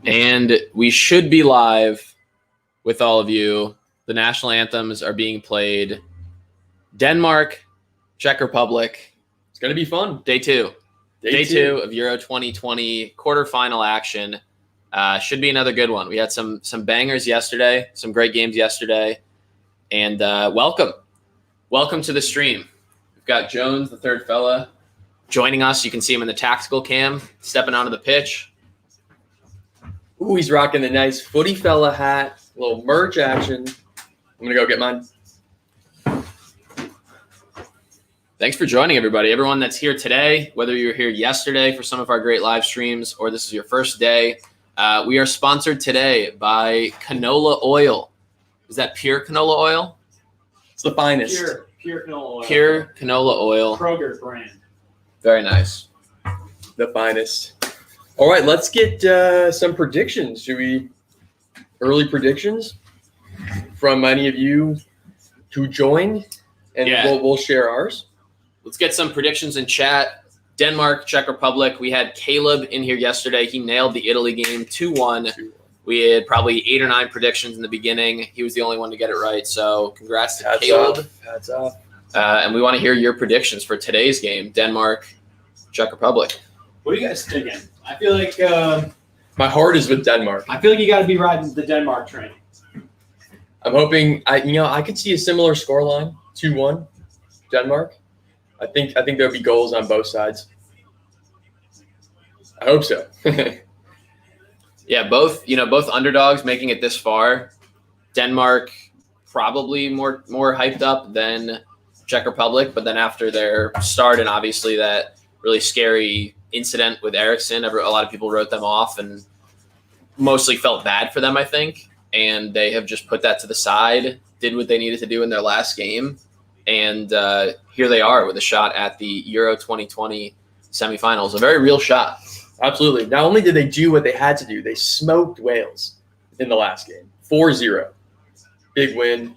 And we should be live with all of you. The national anthems are being played. Denmark, Czech Republic. It's going to be fun. Day two of Euro 2020 quarterfinal action. Should be another good one. We had some bangers yesterday, some great games yesterday. And welcome to the stream. We've got Jones, the third fella, joining us. You can see him in the tactical cam, stepping onto the pitch. Ooh, he's rocking the nice Footy Fella hat, a little merch action. I'm going to go get mine. Thanks for joining, everybody. Everyone that's here today, whether you were here yesterday for some of our great live streams or this is your first day, we are sponsored today by canola oil. Is that pure canola oil? It's the finest. Pure canola oil. Pure canola oil. Kroger brand. Very nice. The finest. All right, let's get some predictions. Should we? Early predictions from any of you who joined, and we'll share ours. Let's get some predictions in chat. Denmark, Czech Republic. We had Caleb in here yesterday. He nailed the Italy game 2-1. We had probably 8 or 9 predictions in the beginning. He was the only one to get it right. So congrats to Caleb. Hats off. And we want to hear your predictions for today's game, Denmark, Czech Republic. What are you guys thinking? I feel like my heart is with Denmark. I feel like you got to be riding the Denmark train. I'm hoping I could see a similar scoreline, 2-1, Denmark. I think there'll be goals on both sides. I hope so. Yeah, both underdogs making it this far. Denmark probably more hyped up than Czech Republic, but then after their start and obviously that really scary incident with Eriksson, a lot of people wrote them off and mostly felt bad for them, I think. And they have just put that to the side, did what they needed to do in their last game. And here they are with a shot at the Euro 2020 semifinals, a very real shot. Absolutely. Not only did they do what they had to do, they smoked Wales in the last game. 4-0. Big win.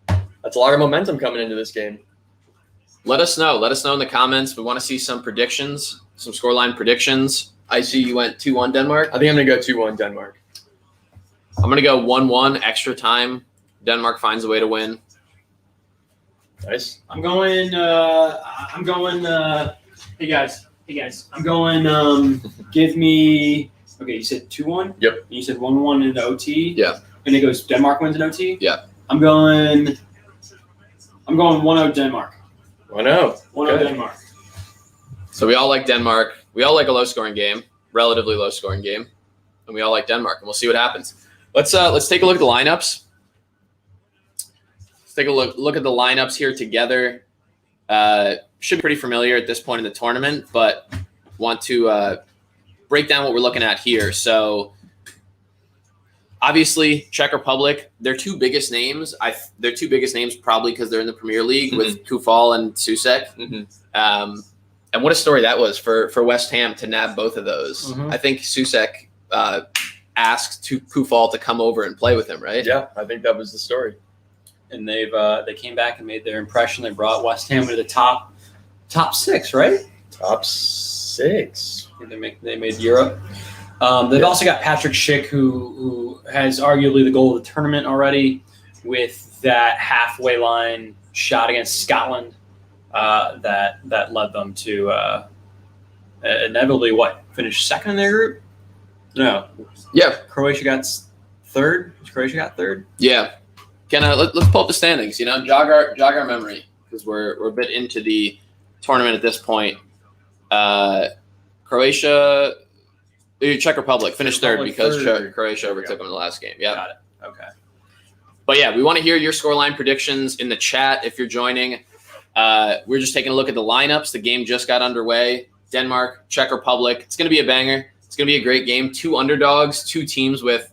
That's a lot of momentum coming into this game. Let us know. Let us know in the comments. We want to see some predictions, some scoreline predictions. I see you went 2-1 Denmark. I think I'm going to go 2-1 Denmark. I'm going to go 1-1 extra time. Denmark finds a way to win. Nice. I'm going, hey guys. I'm going, give me, okay, you said 2-1? Yep. And you said 1-1 into OT? Yeah. And it goes Denmark wins in OT? Yeah. I'm going 1-0 Denmark. 1-0. 1-0 Denmark. So we all like Denmark. We all like a low-scoring game, relatively low-scoring game. And we all like Denmark, and we'll see what happens. Let's take a look at the lineups. Let's take a look at the lineups here together. Should be pretty familiar at this point in the tournament, but want to break down what we're looking at here. So obviously, Czech Republic, their two biggest names. Their two biggest names probably because they're in the Premier League with Kufal and Susek. Mm-hmm. And what a story that was for West Ham to nab both of those. Mm-hmm. I think Susek asked Kufal to come over and play with him, right? Yeah, I think that was the story. And they came back and made their impression. They brought West Ham to the top 6, right? Top 6. They made Europe. They've also got Patrick Schick, who has arguably the goal of the tournament already with that halfway line shot against Scotland that led them to inevitably finish second in their group. No. Yeah. Croatia got third. Croatia got third. Yeah. Let's pull up the standings. Jog our memory because we're a bit into the tournament at this point. Croatia, Czech Republic finished third because Croatia overtook them in the last game. Yeah. Got it. Okay. But yeah, we want to hear your scoreline predictions in the chat if you're joining. We're just taking a look at the lineups. The game just got underway. Denmark, Czech Republic. It's going to be a banger. It's going to be a great game. 2 underdogs, 2 teams with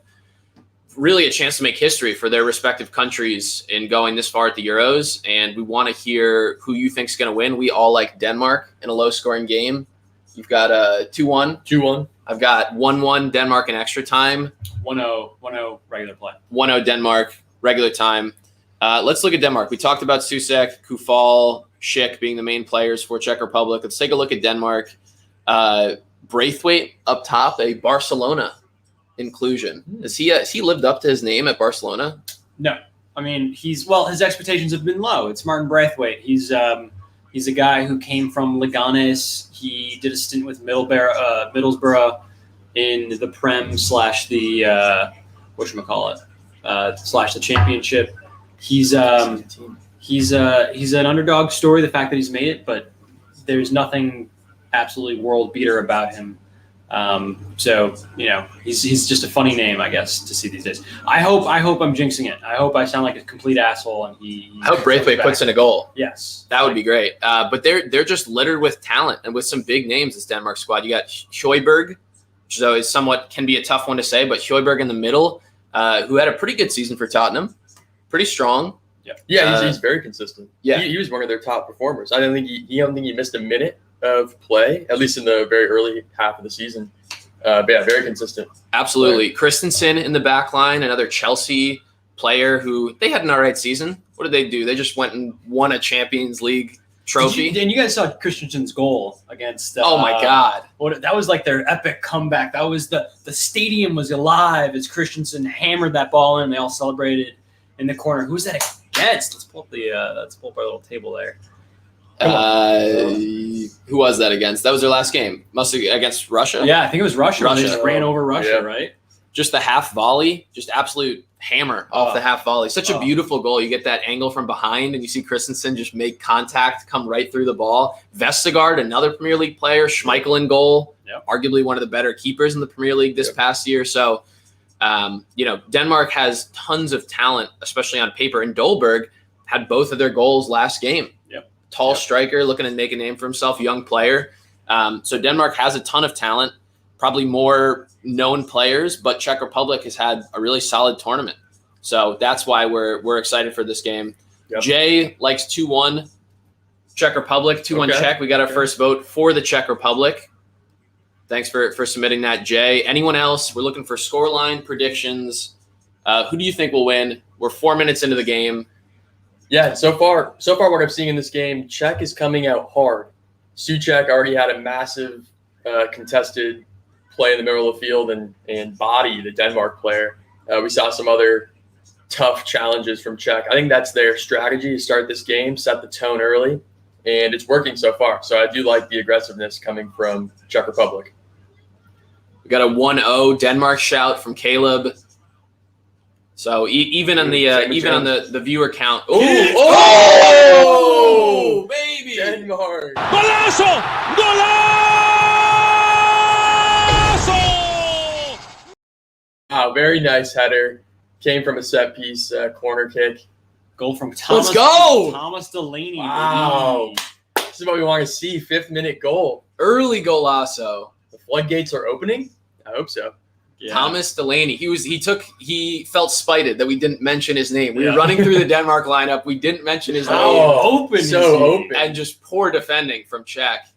really a chance to make history for their respective countries in going this far at the Euros. And we want to hear who you think is going to win. We all like Denmark in a low-scoring game. You've got a 2-1. 2-1. I've got 1-1 Denmark in extra time. 1-0 regular play. 1-0 Denmark, regular time. Let's look at Denmark. We talked about Susek, Kufal, Schick being the main players for Czech Republic. Let's take a look at Denmark. Braithwaite up top, a Barcelona inclusion. Has he lived up to his name at Barcelona? No. I mean, his expectations have been low. It's Martin Braithwaite. He's a guy who came from Leganes. He did a stint with Middlesbrough in the Prem / the / the Championship. He's an underdog story. The fact that he's made it, but there's nothing absolutely world beater about him. So he's just a funny name, I guess, to see these days. I hope I'm jinxing it. I hope I sound like a complete asshol, and I hope Braithwaite puts in a goal. Yes, that would be great. But they're just littered with talent and with some big names. This Denmark squad. You got Højbjerg, which is always can be a tough one to say, but Højbjerg in the middle, who had a pretty good season for Tottenham, pretty strong. Yeah, he's very consistent. Yeah, he was one of their top performers. I don't think he missed a minute of play, at least in the very early half of the season. But yeah, very consistent. Absolutely. Christensen in the back line, another Chelsea player who they had an all right season. What did they do? They just went and won a Champions League trophy. And you guys saw Christensen's goal against oh my God. That was like their epic comeback. That was the stadium was alive as Christensen hammered that ball in. They all celebrated in the corner. Who's that against? Let's pull up our little table there. Who was that against? That was their last game. Must have against Russia. Yeah, I think it was Russia. They just ran over Russia, right? Just the half volley, just absolute hammer off the half volley. Such a beautiful goal. You get that angle from behind, and you see Christensen just make contact, come right through the ball. Vestergaard, another Premier League player. Schmeichel in goal, arguably one of the better keepers in the Premier League this past year. So, Denmark has tons of talent, especially on paper. And Dolberg had both of their goals last game. Tall striker looking to make a name for himself, young player. So Denmark has a ton of talent, probably more known players, but Czech Republic has had a really solid tournament. So that's why we're excited for this game. Yep. Jay likes 2-1 Czech Republic, 2-1 Czech. We got our first vote for the Czech Republic. Thanks for submitting that, Jay. Anyone else? We're looking for scoreline predictions. Who do you think will win? We're 4 minutes into the game. Yeah, so far what I'm seeing in this game, Czech is coming out hard. Souček already had a massive contested play in the middle of the field and body the Denmark player. We saw some other tough challenges from Czech. I think that's their strategy to start this game, set the tone early, and it's working so far. So I do like the aggressiveness coming from Czech Republic. We got a 1-0 Denmark shout from Caleb. So even on the viewer count, oh, baby, Denmark! Golazo! Wow, very nice header. Came from a set piece corner kick. Goal from Thomas. Let's go! Thomas Delaney. Wow, this is what we want to see. 5th-minute goal. Early golazo. The floodgates are opening. I hope so. Yeah. Thomas Delaney. He felt spited that we didn't mention his name. We were running through the Denmark lineup. We didn't mention his name. Open. And just poor defending from Czech.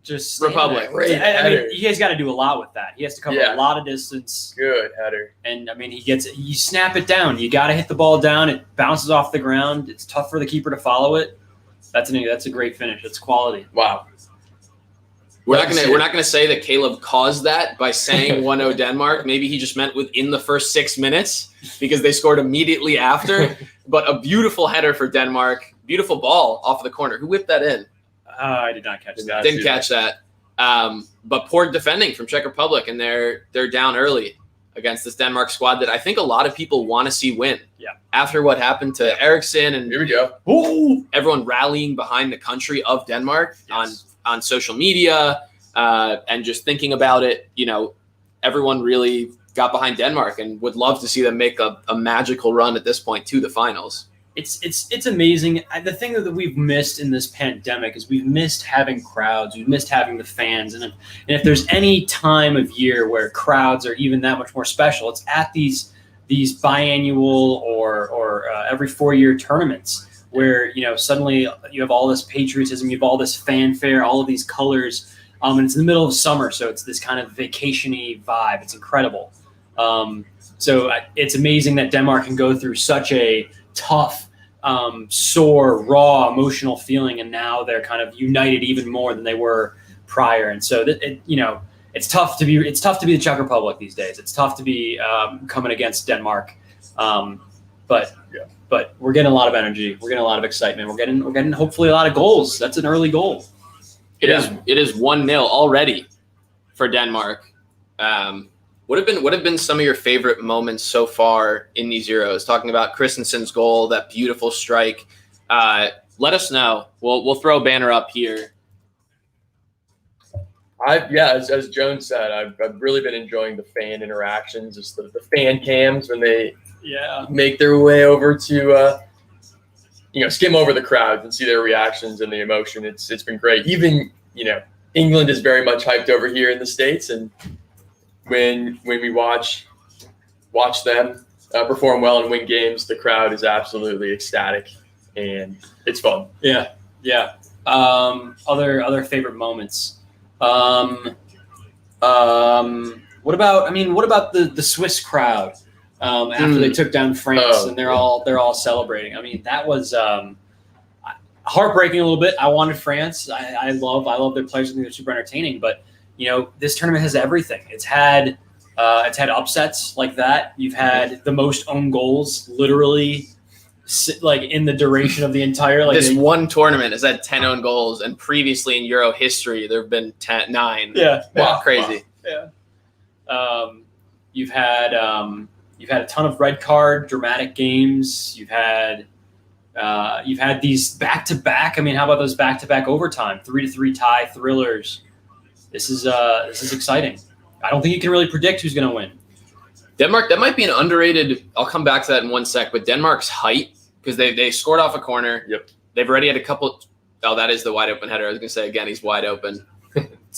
Just Republic. I mean, he has got to do a lot with that. He has to cover a lot of distance. Good header. And I mean, you snap it down. You got to hit the ball down. It bounces off the ground. It's tough for the keeper to follow it. That's a great finish. It's quality. Wow. We're not gonna say that Caleb caused that by saying 1-0 Denmark. Maybe he just meant within the first 6 minutes because they scored immediately after. But a beautiful header for Denmark. Beautiful ball off of the corner. Who whipped that in? I did not catch that. Didn't catch that. But poor defending from Czech Republic, and they're down early against this Denmark squad that I think a lot of people want to see win. Yeah. After what happened to Eriksson and here we go. Everyone rallying behind the country of Denmark on social media and just thinking about it, everyone really got behind Denmark and would love to see them make a magical run at this point to the finals. It's amazing. The thing that we've missed in this pandemic is we've missed having crowds. We've missed having the fans. And if there's any time of year where crowds are even that much more special, it's at these biannual or every 4-year tournaments where, suddenly you have all this patriotism, you have all this fanfare, all of these colors, and it's in the middle of summer, so it's this kind of vacation-y vibe. It's incredible. So it's amazing that Denmark can go through such a tough, sore, raw, emotional feeling, and now they're kind of united even more than they were prior. And so it's tough to be the Czech Republic these days. It's tough to be coming against Denmark. But we're getting a lot of energy. We're getting a lot of excitement. We're getting hopefully a lot of goals. That's an early goal. It is 1-0 already for Denmark. What have been some of your favorite moments so far in these Euros? Talking about Christensen's goal, that beautiful strike. Let us know. We'll throw a banner up here. As Jones said, I've really been enjoying the fan interactions, just the fan cams when they make their way over to skim over the crowds and see their reactions and the emotion. It's been great. Even England is very much hyped over here in the States, and when we watch them perform well and win games, the crowd is absolutely ecstatic, and it's fun. Yeah. Other favorite moments. What about the Swiss crowd after they took down France and they're all celebrating? I mean, that was heartbreaking a little bit. I wanted France. I love their players. I think they're super entertaining. But this tournament has everything. It's had upsets like that. You've had the most own goals, literally, like in the duration of the entire one tournament has had 10 own goals, and previously in Euro history there have been 9. Wow, crazy. Wow. Yeah. You've had a ton of red card dramatic games. You've had these back-to-back. I mean, how about those back-to-back overtime 3-3 tie thrillers? This is exciting. I don't think you can really predict who's going to win. Denmark, that might be an underrated. I'll come back to that in one sec. But Denmark's height, because they scored off a corner. Yep. They've already had a couple. Oh, that is the wide open header. I was going to say again, he's wide open.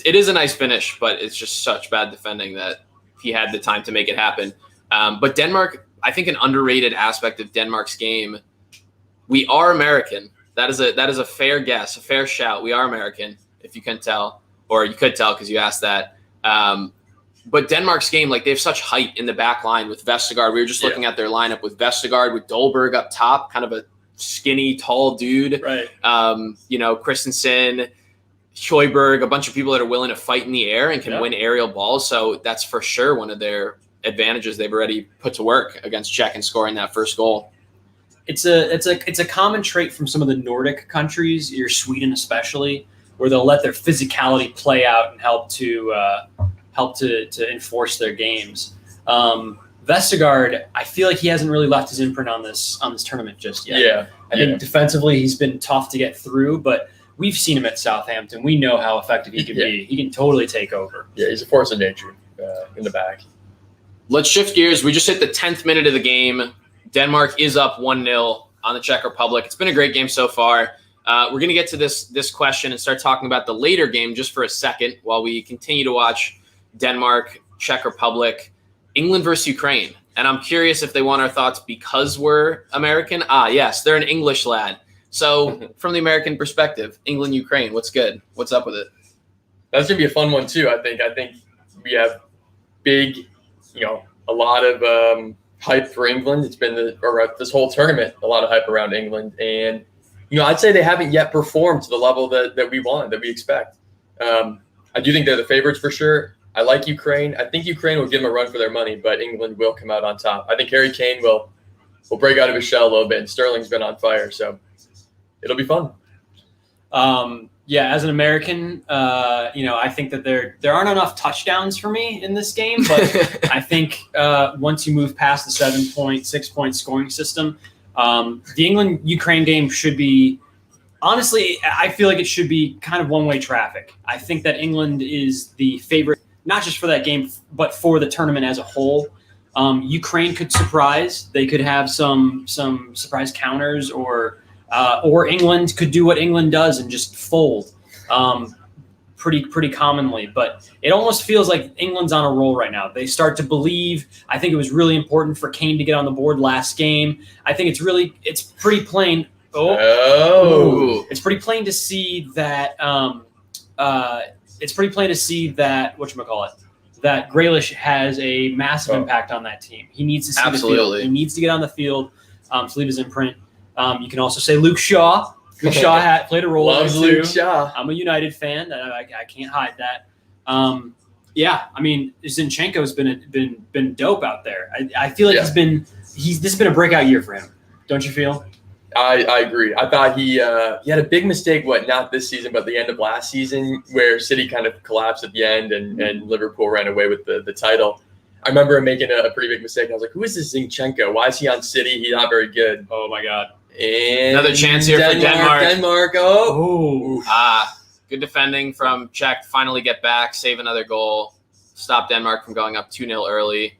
It is a nice finish, but it's just such bad defending that he had the time to make it happen. But Denmark, I think an underrated aspect of Denmark's game. We are American. That is a fair guess, a fair shout. We are American, if you can tell, or you could tell because you asked that. But Denmark's game, like, they have such height in the back line with Vestergaard. We were just looking at their lineup with Vestergaard, with Dolberg up top, kind of a skinny, tall dude. Right. Christensen, Højbjerg, a bunch of people that are willing to fight in the air and can win aerial balls. So that's for sure one of their advantages they've already put to work against Czech and scoring that first goal. It's a common trait from some of the Nordic countries, your Sweden especially, where they'll let their physicality play out and help to enforce their games. Vestergaard, I feel like he hasn't really left his imprint on this tournament just yet. Yeah. I think defensively he's been tough to get through, but we've seen him at Southampton. We know how effective he can be. He can totally take over. Yeah, he's a force of nature in the back. Let's shift gears. We just hit the 10th minute of the game. Denmark is up 1-0 on the Czech Republic. It's been a great game so far. We're going to get to this question and start talking about the later game just for a second while we continue to watch Denmark, Czech Republic, England versus Ukraine. And I'm curious if they want our thoughts because we're American. Yes, they're an English lad. So from the American perspective, England, Ukraine, what's good? What's up with it? That's going to be a fun one too, I think. I think we have big, a lot of hype for England. It's been this whole tournament, a lot of hype around England. And, I'd say they haven't yet performed to the level that we want, that we expect. I do think they're the favorites for sure. I like Ukraine. I think Ukraine will give them a run for their money, but England will come out on top. I think Harry Kane will break out of his shell a little bit, and Sterling's been on fire, so it'll be fun. As an American, I think that there aren't enough touchdowns for me in this game, but I think once you move past the 7-point, 6-point scoring system, the England-Ukraine game should be, honestly, I feel like it should be kind of one-way traffic. I think that England is the favorite, not just for that game, but for the tournament as a whole. Ukraine could surprise. They could have some surprise counters, or England could do what England does and just fold pretty commonly. But it almost feels like England's on a roll right now. They start to believe. I think it was really important for Kane to get on the board last game. I think it's pretty plain. It's pretty plain to see that. It's pretty plain to see that that Grealish has a massive impact on that team. He needs to see the field. He needs to get on the field to leave his imprint. You can also say Luke Shaw. Luke Shaw played a role. Loves Luke Shaw. I'm a United fan. I can't hide that. Yeah, I mean, Zinchenko's been dope out there. I feel like this has been a breakout year for him. Don't you feel? I agree. I thought he had a big mistake, not this season, but the end of last season, where City kind of collapsed at the end and Liverpool ran away with the title. I remember him making a pretty big mistake. I was like, who is this Zinchenko? Why is he on City? He's not very good. Oh, my God. And Another chance here for Denmark. Denmark. Oh. Good defending from Czech. Finally get back, save another goal, stop Denmark from going up 2-0 early.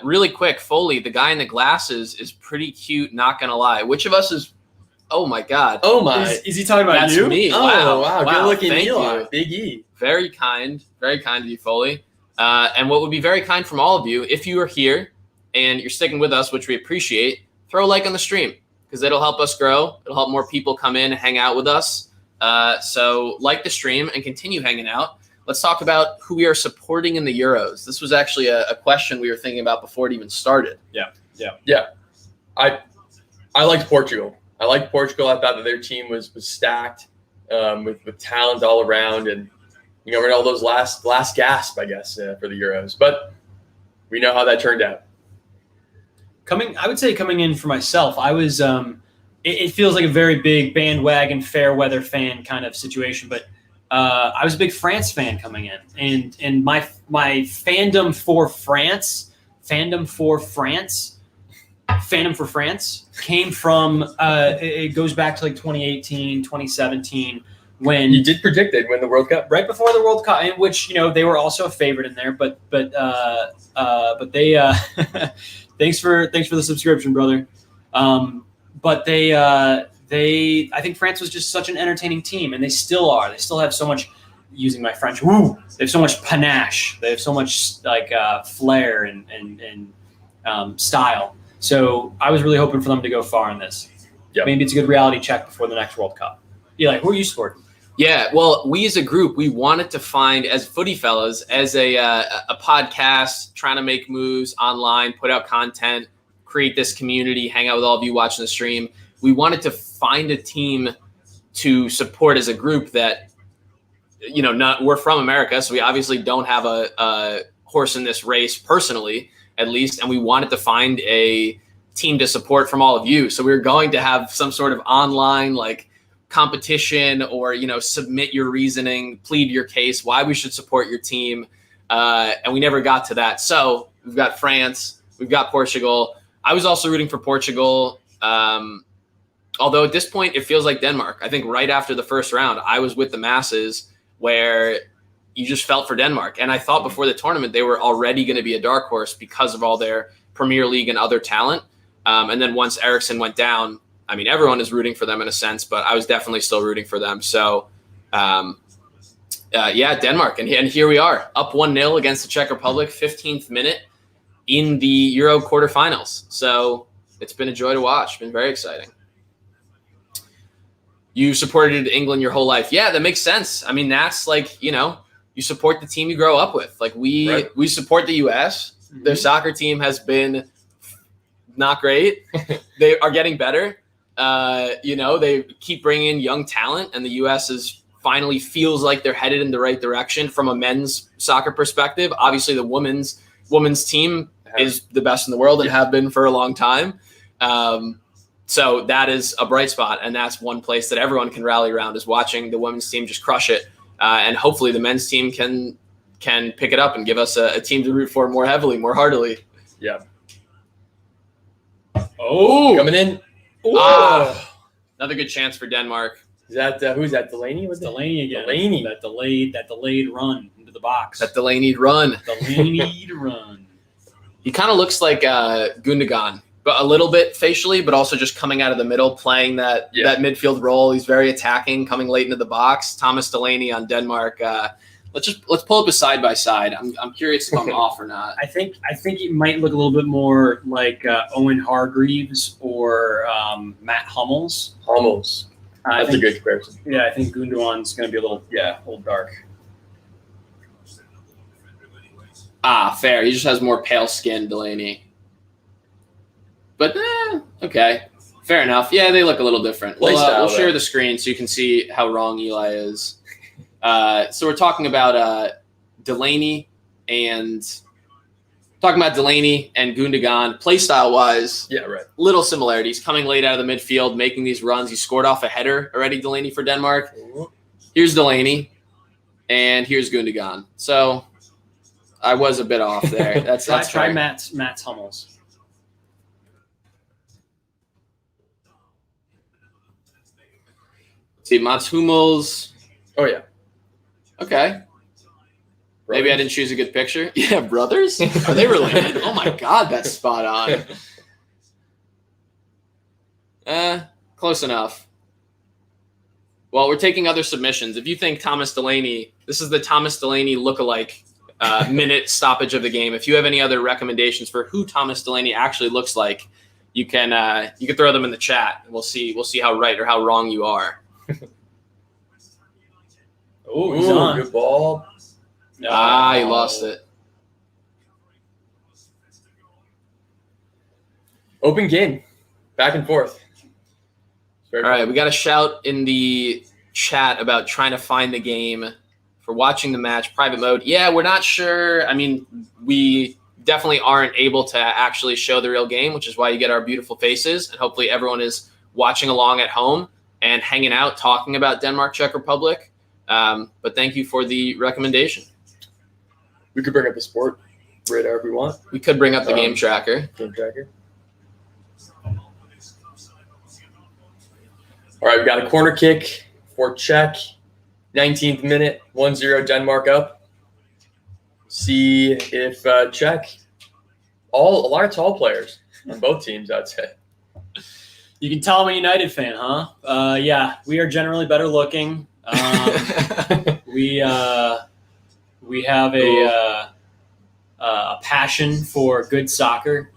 Really quick, Foley, the guy in the glasses is pretty cute, not going to lie. Which of us is – oh, my God. Oh, my. Is he talking about That's you? me. Oh, wow. Good looking Thank Eli. you. Big E. Very kind of you, Foley. And what would be very kind from all of you, if you are here and you're sticking with us, which we appreciate, throw a like on the stream because it'll help us grow. It'll help more people come in and hang out with us. So like the stream and continue hanging out. Let's talk about who we are supporting in the Euros. This was actually a question we were thinking about before it even started. Yeah. I liked Portugal. I thought that their team was stacked with talent all around, and we're all those last gasp, I guess, for the Euros. But we know how that turned out. I would say coming in for myself, I was. It feels like a very big bandwagon, fair weather fan kind of situation, but I was a big France fan coming in, and my fandom for France came from. It goes back to like 2018, 2017. When you did predict it win the World Cup right before the World Cup, in which they were also a favorite in there, but they thanks for the subscription, brother. But I think France was just such an entertaining team, and they still are. They still have so much, using my French, they have so much panache. They have so much flair and style. So I was really hoping for them to go far in this. Yep. Maybe it's a good reality check before the next World Cup. Eli, who are you supporting? Yeah, well, we as a group, we wanted to find, as Footy Fellas, as a podcast, trying to make moves online, put out content, create this community, hang out with all of you watching the stream. We wanted to find a team to support as a group that, we're from America, so we obviously don't have a horse in this race personally, at least, and we wanted to find a team to support from all of you. So we were going to have some sort of online, competition or submit your reasoning, plead your case, why we should support your team, and we never got to that. So we've got France, we've got Portugal. I was also rooting for Portugal, although at this point it feels like Denmark. I think right after the first round I was with the masses where you just felt for Denmark, and I thought before the tournament they were already going to be a dark horse because of all their Premier League and other talent, and then once Eriksen went down, I mean, everyone is rooting for them in a sense, but I was definitely still rooting for them. So, Denmark. And here we are, up 1-0 against the Czech Republic, 15th minute in the Euro quarterfinals. So it's been a joy to watch. Been very exciting. You supported England your whole life. Yeah, that makes sense. I mean, that's you support the team you grow up with. We support the U.S. Mm-hmm. Their soccer team has been not great. They are getting better. They keep bringing in young talent, and the U.S. finally feels like they're headed in the right direction from a men's soccer perspective. Obviously, the women's team is the best in the world and have been for a long time. So that is a bright spot, and that's one place that everyone can rally around, is watching the women's team just crush it. And hopefully the men's team can pick it up and give us a team to root for more heavily, more heartily. Yeah. Oh, coming in. Another good chance for Denmark. Is that who's that? Delaney? Was Delaney again? Delaney. That delayed run into the box. That Delaney'd run. Delaney'd run. He kind of looks like Gundogan, but a little bit facially, but also just coming out of the middle, playing that midfield role. He's very attacking, coming late into the box. Thomas Delaney on Denmark. Let's pull up a side by side. I'm curious if I'm off or not. I think it might look a little bit more like Owen Hargreaves or Matt Hummels. That's a good comparison. Yeah, I think Gundogan's going to be a little dark. Fair. He just has more pale skin, Delaney. But okay, fair enough. Yeah, they look a little different. We'll share the screen so you can see how wrong Eli is. So we're talking about Delaney and Gundogan, play style wise. Yeah, right. Little similarities. Coming late out of the midfield, making these runs. He scored off a header already, Delaney for Denmark. Here's Delaney, and here's Gundogan. So I was a bit off there. That's Try fair. Matt's Hummels. See, Mats Hummels. Oh yeah. Okay. Maybe I didn't choose a good picture. Yeah, brothers? Are they related? Oh my God, that's spot on. Close enough. Well, we're taking other submissions. If you think Thomas Delaney, this is the Thomas Delaney lookalike minute stoppage of the game. If you have any other recommendations for who Thomas Delaney actually looks like, you can throw them in the chat. And we'll see how right or how wrong you are. Oh, he's on. Good ball. No. He lost it. Open game. Back and forth. All right, we got a shout in the chat about trying to find the game for watching the match, private mode. Yeah, we're not sure. I mean, we definitely aren't able to actually show the real game, which is why you get our beautiful faces. And hopefully everyone is watching along at home and hanging out, talking about Denmark, Czech Republic. But thank you for the recommendation. We could bring up the sport radar if we want. We could bring up the game tracker. Game tracker. All right, we got a corner kick for Czech. 19th minute, 1-0 Denmark up. See if Czech, a lot of tall players on both teams, I'd say. You can tell I'm a United fan, huh? Yeah, we are generally better looking. We have a passion for good soccer,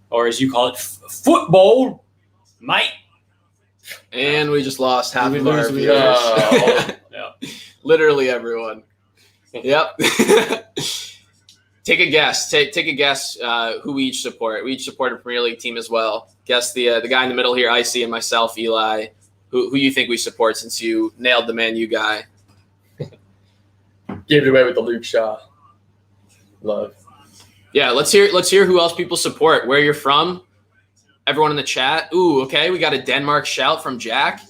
or as you call it, football, mate. And we just lost half We of our lose, we viewers. lose. Yeah. Literally everyone. Yep. Take a guess. Take a guess who we each support. We each support a Premier League team as well. Guess the guy in the middle here, Icy, and myself, Eli. Who you think we support since you nailed the Man U guy? Gave it away with the Luke Shaw. Love. Yeah, let's hear who else people support. Where you're from. Everyone in the chat. Ooh, okay. We got a Denmark shout from Jack.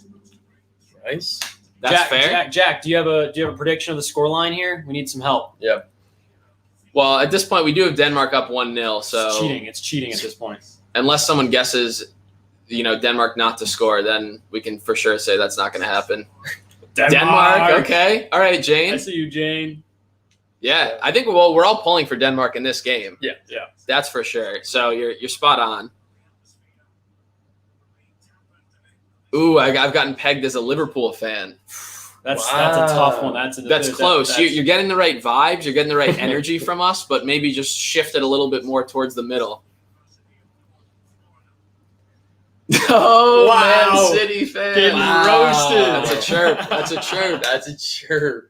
Nice. That's fair. Jack, do you have a prediction of the scoreline here? We need some help. Yeah. Well, at this point, we do have Denmark up 1-0. So It's cheating at this point. Unless someone guesses, Denmark not to score, then we can for sure say that's not going to happen. Denmark. Okay. All right, Jane. I see you, Jane. Yeah, I think we're all pulling for Denmark in this game. Yeah. That's for sure. So you're spot on. Ooh, I've gotten pegged as a Liverpool fan. That's a tough one. That's close. You're getting the right vibes. You're getting the right energy from us, but maybe just shift it a little bit more towards the middle. Oh, wow. Man City fan. Getting roasted. That's a chirp. That's a chirp. That's a chirp.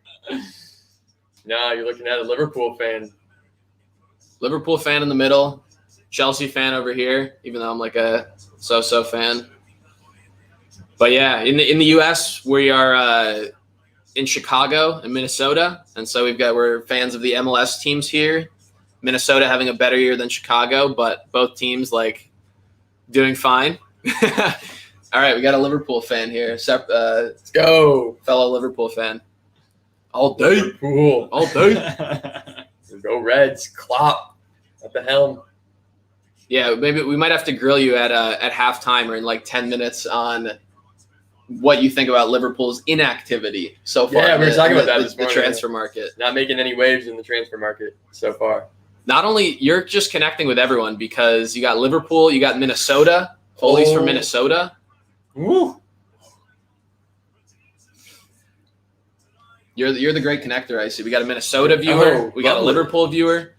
Nah, you're looking at a Liverpool fan. Liverpool fan in the middle. Chelsea fan over here, even though I'm like a so-so fan. But yeah, in the U.S., we are in Chicago and Minnesota, and so we're fans of the MLS teams here. Minnesota having a better year than Chicago, but both teams doing fine. All right, we got a Liverpool fan here. Let's go, fellow Liverpool fan. All day, Liverpool. All day. Go Reds. Klopp at the helm. Yeah, maybe we might have to grill you at halftime or in 10 minutes on what you think about Liverpool's inactivity so far. Yeah, we were talking about that this morning. The transfer market. Not making any waves in the transfer market so far. Not only you're just connecting with everyone because you got Liverpool, you got Minnesota. Foley's from Minnesota. Woo. You're the great connector, I see. We got a Minnesota viewer. We got a Liverpool viewer.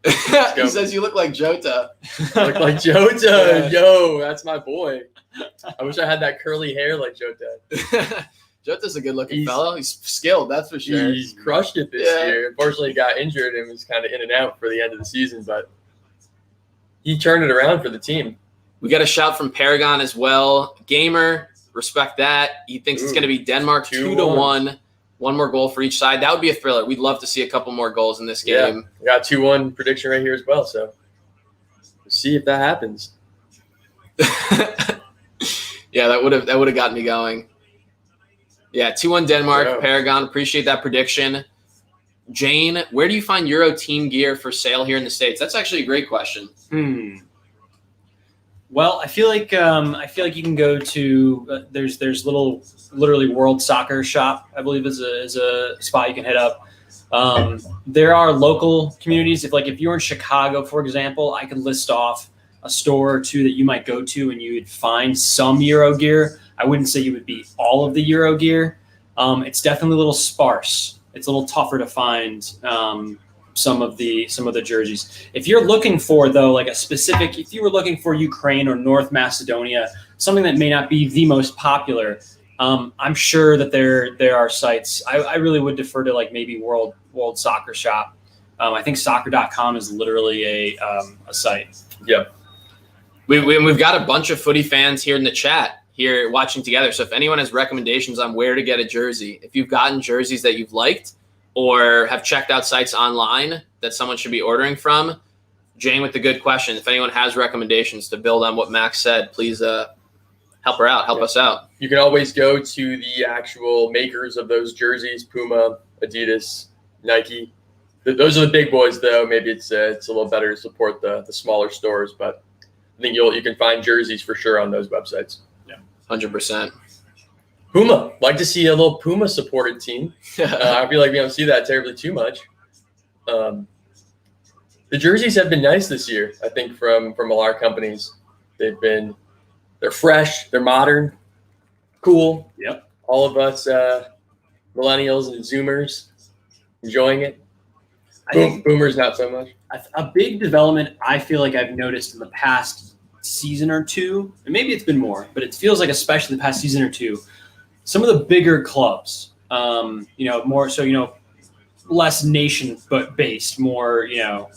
He says you look like Jota. Look like Jota. Yeah. Yo, that's my boy. I wish I had that curly hair like Jota. Jota's a good-looking fellow. He's skilled, that's for sure. He's crushed it this year. Unfortunately, he got injured and was kind of in and out for the end of the season, but he turned it around for the team. We got a shout from Paragon as well. Gamer, respect that. He thinks it's going to be Denmark 2-1. one more goal for each side. That would be a thriller. We'd love to see a couple more goals in this Yeah. game. We got 2-1 prediction right here as well. So we'll see if that happens. Yeah, that would have gotten me going. Yeah, 2-1 Denmark. Yeah. Paragon, appreciate that prediction. Jane, where do you find Euro team gear for sale here in the States? That's actually a great question. Well, I feel like you can go to there's literally World Soccer Shop, I believe is a spot you can hit up. There are local communities. If you're in Chicago, for example, I could list off a store or two that you might go to and you would find some Euro gear. I wouldn't say you would be all of the Euro gear. It's definitely a little sparse. It's a little tougher to find some of the jerseys. If you're looking for though, if you were looking for Ukraine or North Macedonia, something that may not be the most popular, I'm sure that there are sites. I really would defer to maybe World Soccer Shop. I think soccer.com is literally a site. Yep. We've got a bunch of footy fans here in the chat here watching together. So if anyone has recommendations on where to get a jersey, if you've gotten jerseys that you've liked or have checked out sites online that someone should be ordering from, Jane with the good question. If anyone has recommendations to build on what Max said, please help her out. Help us out. You can always go to the actual makers of those jerseys: Puma, Adidas, Nike. Those are the big boys, though. Maybe it's a little better to support the smaller stores, but I think you can find jerseys for sure on those websites. 100%. Puma. Like to see a little Puma supported team. I feel like we don't see that terribly too much. The jerseys have been nice this year, I think, from a lot of companies. They're fresh, they're modern, cool. Yep. All of us millennials and Zoomers enjoying it. I think Boomers not so much. a big development I feel like I've noticed in the past season or two, and maybe it's been more, but it feels like especially the past season or two, some of the bigger clubs, more so, less nation but based, more, your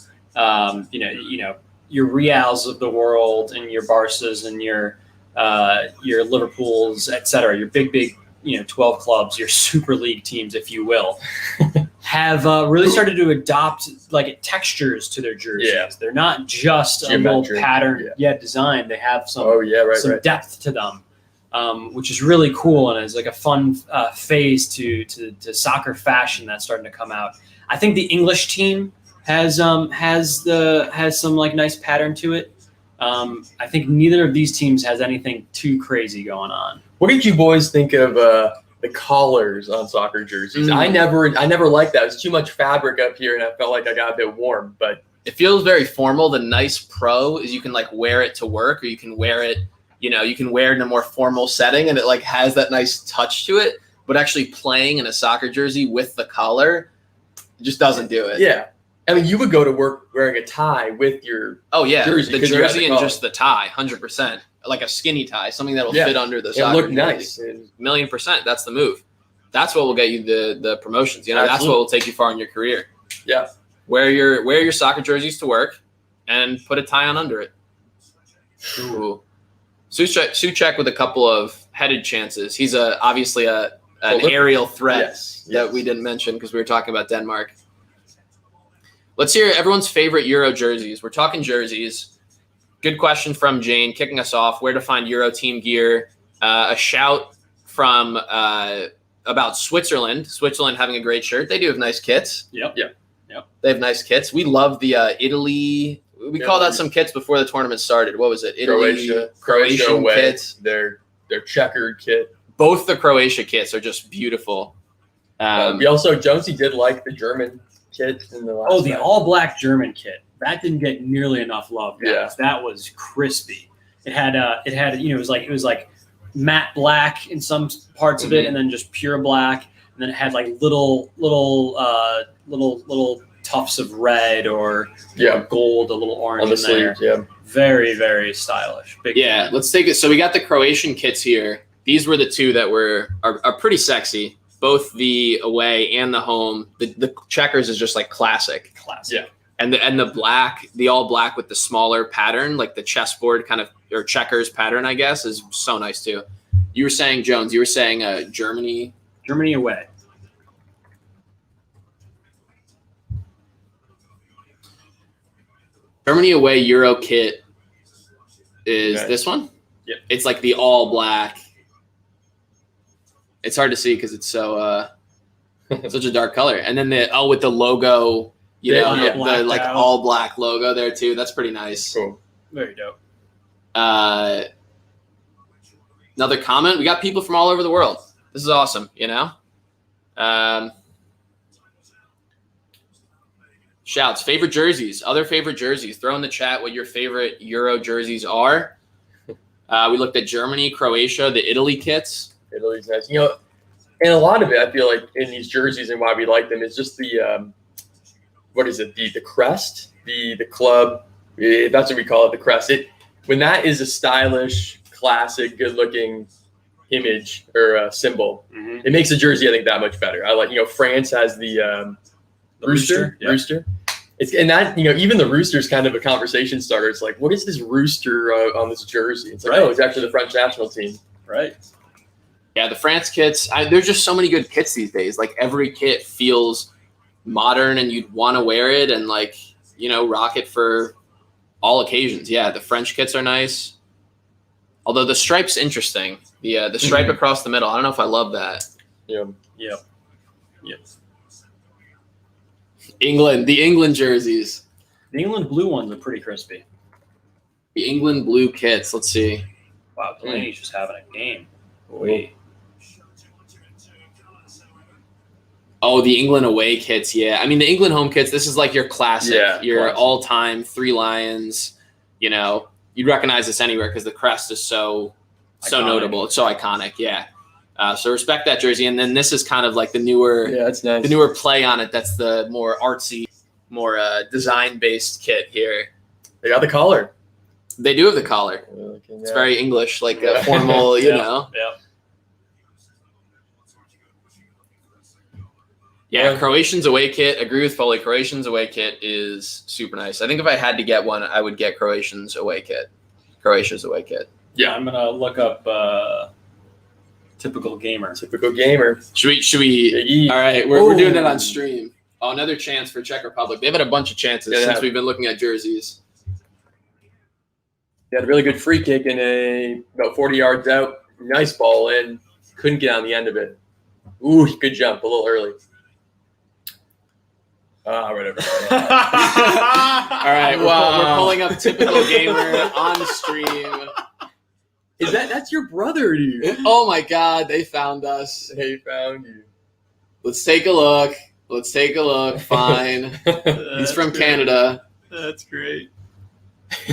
Reals of the world and your Barças and your Liverpools, et cetera, your big 12 clubs, your Super League teams, if you will, have really started to adopt textures to their jerseys. Yeah. They're not just a little pattern design. They have some depth to them, which is really cool and is a fun phase to soccer fashion that's starting to come out. I think the English team has some nice pattern to it. I think neither of these teams has anything too crazy going on. What did you boys think of the collars on soccer jerseys? I never liked that. It was too much fabric up here, and I felt like I got a bit warm. But it feels very formal. The nice pro is you can wear it to work, or you can wear it, you can wear it in a more formal setting, and it has that nice touch to it. But actually playing in a soccer jersey with the collar just doesn't do it. Yeah. I mean, you would go to work wearing a tie with your jersey. The jersey and just the tie, 100%. Like a skinny tie, something that'll fit under the soccer. It looked nice. 1,000,000%. That's the move. That's what will get you the promotions. That's what will take you far in your career. Yeah. Wear your soccer jerseys to work and put a tie on under it. Ooh. Suchek with a couple of headed chances. He's obviously an aerial threat that we didn't mention because we were talking about Denmark. Let's hear everyone's favorite Euro jerseys. We're talking jerseys. Good question from Jane, kicking us off. Where to find Euro team gear? A shout from about Switzerland. Switzerland having a great shirt. They do have nice kits. Yep. They have nice kits. We love the Italy. We called out some kits before the tournament started. What was it? Italy, Croatian kits. Their checkered kit. Both the Croatia kits are just beautiful. We also, Jonesy did like the German kit in the last the all-black German kit. That didn't get nearly enough love, guys. Yeah. That was crispy. It had it was like matte black in some parts of it, and then just pure black, and then it had little tufts of red or gold, a little orange on the in there. sleeves. Yeah, very, very stylish. Big fan. Let's take it. So we got the Croatian kits here. These were the two that are pretty sexy. Both the away and the home. The checkers is just classic. Yeah. And the black, the all black with the smaller pattern, like the chessboard kind of or checkers pattern, I guess, is so nice too. You were saying, Jones, Germany away. Germany away Euro kit is Okay. this one. Yep. It's like the all black. It's hard to see because it's so such a dark color. And then with the logo, Yeah, the blacked like out. all black logo there too. That's pretty nice. Cool. Very dope. Another comment. We got people from all over the world. This is awesome. Shouts. Favorite jerseys. Other favorite jerseys. Throw in the chat what your favorite Euro jerseys are. We looked at Germany, Croatia, the Italy kits. Italy's nice. And a lot of it, I feel like, in these jerseys and why we like them is just the what is it? The crest, the club. That's what we call it, the crest. When that is a stylish, classic, good-looking image or symbol, Mm-hmm. it makes the jersey, I think, that much better. I like, France has the rooster. Yeah. Rooster. And that, even the rooster's kind of a conversation starter. It's like, what is this rooster on this jersey? It's like, Right. oh, it's actually the French national team. Right. Yeah, the France kits. There's just so many good kits these days. Like every kit feels modern, and you'd want to wear it and rock it for all occasions. Yeah, the French kits are nice. Although the stripe's interesting. The stripe across the middle. I don't know if I love that. Yeah. Yep. The England jerseys. The England blue ones are pretty crispy. The England blue kits. Let's see. Wow, Delaney's just having a game. Wait. Oh, the England away kits. Yeah, I mean the England home kits. This is like your classic, your classic. all-time 3 lions. You'd recognize this anywhere because the crest is so Iconic. notable. It's so iconic. Yeah. So respect that jersey. And then this is kind of like the newer, Yeah, that's nice. the newer play on it. That's the more artsy, more design-based kit here. They got the collar. They do have the collar. It's very English, like Yeah. formal. You Yeah. know. Yeah. Yeah, Yeah. Croatian's away kit. Agree with Foley. Croatian's away kit is super nice. I think if I had to get one, I would get Croatian's away kit. Croatia's away kit. Yeah, I'm gonna look up typical gamer. Typical gamer. Should we? Big E. All right, we're doing it Ooh. on stream. Oh, another chance for Czech Republic. They've had a bunch of chances Yeah, they since have. we've been looking at jerseys. They had a really good free kick about 40 yards out. Nice ball in. Couldn't get on the end of it. Ooh, good jump. A little early. Whatever. All right, we're pulling up typical gamer on stream. That's your brother, dude? Oh my God, they found us. They found you. Let's take a look. Fine. He's from Canada. That's great.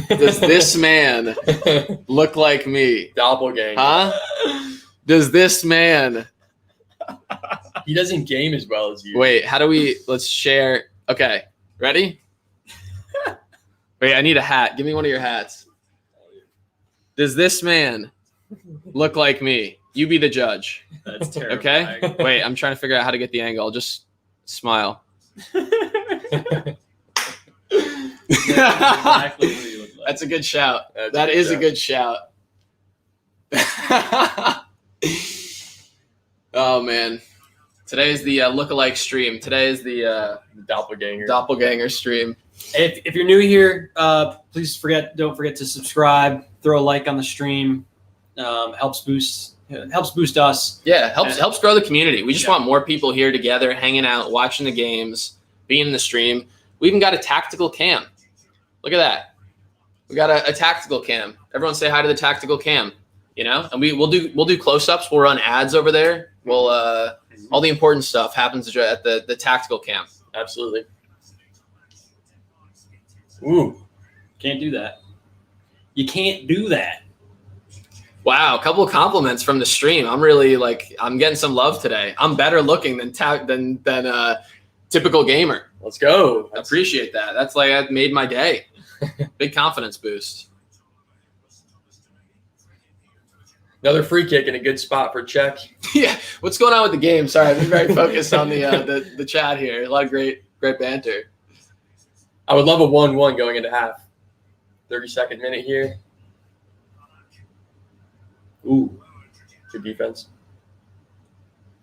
Does this man look like me? Doppelganger. Huh? Does this man? He doesn't game as well as you. Wait, let's share. Okay, ready? Wait, I need a hat. Give me one of your hats. Does this man look like me? You be the judge. That's terrible. Okay? Wait, I'm trying to figure out how to get the angle. I'll just smile. Exactly what you look like. That's a good shout. That's That a good is a shout. good shout. Oh, man. Today is the lookalike stream. Today is the Doppelganger. doppelganger stream. If you're new here, please don't forget to subscribe. Throw a like on the stream. Helps boost us. Yeah, helps grow the community. We just Yeah. want more people here together, hanging out, watching the games, being in the stream. We even got a tactical cam. Look at that. We got a tactical cam. Everyone say hi to the tactical cam. And we'll do close-ups. We'll run ads over there. We'll all the important stuff happens at the tactical cam. Absolutely. Ooh. Can't do that. You can't do that. Wow, a couple of compliments from the stream. I'm really I'm getting some love today. I'm better looking than typical gamer. Let's go. I appreciate that. That's that made my day. Big confidence boost. Another free kick in a good spot for Czech. Yeah, what's going on with the game? Sorry, I've been very focused on the chat here. A lot of great banter. I would love a 1-1 going into half. 32nd minute here. Ooh. Good defense.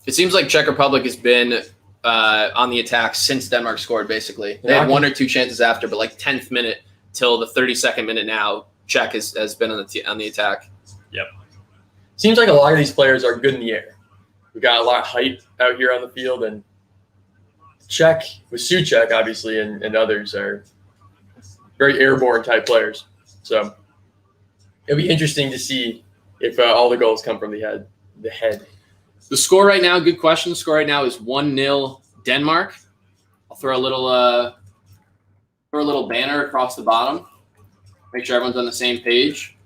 It seems like Czech Republic has been on the attack since Denmark scored. Basically, they had Yeah. 1 or 2 chances after, but 10th minute till the 32nd minute now, Czech has been on the attack. Yep. Seems like a lot of these players are good in the air. We got a lot of height out here on the field, and Czech, with Souček, obviously, and others are very airborne type players. So it'll be interesting to see if all the goals come from the head. The score right now, good question. The score right now is 1-0 Denmark. I'll throw a little banner across the bottom. Make sure everyone's on the same page.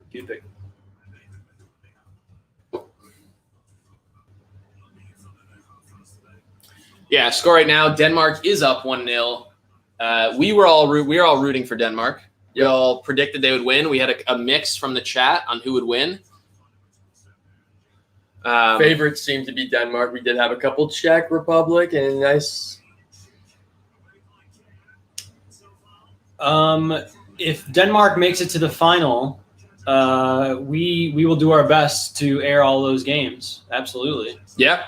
Cute pick. Yeah, score right now. Denmark is up 1-0. We were all rooting for Denmark. We all predicted they would win. We had a mix from the chat on who would win. Favorites seem to be Denmark. We did have a couple Czech Republic and nice. If Denmark makes it to the final, we will do our best to air all those games. Absolutely. Yeah.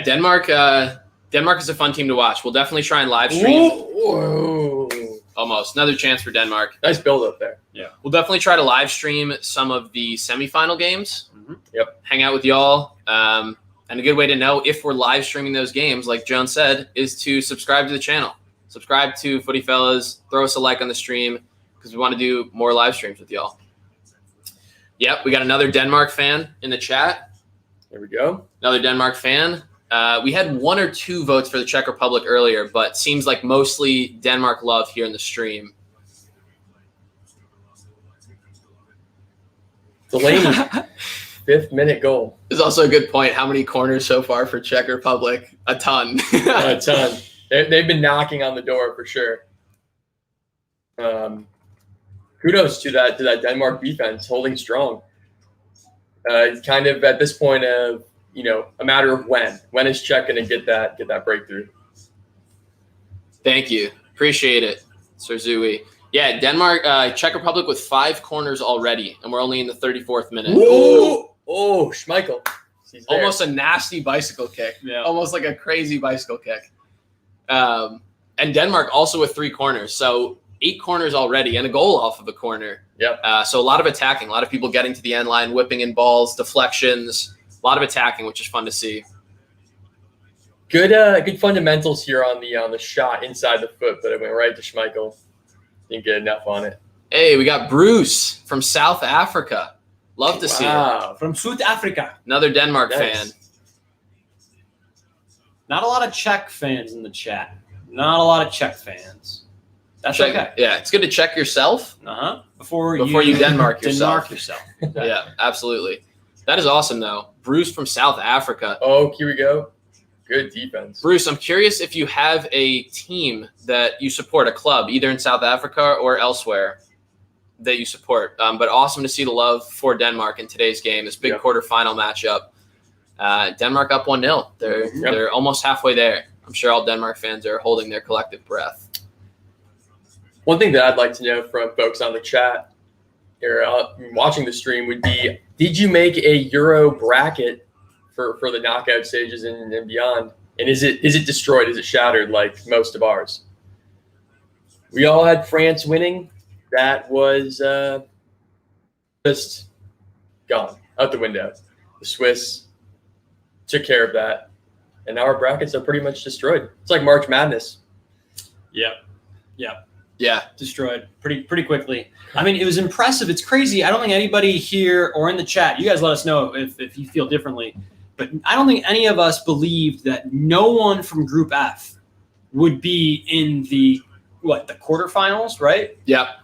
Denmark is a fun team to watch. We'll definitely try and live stream. Whoa. Almost another chance for Denmark. Nice build up there. Yeah. We'll definitely try to live stream some of the semifinal games. Mm-hmm. Yep. Hang out with y'all. And a good way to know if we're live streaming those games, like Joan said, is to subscribe to the channel. Subscribe to Footy Fellas. Throw us a like on the stream because we want to do more live streams with y'all. Yep, we got another Denmark fan in the chat. There we go. Another Denmark fan. We had 1 or 2 votes for the Czech Republic earlier, but seems like mostly Denmark love here in the stream. Delaney, 5th minute goal. There's also a good point. How many corners so far for Czech Republic? A ton. A ton. They've been knocking on the door for sure. Kudos to that Denmark defense holding strong. It's kind of at this point of a matter of when is Czech going to get that breakthrough. Thank you, appreciate it, Sir Zui. Yeah, Denmark, Czech Republic with 5 corners already, and we're only in the 34th minute. Ooh! Oh, Schmeichel. Almost a nasty bicycle kick. Yeah. Almost like a crazy bicycle kick. And Denmark also with 3 corners. So 8 corners already and a goal off of a corner. Yep. So a lot of attacking, a lot of people getting to the end line, whipping in balls, deflections, a lot of attacking, which is fun to see. Good fundamentals here on the shot inside the foot, but it went right to Schmeichel. Didn't get enough on it. Hey, we got Bruce from South Africa. Love to see it. From South Africa. Another Denmark Nice. fan. Not a lot of Czech fans in the chat. Not a lot of Czech fans. That's Check, okay. Yeah, it's good to check yourself Before you Denmark Denmark yourself. yourself. Yeah, absolutely. That is awesome, though. Bruce from South Africa. Oh, here we go. Good defense. Bruce, I'm curious if you have a team that you support, a club, either in South Africa or elsewhere that you support. But awesome to see the love for Denmark in today's game, this big quarterfinal matchup. Denmark up 1-0. They're almost halfway there. I'm sure all Denmark fans are holding their collective breath. One thing that I'd like to know from folks on the chat or watching the stream would be, did you make a Euro bracket for the knockout stages and beyond? And is it destroyed? Is it shattered like most of ours? We all had France winning. That was just gone, out the window. The Swiss took care of that. And now our brackets are pretty much destroyed. It's like March Madness. Yeah. Destroyed pretty quickly. I mean, it was impressive. It's crazy. I don't think anybody here or in the chat, you guys let us know if you feel differently, but I don't think any of us believed that no one from Group F would be in the quarterfinals, right? Yeah.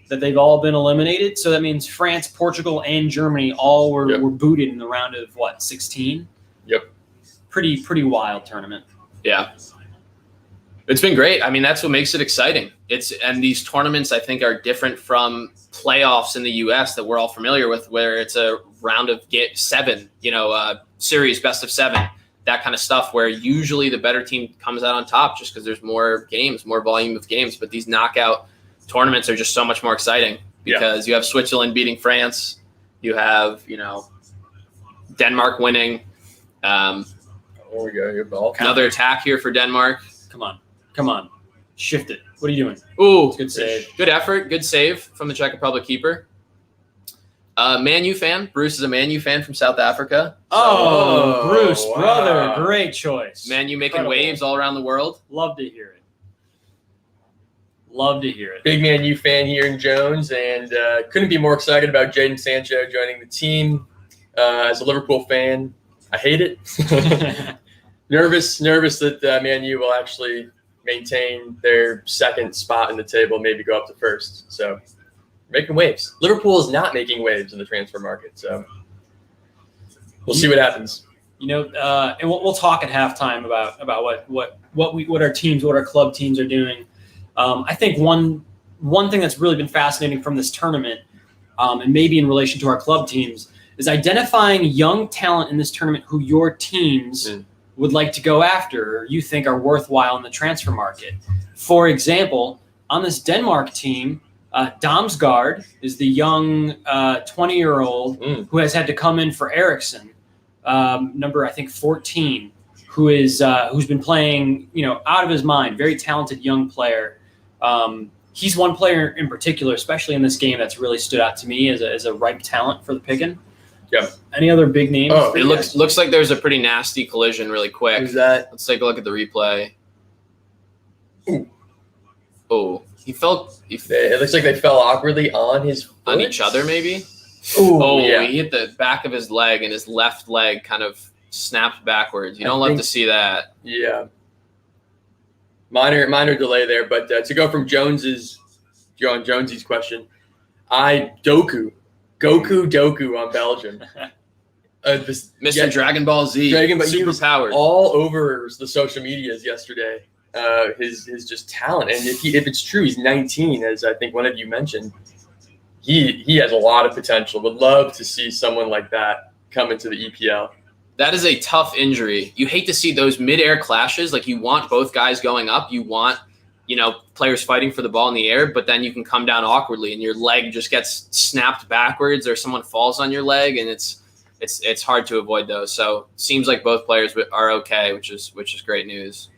That they've all been eliminated. So that means France, Portugal, and Germany all were booted in the round of 16? Yep. Pretty wild tournament. Yeah. It's been great. I mean, that's what makes it exciting. And these tournaments, I think, are different from playoffs in the U.S. that we're all familiar with, where it's a round of 7, series, best of 7, that kind of stuff, where usually the better team comes out on top just because there's more games, more volume of games. But these knockout tournaments are just so much more exciting because you have Switzerland beating France. You have, Denmark winning. There we go. Good ball. Another attack here for Denmark. Come on. shift it. What are you doing? Ooh, Good save. Good effort. Good save from the Czech Republic keeper. Man U fan. Bruce is a Man U fan from South Africa. Oh, Bruce, wow. brother, great choice. Man U making Incredible. waves all around the world. Love to hear it. Love to hear it. Big Man U fan here in Jones, and couldn't be more excited about Jadon Sancho joining the team. As a Liverpool fan, I hate it. nervous that Man U will actually maintain their second spot in the table, maybe go up to first. So making waves. Liverpool is not making waves in the transfer market, so we'll see what happens. You know, and we'll talk at halftime about what our club teams are doing. I think one thing that's really been fascinating from this tournament, and maybe in relation to our club teams, is identifying young talent in this tournament who your teams would like to go after or you think are worthwhile in the transfer market. For example, on this Denmark team, Damsgaard is the young 20-year-old who has had to come in for Eriksson, number I think 14, who's been playing out of his mind. Very talented young player. He's one player in particular, especially in this game, that's really stood out to me as a ripe talent for the picking. Yep. Any other big names? Oh, It looks like there's a pretty nasty collision really quick. Who's that? Let's take a look at the replay. Oh, It looks like they fell awkwardly on his foot. on each other maybe. Ooh, Oh, yeah. he hit the back of his leg and his left leg kind of snapped backwards. You don't love to see that. Yeah. Minor delay there, but to go from Jonesy's question, Goku on Belgium. Mr. Dragon Ball Z, Dragon Ball, he was superpowered. all over the social medias yesterday. His just talent, and if it's true, he's 19, as I think one of you mentioned. He has a lot of potential. Would love to see someone like that come into the EPL. That is a tough injury. You hate to see those mid-air clashes. Like, you want both guys going up. You want, players fighting for the ball in the air, but then you can come down awkwardly and your leg just gets snapped backwards or someone falls on your leg, and it's hard to avoid those. So seems like both players are okay, which is great news.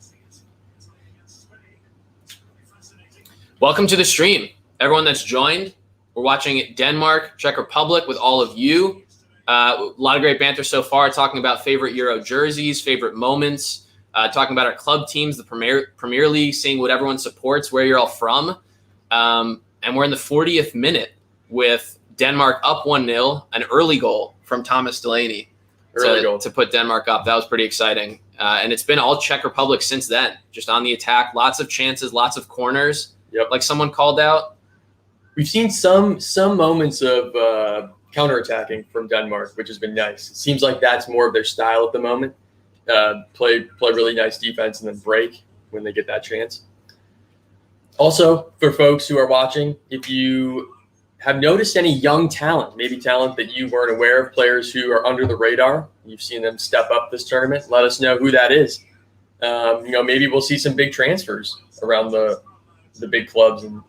Welcome to the stream, everyone that's joined. We're watching Denmark, Czech Republic with all of you. A lot of great banter so far, talking about favorite Euro jerseys, favorite moments, talking about our club teams, the Premier League, seeing what everyone supports, where you're all from. And we're in the 40th minute with Denmark up 1-0, an early goal from Thomas Delaney to put Denmark up. That was pretty exciting. And it's been all Czech Republic since then, just on the attack. Lots of chances, lots of corners, like someone called out. We've seen some moments of counterattacking from Denmark, which has been nice. It seems like that's more of their style at the moment. Play really nice defense and then break when they get that chance. Also, for folks who are watching, if you have noticed any young talent, maybe talent that you weren't aware of, players who are under the radar, you've seen them step up this tournament, let us know who that is. Maybe we'll see some big transfers around the big clubs. And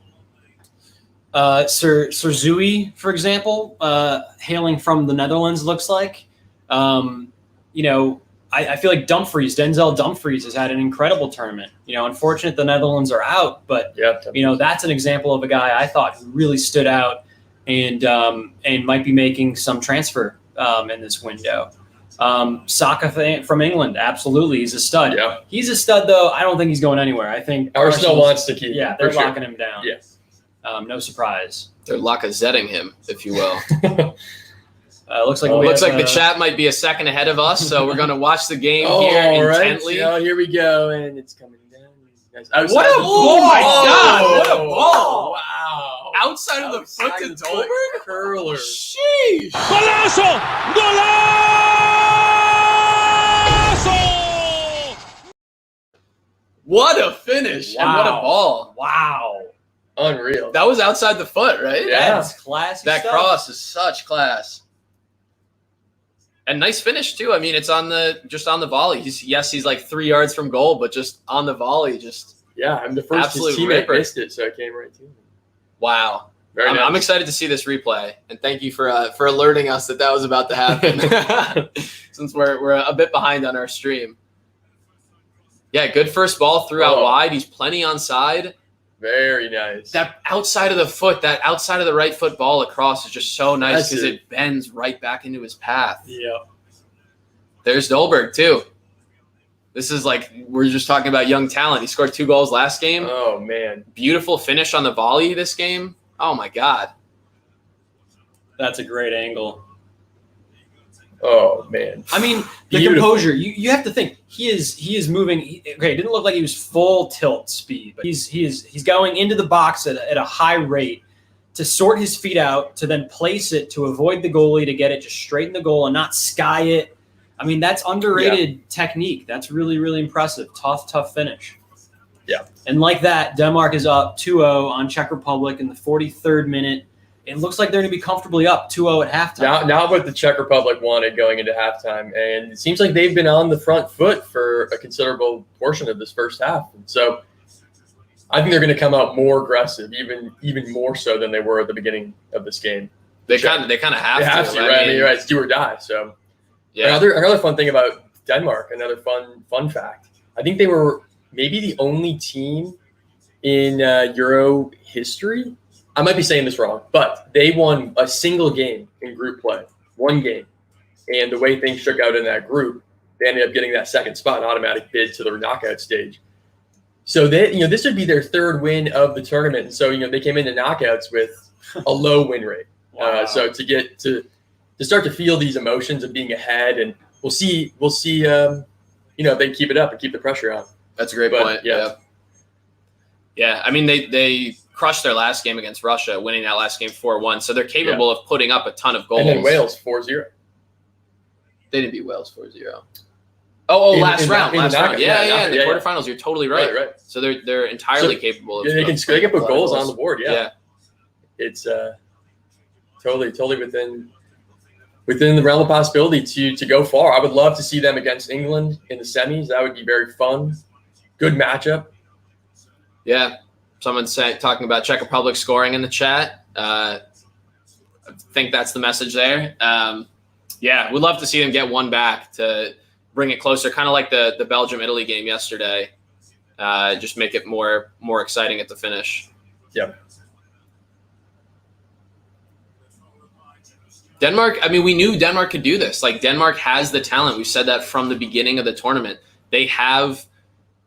Sir Zui, for example, hailing from the Netherlands, looks like. I feel like Denzel Dumfries has had an incredible tournament. Unfortunate the Netherlands are out, but that's an example of a guy I thought who really stood out and might be making some transfer in this window. Saka from England, absolutely, he's a stud. Yeah. He's a stud, though. I don't think he's going anywhere. I think Arsenal wants to keep him. Yeah, they're for locking him down. Yeah. No surprise. They're Lacazetting him, if you will. Looks like the chat might be a second ahead of us, so we're going to watch the game here intently. Right. Here we go, and it's coming down. What a ball! My God! What a ball! Wow! Outside of the foot to Dolberg? Curler. Sheesh! Golazo! Golazo! What a finish and what a ball! Wow! Unreal. That was outside the foot, right? Yeah. That's classy That stuff. cross is such class. And nice finish too. I mean, it's on the volley. He's like 3 yards from goal, but just on the volley, I'm the first. Absolute his teammate ripper. missed it, so it came right to him. wow. Very nice. I'm excited to see this replay, and thank you for alerting us that was about to happen. Since we're a bit behind on our stream. Yeah, good first ball, threw out Oh. wide. He's plenty onside. Very nice. That outside of the foot, that outside of the right foot ball across is just so nice because Impressive. it bends right back into his path. Yeah. There's Dolberg, too. This is like, we're just talking about young talent. He scored 2 goals last game. Oh, man. Beautiful finish on the volley this game. Oh, my God. That's a great angle. Oh, man. I mean, the Beautiful. composure. You have to think he is moving. Okay, it didn't look like he was full tilt speed, but he's going into the box at a high rate to sort his feet out, to then place it to avoid the goalie, to get it just straight in the goal and not sky it. I mean, that's underrated technique. That's really, really impressive. Tough finish. Yeah. And like that, Denmark is up 2-0 on Czech Republic in the 43rd minute. It looks like they're going to be comfortably up 2-0 at halftime. Now what the Czech Republic wanted going into halftime, and it seems like they've been on the front foot for a considerable portion of this first half. And so I think they're going to come out more aggressive, even more so than they were at the beginning of this game. They kind of have They have to, right? I mean, you're right. It's do or die. So Yeah. another fun thing about Denmark, another fun fact. I think they were maybe the only team in Euro history. I might be saying this wrong, but they won a single game in group play, one game. And the way things shook out in that group, they ended up getting that second spot, an automatic bid to the knockout stage. So this would be their 3rd win of the tournament. And so, they came into knockouts with a low win rate. Wow. So to get to start to feel these emotions of being ahead, and we'll see, if they keep it up and keep the pressure on. That's a great But, point. yeah. Yeah. I mean, they crushed their last game against Russia, winning that last game 4-1. So they're capable of putting up a ton of goals. And then Wales 4-0. They didn't beat Wales 4-0. Oh, last round. in the knockout. Yeah. In the Yeah. quarterfinals, you're totally right. Right. So they're entirely capable of. They can put goals on the board. Yeah. It's totally within the realm of possibility to go far. I would love to see them against England in the semis. That would be very fun. Good matchup. Yeah. Someone's talking about Czech Republic scoring in the chat. I think that's the message there. Yeah, we'd love to see them get one back to bring it closer, kind of like the Belgium-Italy game yesterday. Just make it more exciting at the finish. Yep. Denmark, I mean, we knew Denmark could do this. Like, Denmark has the talent. We said that from the beginning of the tournament. They have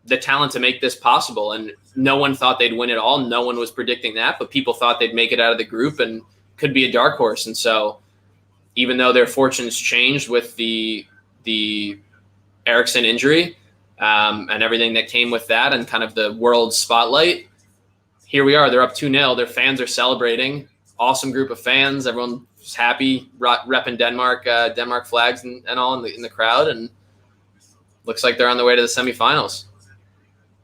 the talent to make this possible, and no one thought they'd win it all. No one was predicting that, but people thought they'd make it out of the group and could be a dark horse. And so even though their fortunes changed with the Eriksson injury and everything that came with that and kind of the world spotlight, here we are. They're up 2-0. Their fans are celebrating. Awesome group of fans. Everyone's happy, repping Denmark flags and all in the crowd, and looks like they're on their way to the semifinals.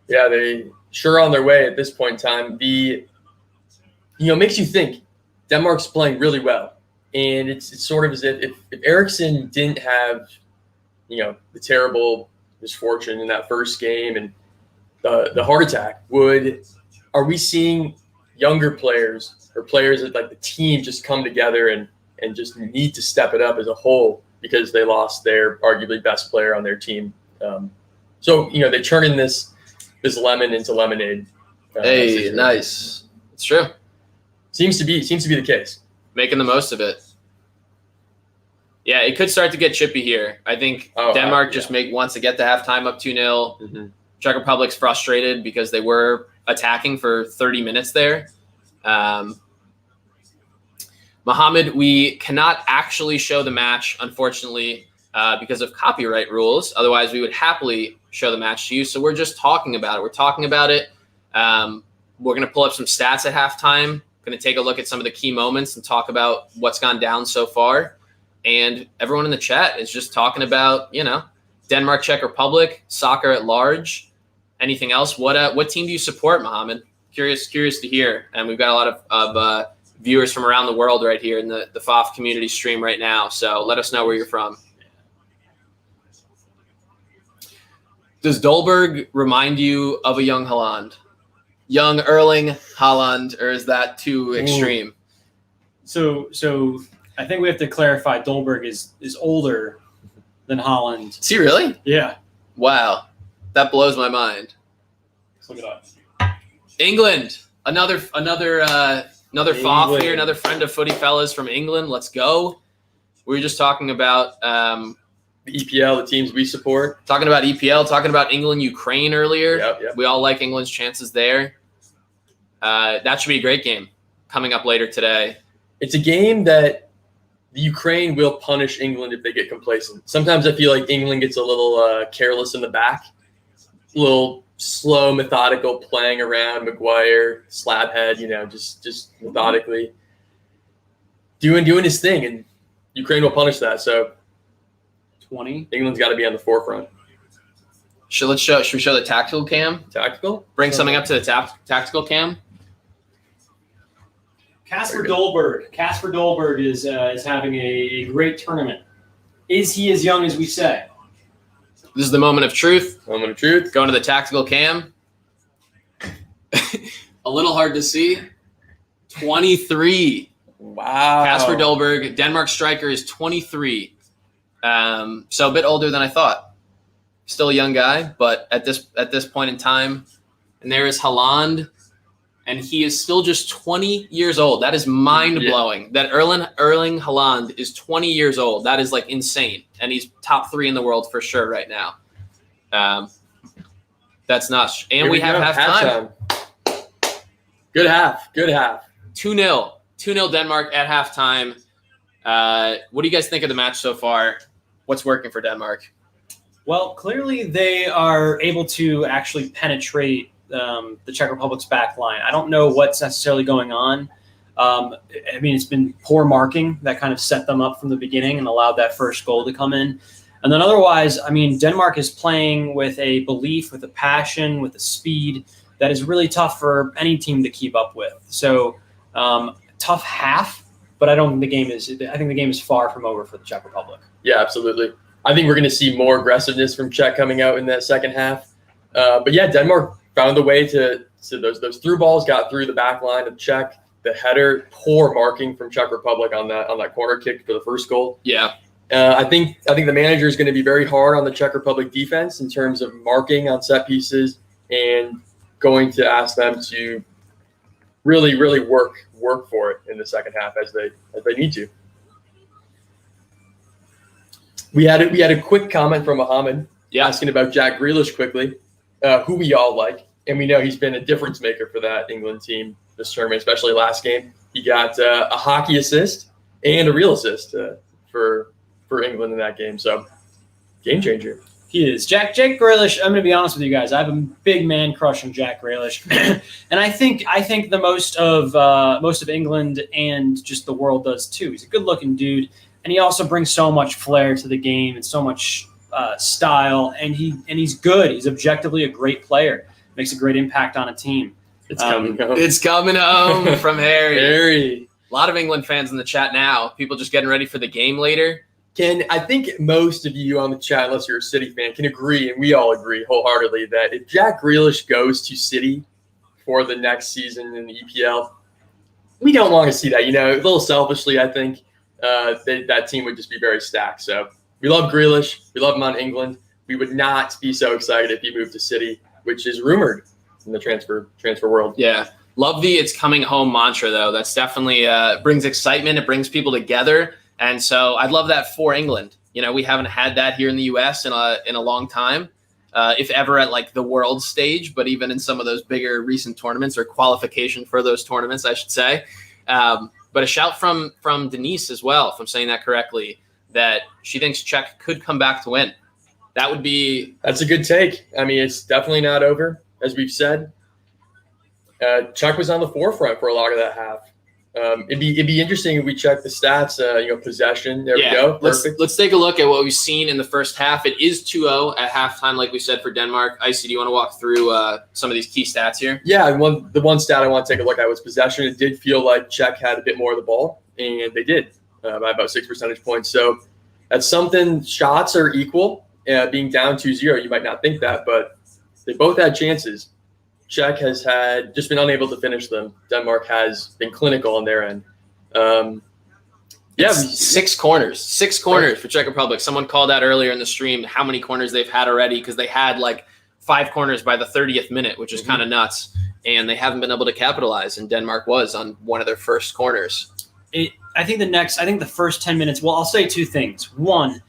Yeah, they sure on their way at this point in time. Makes you think Denmark's playing really well. And it's sort of as if Eriksson didn't have, the terrible misfortune in that first game and the heart attack, are we seeing younger players or players that like the team just come together and just need to step it up as a whole because they lost their arguably best player on their team? So they turn in this lemon into lemonade. Hey, nice. It's true. Seems to be the case. Making the most of it. Yeah, it could start to get chippy here. I think Denmark wants to get to halftime up 2-0. Mm-hmm. Czech Republic's frustrated because they were attacking for 30 minutes there. Mohammed, we cannot actually show the match, unfortunately, because of copyright rules. Otherwise, we would happily show the match to you. So we're just talking about it. We're talking about it. We're going to pull up some stats at halftime. Going to take a look at some of the key moments and talk about what's gone down so far. And everyone in the chat is just talking about, Denmark, Czech Republic, soccer at large. Anything else? What team do you support, Mohammed? Curious to hear. And we've got a lot of viewers from around the world right here in the FOF community stream right now. So let us know where you're from. Does Dolberg remind you of a young Haaland? Young Erling Haaland, or is that too extreme? So I think we have to clarify Dolberg is older than Haaland. Is he really? Yeah. Wow. That blows my mind. Let's look it up. England, another FOF here, another friend of Footy Fellas from England. Let's go. We were just talking about The EPL, the teams we support. talking about England, Ukraine earlier. Yep. We all like England's chances there. That should be a great game coming up later today. It's a game that the Ukraine will punish England if they get complacent. Sometimes I feel like England gets a little careless in the back, a little slow, methodical, playing around. Maguire, slabhead, just methodically doing his thing, and Ukraine will punish that. So 20. England's got to be on the forefront. Should we show the tactical cam? Tactical? Bring something up to the tactical cam. Casper Dolberg is having a great tournament. Is he as young as we say? This is the moment of truth. Moment of truth. Going to the tactical cam. A little hard to see. 23. Wow. Casper Dolberg, Denmark striker, is 23. So a bit older than I thought. Still a young guy, but at this point in time, and there is Haaland, and he is still just 20 years old. That is mind-blowing. That Erling Haaland is 20 years old. That is, insane. And he's top 3 in the world for sure right now. That's nuts. And Here we have halftime. Good half. 2-0. 2-0 Denmark at halftime. What do you guys think of the match so far? What's working for Denmark? Well, clearly they are able to actually penetrate the Czech Republic's back line. I don't know what's necessarily going on. It's been poor marking that kind of set them up from the beginning and allowed that first goal to come in. And then otherwise, Denmark is playing with a belief, with a passion, with a speed that is really tough for any team to keep up with. So tough half, but I think the game is far from over for the Czech Republic. Yeah, absolutely. I think we're going to see more aggressiveness from Czech coming out in that second half. But yeah, Denmark found a way to those through balls got through the back line of Czech. The header, poor marking from Czech Republic on that corner kick for the first goal. Yeah. I think the manager is going to be very hard on the Czech Republic defense in terms of marking on set pieces and going to ask them to really, really work for it in the second half as they need to. We had a quick comment from Mohammed asking about Jack Grealish quickly, who we all like, and we know he's been a difference maker for that England team this tournament, especially last game. He got a hockey assist and a real assist for England in that game. So, game changer. He is. Jack Grealish, I'm going to be honest with you guys. I have a big man crush on Jack Grealish. And I think the most of England and just the world does too. He's a good-looking dude, and he also brings so much flair to the game and so much style, and he's good. He's objectively a great player. Makes a great impact on a team. It's coming home. It's coming home from Harry. Harry. A lot of England fans in the chat now. People just getting ready for the game later. I think most of you on the chat, unless you're a City fan, can agree, and we all agree wholeheartedly, that if Jack Grealish goes to City for the next season in the EPL, we don't want to see that. A little selfishly, I think that team would just be very stacked. So we love Grealish. We love him on England. We would not be so excited if he moved to City, which is rumored in the transfer world. Yeah. Love the "it's coming home" mantra, though. That's definitely brings excitement. It brings people together. And so I'd love that for England. We haven't had that here in the U.S. in a long time, if ever at the world stage, but even in some of those bigger recent tournaments or qualification for those tournaments, I should say. But a shout from Denise as well, if I'm saying that correctly, that she thinks Czech could come back to win. That's a good take. It's definitely not over, as we've said. Czech was on the forefront for a lot of that half. It'd be interesting if we check the stats. Possession. There we go. Perfect. Let's take a look at what we've seen in the first half. It is 2-0 at halftime, like we said, for Denmark. Icy, do you want to walk through some of these key stats here? Yeah, the one stat I want to take a look at was possession. It did feel like Czech had a bit more of the ball, and they did by about 6 percentage points. So that's something. Shots are equal. Being down 2-0, you might not think that, but they both had chances. Czech has just been unable to finish them. Denmark has been clinical on their end. Six corners for Czech Republic. Someone called out earlier in the stream how many corners they've had already, because they had 5 corners by the 30th minute, which is kind of nuts. And they haven't been able to capitalize, and Denmark was on one of their first corners. I think the first 10 minutes, well, I'll say 2 things. One,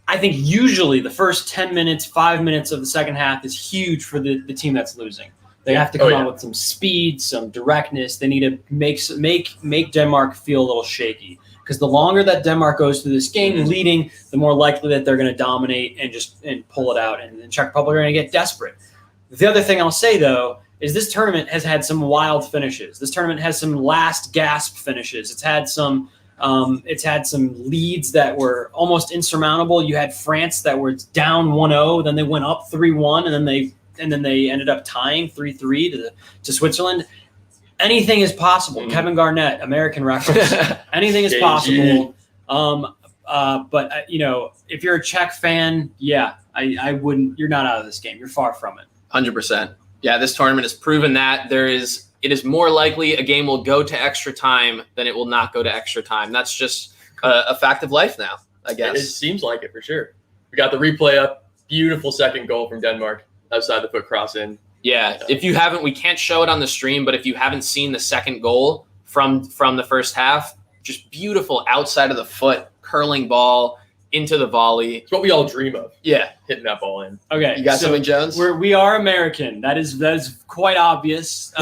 I think usually the first 10 minutes, 5 minutes of the second half is huge for the team that's losing. They have to come out with some speed, some directness. They need to make Denmark feel a little shaky, because the longer that Denmark goes through this game leading, the more likely that they're going to dominate and pull it out, and the Czech Republic are going to get desperate. The other thing I'll say, though, is this tournament has had some wild finishes. This tournament has some last gasp finishes. It's had some leads that were almost insurmountable. You had France that were down 1-0, then they went up 3-1, and then they ended up tying 3-3 to Switzerland. Anything is possible. Kevin Garnett, American reference. Anything is possible. But if you're a Czech fan, I wouldn't. You're not out of this game. You're far from it. 100%. Yeah, this tournament has proven that it is more likely a game will go to extra time than it will not go to extra time. That's just a fact of life now, I guess. It seems like it for sure. We got the replay up. Beautiful second goal from Denmark outside the foot cross in. Yeah, if you haven't, we can't show it on the stream, but if you haven't seen the second goal from the first half, just beautiful outside of the foot, curling ball into the volley. It's what we all dream of. Yeah. Hitting that ball in. Okay. You got something, Jones? We are American. That is quite obvious.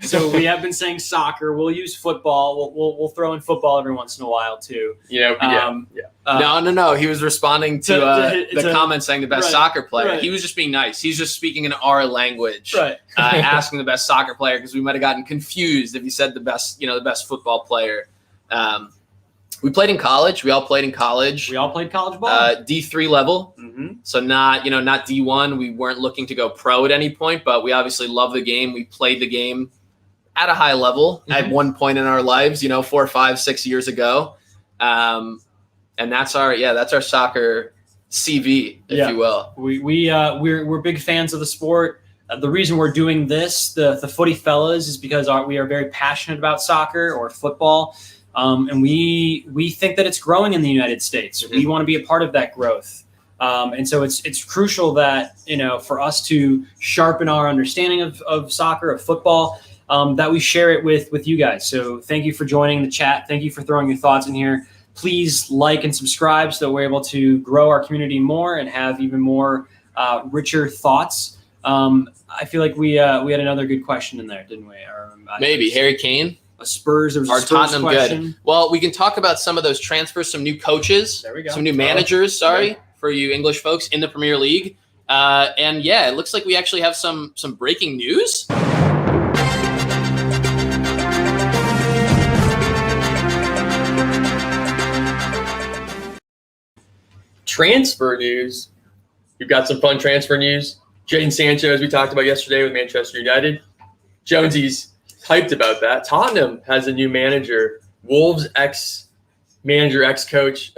So we have been saying soccer. We'll use football. We'll throw in football every once in a while too. No. He was responding to the comment saying the best soccer player. Right. He was just being nice. He's just speaking in our language. Right. Asking the best soccer player, because we might have gotten confused if he said the best football player. We played in college. We all played in college. We all played college ball. D3 level. So not D1. We weren't looking to go pro at any point, but we obviously love the game. We played the game at a high level at one point in our lives, 4, 5, 6 years ago. And that's our soccer CV, if you will. We're big fans of the sport. The reason we're doing this, the Footy Fellas, is because we are very passionate about soccer or football. And we think that it's growing in the United States. We want to be a part of that growth. And so it's crucial that, for us to sharpen our understanding of soccer, of football, that we share it with you guys. So thank you for joining the chat. Thank you for throwing your thoughts in here. Please like and subscribe so that we're able to grow our community more and have even more richer thoughts. I feel like we had another good question in there, didn't we? Maybe Harry Kane. Spurs. There was a Spurs Tottenham question. Good. Well, we can talk about some of those transfers, some new coaches, there we go. Some new managers. For you English folks in the Premier League. And it looks like we actually have some breaking news. Transfer news. We've got some fun transfer news. Jadon Sancho, as we talked about yesterday with Manchester United. Jonesy's hyped about that. Tottenham has a new manager. Wolves ex-manager, ex-coach,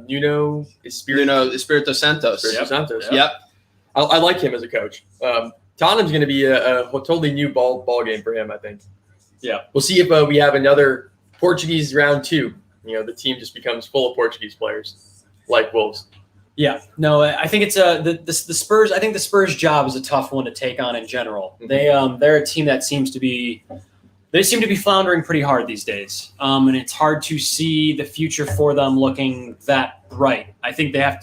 Nuno Espirito Santos. Santos. Yep. I like him as a coach. Tottenham's going to be a totally new ball game for him, I think. Yeah. We'll see if we have another Portuguese round 2. The team just becomes full of Portuguese players like Wolves. Yeah, no, I think it's the Spurs. I think the Spurs' job is a tough one to take on in general. They're a team that seem to be floundering pretty hard these days, and it's hard to see the future for them looking that bright. I think they're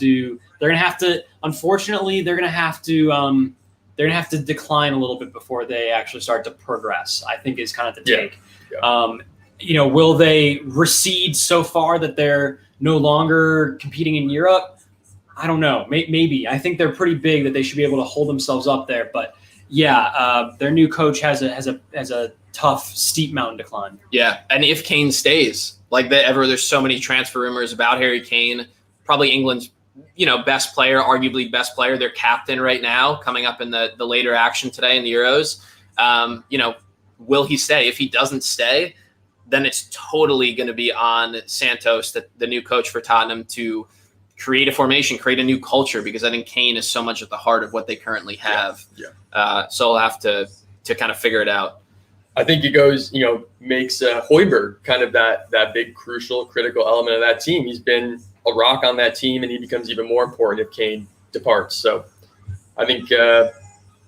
gonna have to. Unfortunately, they're gonna have to decline a little bit before they actually start to progress. I think is kind of the take. Yeah. Will they recede so far that they're no longer competing in Europe? I don't know. Maybe. I think they're pretty big that they should be able to hold themselves up there. But their new coach has a tough, steep mountain to climb. Yeah, and if Kane stays, there's so many transfer rumors about Harry Kane, probably England's best player, arguably best player, their captain right now, coming up in the later action today in the Euros. Will he stay? If he doesn't stay, then it's totally going to be on Santos, the new coach for Tottenham, to create a formation, create a new culture, because I think Kane is so much at the heart of what they currently have. So we'll have to kind of figure it out. I think he goes, makes Højbjerg kind of that big, crucial, critical element of that team. He's been a rock on that team, and he becomes even more important if Kane departs. So I think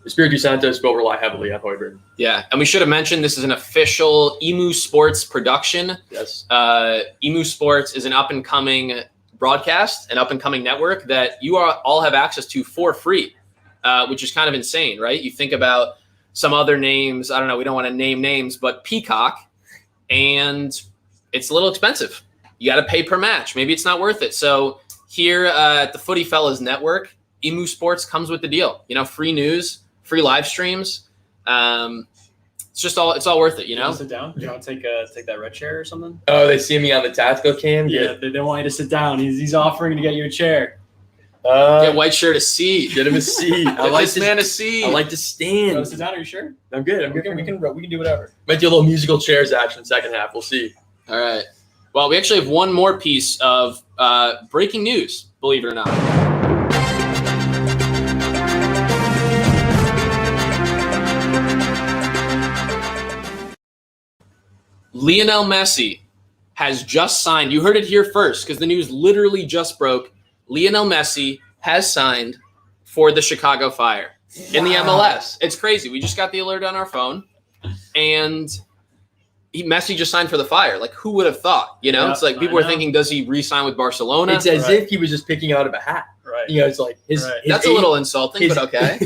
Espiritu Santos will rely heavily on Højbjerg. Yeah, and we should have mentioned this is an official Emu Sports production. Yes. Emu Sports is an up-and-coming broadcast, an up-and-coming network that you all have access to for free, which is kind of insane, right? You think about some other names. I don't know. We don't want to name names, but Peacock, and it's a little expensive. You got to pay per match. Maybe it's not worth it. So here at the Footy Fellas Network, Emu Sports comes with the deal. Free news, free live streams. It's all worth it. You want to sit down? You want to take that red chair or something? Oh, they see me on the tactical cam? Yeah, they don't want you to sit down. He's offering to get you a chair. Get White Shirt a seat. Get him a seat. I like this man a seat. I like to stand. You want to sit down? Are you sure? I'm good. We can do whatever. Might do a little musical chairs action second half. We'll see. All right. Well, we actually have one more piece of breaking news, believe it or not. Lionel Messi has just signed. You heard it here first because the news literally just broke. Lionel Messi has signed for the Chicago Fire in the MLS. It's crazy. We just got the alert on our phone, and Messi just signed for the Fire. Like, who would have thought? It's like people were thinking, does he re-sign with Barcelona? It's as if he was just picking out of a hat. Right. It's like his That's a little insulting, but okay.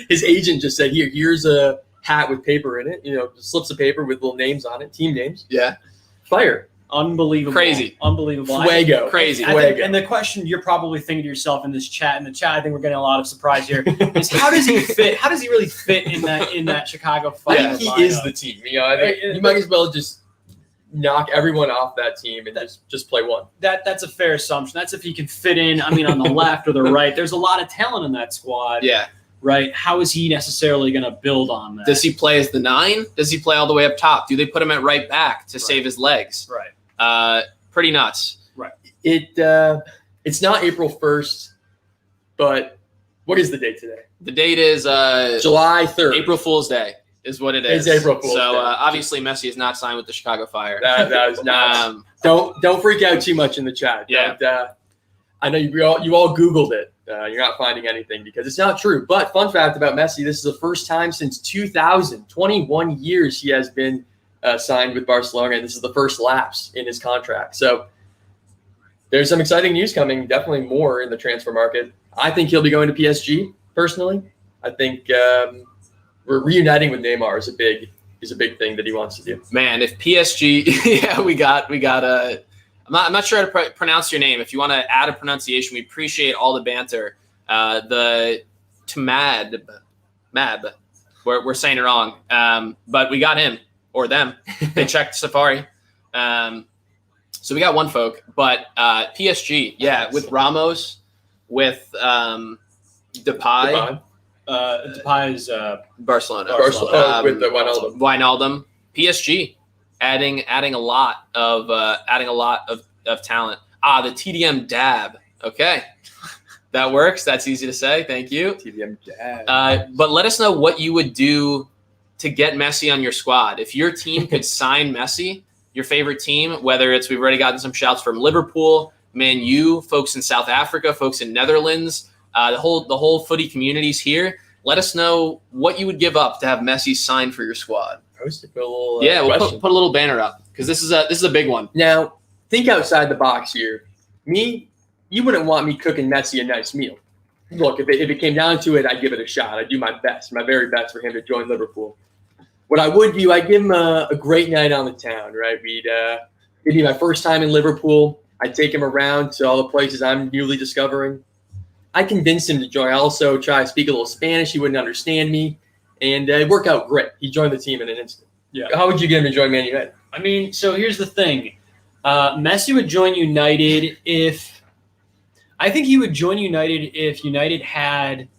His agent just said, here's a hat with paper in it. Slips of paper with little names on it, team names. Yeah. Fire. Unbelievable. Crazy. Unbelievable. Fuego. Crazy. I think, and the question you're probably thinking to yourself in this chat, I think we're getting a lot of surprise here, is how does he fit? How does he really fit in that Chicago Fire? I think he is the team. I think you might as well just knock everyone off that team and just play one. That's a fair assumption. That's if he can fit in, on the left or the right. There's a lot of talent in that squad. Yeah. Right. How is he necessarily going to build on that? Does he play as the 9? Does he play all the way up top? Do they put him at right back to save his legs? Right. Pretty nuts. Right. It's not April 1st, but what is the date today? The date is July 3rd. April Fool's Day is what it is. It's April Fool's Day. So obviously Messi is not signed with the Chicago Fire. That is not. Don't freak out too much in the chat. Yeah. I know you all Googled it. You're not finding anything because it's not true. But fun fact about Messi, this is the first time since 2000, 21 years he has been signed with Barcelona, and this is the first lapse in his contract. So there's some exciting news coming, definitely more in the transfer market. I think he'll be going to PSG, personally. I think we're reuniting with Neymar is a big thing that he wants to do. Man, if PSG, we got I'm not sure how to pronounce your name. If you want to add a pronunciation, we appreciate all the banter. The Tamad, Mab, we're saying it wrong. But we got him or them. They checked Safari. So we got one folk. But PSG, with Ramos, with Depay. Depay is Barcelona. With the Wijnaldum. PSG. Adding a lot of talent. The TDM dab. Okay, that works. That's easy to say. Thank you. TDM dab. But let us know what you would do to get Messi on your squad. If your team could sign Messi, your favorite team, whether it's we've already gotten some shouts from Liverpool, Man U, folks in South Africa, folks in Netherlands, the whole footy communities here. Let us know what you would give up to have Messi signed for your squad. Post it, put a little we'll put a little banner up because this is a big one. Now, think outside the box here. You wouldn't want me cooking Messi a nice meal. Look, if it came down to it, I'd give it a shot. I'd do my very best for him to join Liverpool. What I would do, I'd give him a great night on the town, right? It'd be my first time in Liverpool. I'd take him around to all the places I'm newly discovering. I convinced him to join. I also try to speak a little Spanish. He wouldn't understand me. And it worked out great. He joined the team in an instant. Yeah. How would you get him to join Man United? So here's the thing. Messi would join United if United had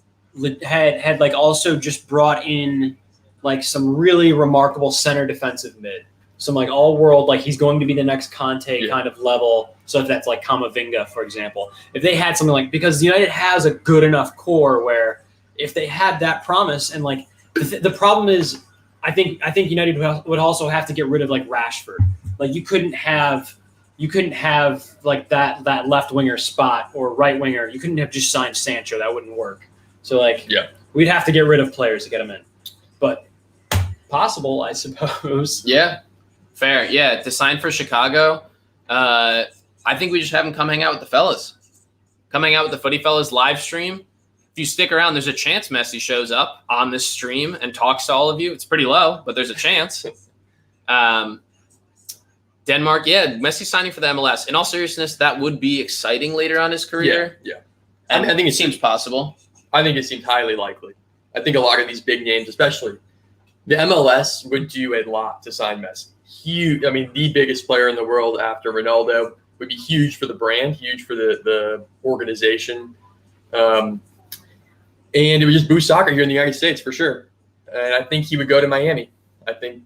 like also just brought in like some really remarkable center defensive mid. Some like all world, like he's going to be the next Conte kind of level. So if that's like Camavinga, for example, if they had something like, because United has a good enough core where if they had that promise and like, the problem is, I think United would also have to get rid of like Rashford. Like you couldn't have like that left winger spot or right winger. You couldn't have just signed Sancho. That wouldn't work. So like we'd have to get rid of players to get them in. But possible, I suppose. Yeah, fair. Yeah, to sign for Chicago, I think we just have him come hang out with the fellas. Come hang out with the Footy Fellas live stream. If you stick around, there's a chance Messi shows up on this stream and talks to all of you. It's pretty low, but there's a chance. Denmark, yeah, Messi signing for the MLS. In all seriousness, that would be exciting later on in his career. Yeah. And I think it seems possible. I think it seems highly likely. I think a lot of these big names, especially the MLS, would do a lot to sign Messi. Huge. I mean, the biggest player in the world after Ronaldo would be huge for the brand, huge for the organization. And it would just boost soccer here in the United States for sure. And I think he would go to Miami. I think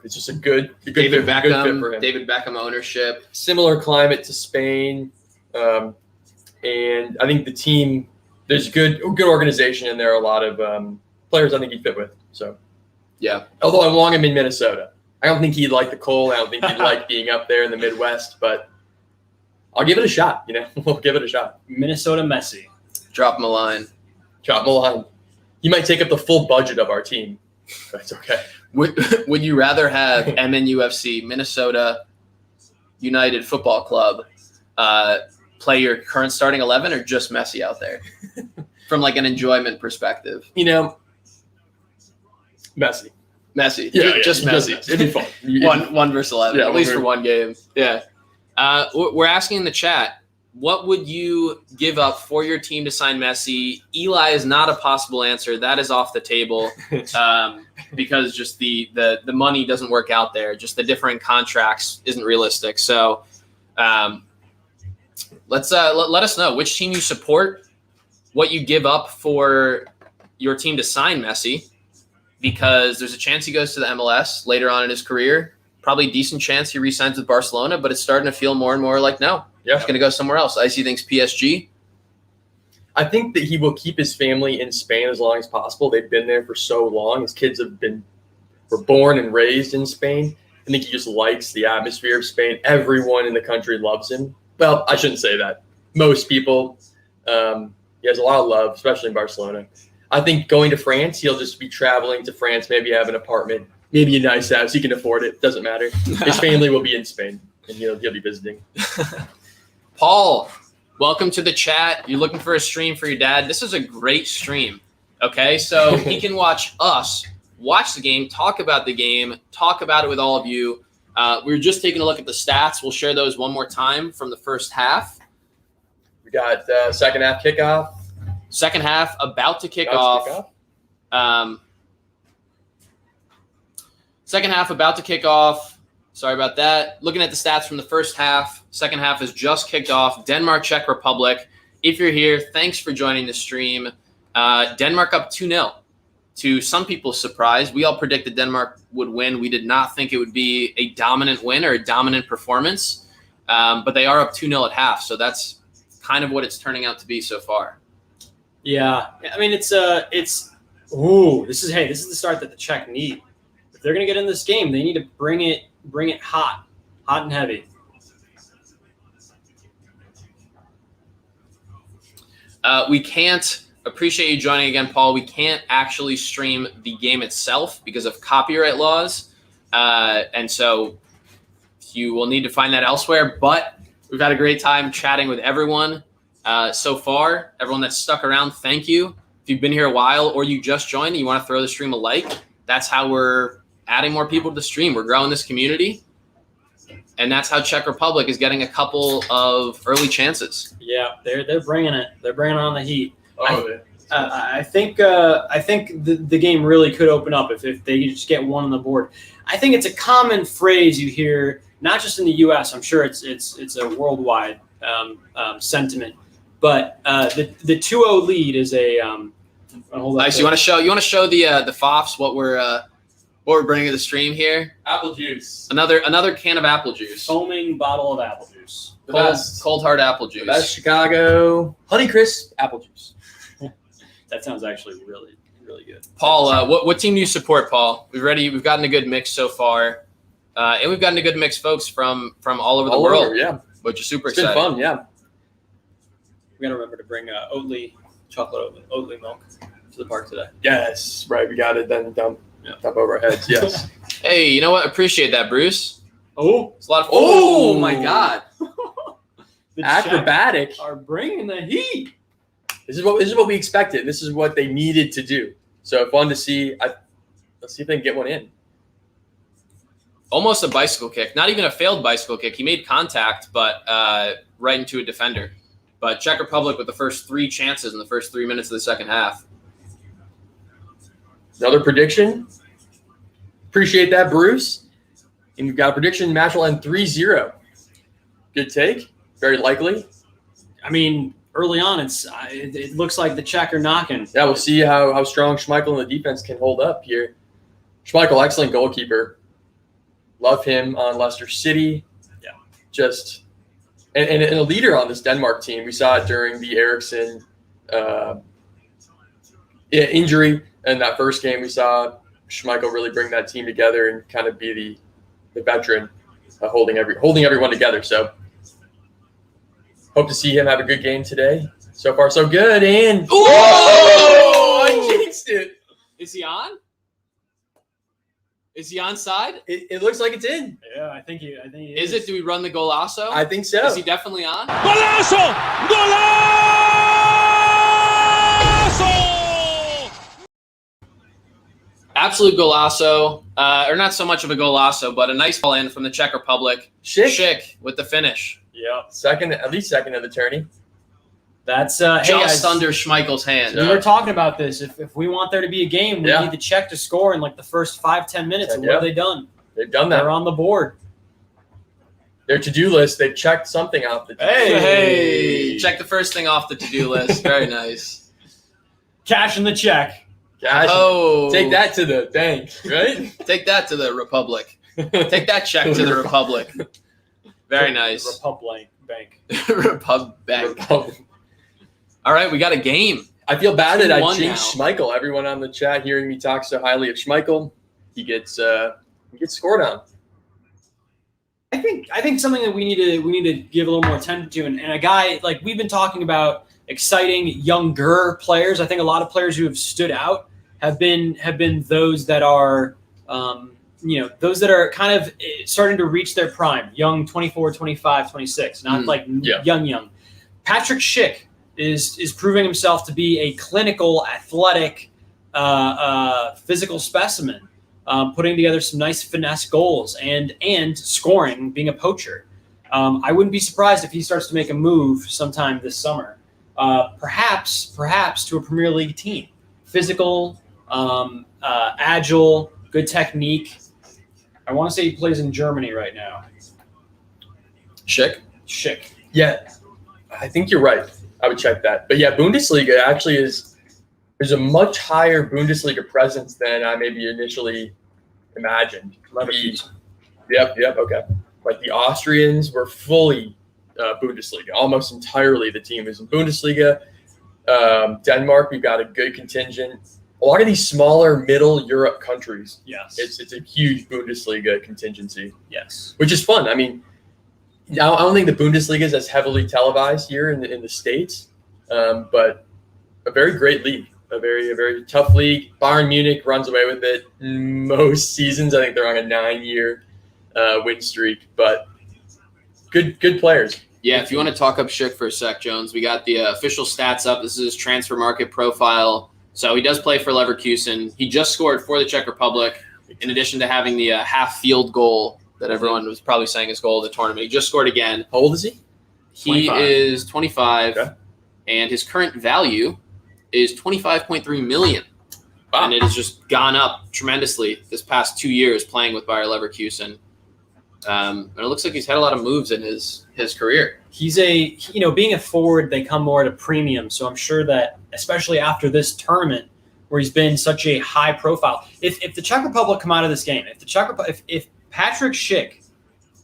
it's just a good David fit for him. David Beckham ownership. Similar climate to Spain. And I think the team, there's good organization, and there are a lot of players I think he'd fit with. So, yeah. Although I want him in Minnesota. I don't think he'd like the cold. I don't think he'd like being up there in the Midwest, but I'll give it a shot. We'll give it a shot. Minnesota Messi. Drop him a line. Drop him a line. He might take up the full budget of our team. That's okay. Would you rather have MNUFC, Minnesota United Football Club, play your current starting 11 or just Messi out there? From like an enjoyment perspective. Messi. Just Messi. It'd be fun. 1 versus 11, Yeah, at least for one game. Yeah. We're asking in the chat, what would you give up for your team to sign Messi? Eli is not a possible answer. That is off the table because just the money doesn't work out there. Just the different contracts isn't realistic. So let us know which team you support, what you give up for your team to sign Messi, because there's a chance he goes to the MLS later on in his career. Probably a decent chance he re-signs with Barcelona, but it's starting to feel more and more like, no, he's going to go somewhere else. Icy thinks PSG. I think that he will keep his family in Spain as long as possible. They've been there for so long. His kids were born and raised in Spain. I think he just likes the atmosphere of Spain. Everyone in the country loves him. Well, I shouldn't say that. Most people. He has a lot of love, especially in Barcelona. I think going to France, he'll just be traveling to France, maybe have an apartment, maybe a nice house. He can afford it. Doesn't matter. His family will be in Spain, and he'll be visiting. Paul, welcome to the chat. You're looking for a stream for your dad. This is a great stream. Okay, so he can watch us, watch the game, talk about the game, talk about it with all of you. We were just taking a look at the stats. We'll share those one more time from the first half. We got second half kickoff. Second half about to kick off. Second half about to kick off. Sorry about that. Looking at the stats from the first half. Second half has just kicked off. Denmark, Czech Republic. If you're here, thanks for joining the stream. Denmark up 2-0. To some people's surprise, we all predicted Denmark would win. We did not think it would be a dominant win or a dominant performance. But they are up 2-0 at half. So that's kind of what it's turning out to be so far. Yeah, I mean this is the start that the Czech need. If they're going to get in this game, they need to bring it hot and heavy. We can't appreciate you joining again, Paul. We can't actually stream the game itself because of copyright laws, and so you will need to find that elsewhere. But we've had a great time chatting with everyone. So far, everyone that's stuck around, thank you. If you've been here a while or you just joined and you want to throw the stream a like, that's how we're adding more people to the stream. We're growing this community, and that's how Czech Republic is getting a couple of early chances. Yeah, they're bringing it. They're bringing on the heat. Oh, I think the game really could open up if they just get one on the board. I think it's a common phrase you hear, not just in the U.S. I'm sure it's a worldwide sentiment. But the 2-0 lead is a hold on. Nice. You want to show the FOFs what we're bringing to the stream here? apple juice. Another can of apple juice. Foaming bottle of apple juice. Cold hard apple juice. That's Chicago Honeycrisp apple juice. That sounds actually really, really good. Paul, what team do you support, Paul? We've gotten a good mix so far, and we've gotten a good mix, folks, from all over the world. Yeah, which is super it's been exciting. fun. Yeah. We got to remember to bring Oatly chocolate Oatly milk. to the park today. Yes, right. We got it. Then dump over our heads. Yes. Hey, you know what? Appreciate that, Bruce. Oh, It's a lot of fun. Oh my God! the Acrobatic. Czech are bringing the heat. This is what we expected. This is what they needed to do. So fun to see. Let's see if they can get one in. Almost a bicycle kick. Not even a failed bicycle kick. He made contact, but right into a defender. But Czech Republic with the first 3 chances in the first 3 minutes of the second half. Another prediction. Appreciate that, Bruce. And you've got a prediction. Match will end 3-0. Good take. Very likely. I mean, early on, it looks like the Czech are knocking. Yeah, we'll see how strong Schmeichel and the defense can hold up here. Schmeichel, excellent goalkeeper. Love him on Leicester City. Yeah. Just and a leader on this Denmark team. We saw it during the Eriksson injury in that first game. We saw Schmeichel really bring that team together and kind of be the veteran holding everyone together. So hope to see him have a good game today. So far, so good. And I jinxed it. Is he on? Is he onside? It looks like it's in. Yeah, I think he Is it? Do we run the golazo? I think so. Is he definitely on? Golazo! Golazo! Absolute golazo. Or not so much of a golazo, but a nice ball in from the Czech Republic. Schick. with the finish. Yeah. At least second of the tourney. That's Just hey guys, under Schmeichel's hand. we were talking about this. If we want there to be a game, we need the Czech to score in like the first 5-10 minutes. And what have they done? They've done that. They're on the board. Their to-do list, they've checked something off the Hey, check the first thing off the to-do list. Very nice. Cash in the check. Gosh, Oh, take that to the bank, right? Take that to the Republic. Take that check to the Republic. Very nice. Republic Bank. Republic. All right, we got a game. I feel bad that I 2-1 jinxed now. Schmeichel. Everyone on the chat hearing me talk so highly of Schmeichel, he gets scored on. I think something that we need to give a little more attention to, and a guy like we've been talking about exciting younger players. I think a lot of players who have stood out have been those that are those that are kind of starting to reach their prime, young 24, 25, 26, not young. Patrick Schick is proving himself to be a clinical, athletic, physical specimen, putting together some nice finesse goals and scoring, being a poacher. I wouldn't be surprised if he starts to make a move sometime this summer, perhaps to a Premier League team. Physical, agile, good technique. I want to say he plays in Germany right now. Schick? Yeah, I think you're right. I would check that. But yeah, Bundesliga actually there's a much higher Bundesliga presence than I maybe initially imagined. Yep, okay. Like the Austrians were fully Bundesliga. Almost entirely the team is in Bundesliga. Denmark, we've got a good contingent. A lot of these smaller middle Europe countries, yes, it's a huge Bundesliga contingency. Yes, which is fun. I mean, I don't think the Bundesliga is as heavily televised here in the States, but a very great league, a very tough league. Bayern Munich runs away with it most seasons. I think they're on a 9-year win streak, but good players. Yeah, if you want to talk up Schick for a sec, Jones, we got the official stats up. This is his transfer market profile. So he does play for Leverkusen. He just scored for the Czech Republic, in addition to having the half field goal that everyone was probably saying his goal of the tournament. He just scored again. How old is he? He 25. is 25, Okay. and his current value is $25.3 million. Wow. And it has just gone up tremendously this past 2 years playing with Bayer Leverkusen. And it looks like he's had a lot of moves in his career. he's being a forward, they come more at a premium. So I'm sure that, especially after this tournament, where he's been such a high profile, if the Czech Republic come out of this game, if Patrick Schick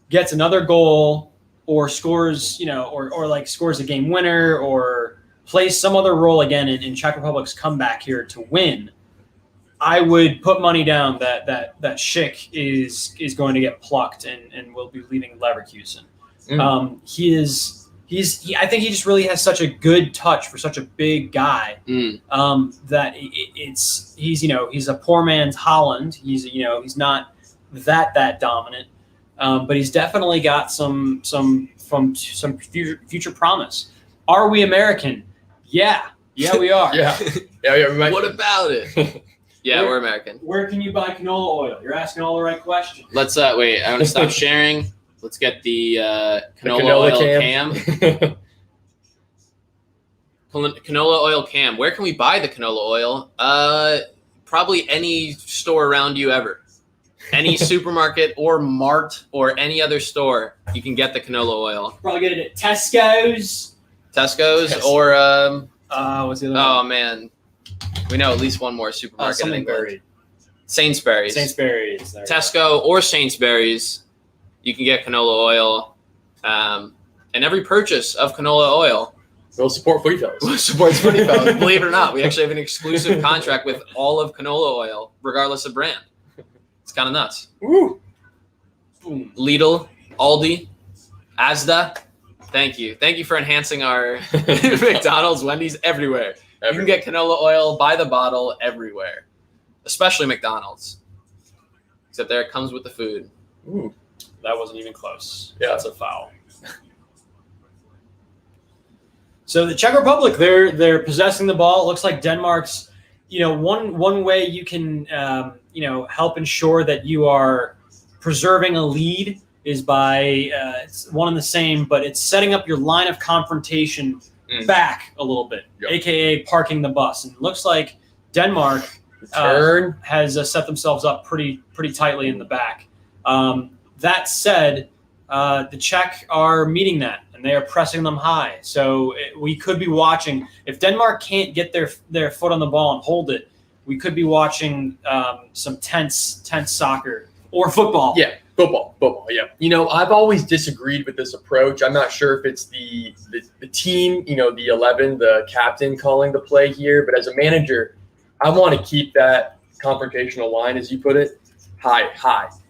gets another goal or scores, or scores a game winner or plays some other role again in Czech Republic's comeback here to win, I would put money down that Schick is going to get plucked and will be leaving Leverkusen. He is I think he just really has such a good touch for such a big guy. That he's a poor man's Holland. He's not that dominant, but he's definitely got some future promise. Are we American? Yeah, we are. Yeah. What about it? Yeah, we're American. Where can you buy canola oil? You're asking all the right questions. Let's wait. I want to stop sharing. Let's get the canola oil cam. Canola oil cam. Where can we buy the canola oil? Probably any store around you ever. Any supermarket or mart or any other store, you can get the canola oil. Probably get it at Tesco's. Or what's the other one? oh man, we know at least one more supermarket in England. Sainsbury's. There Tesco or Sainsbury's, you can get canola oil. And every purchase of canola oil We'll support Footy Fellas. supports Footy Fellas. Believe it or not, we actually have an exclusive contract with all of canola oil, regardless of brand. It's kind of nuts. Woo. Boom. Lidl, Aldi, Asda. Thank you for enhancing our McDonald's, Wendy's, everywhere. You can get canola oil by the bottle everywhere, especially McDonald's. Except there it comes with the food. Ooh. That wasn't even close. Yeah. That's a foul. So the Czech Republic, they're possessing the ball. It looks like Denmark's, one way you can, help ensure that you are preserving a lead is by it's one and the same, but it's setting up your line of confrontation back a little bit, aka parking the bus. And it looks like Denmark has set themselves up pretty tightly in the back. That said, the Czech are meeting that, and they are pressing them high. So we could be watching. If Denmark can't get their foot on the ball and hold it, we could be watching some tense soccer or football. Yeah, football. Yeah. I've always disagreed with this approach. I'm not sure if it's the team, the 11, the captain calling the play here, but as a manager, I want to keep that confrontational line, as you put it, high.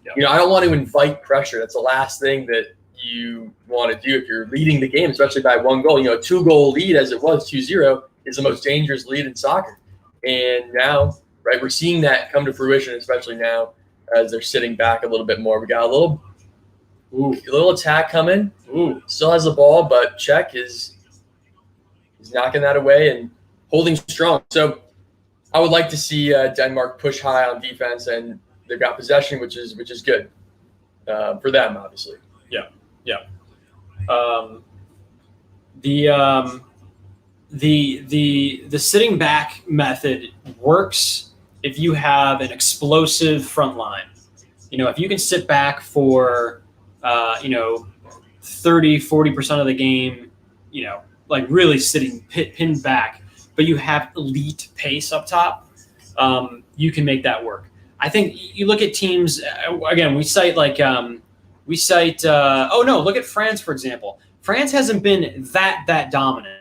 Yep. I don't want to invite pressure. That's the last thing that you want to do if you're leading the game, especially by one goal. A 2-goal lead, as it was 2-0, is the most dangerous lead in soccer. And now, right, we're seeing that come to fruition, especially now as they're sitting back a little bit more. We got a little attack coming. Still has the ball, but Czech is knocking that away and holding strong. So I would like to see Denmark push high on defense, and they've got possession, which is good for them, obviously. Yeah. The sitting back method works if you have an explosive front line. If you can sit back for 30-40% of the game, like really sitting pinned back, but you have elite pace up top, you can make that work. I think you look at teams again. Look at France, for example. France hasn't been that dominant.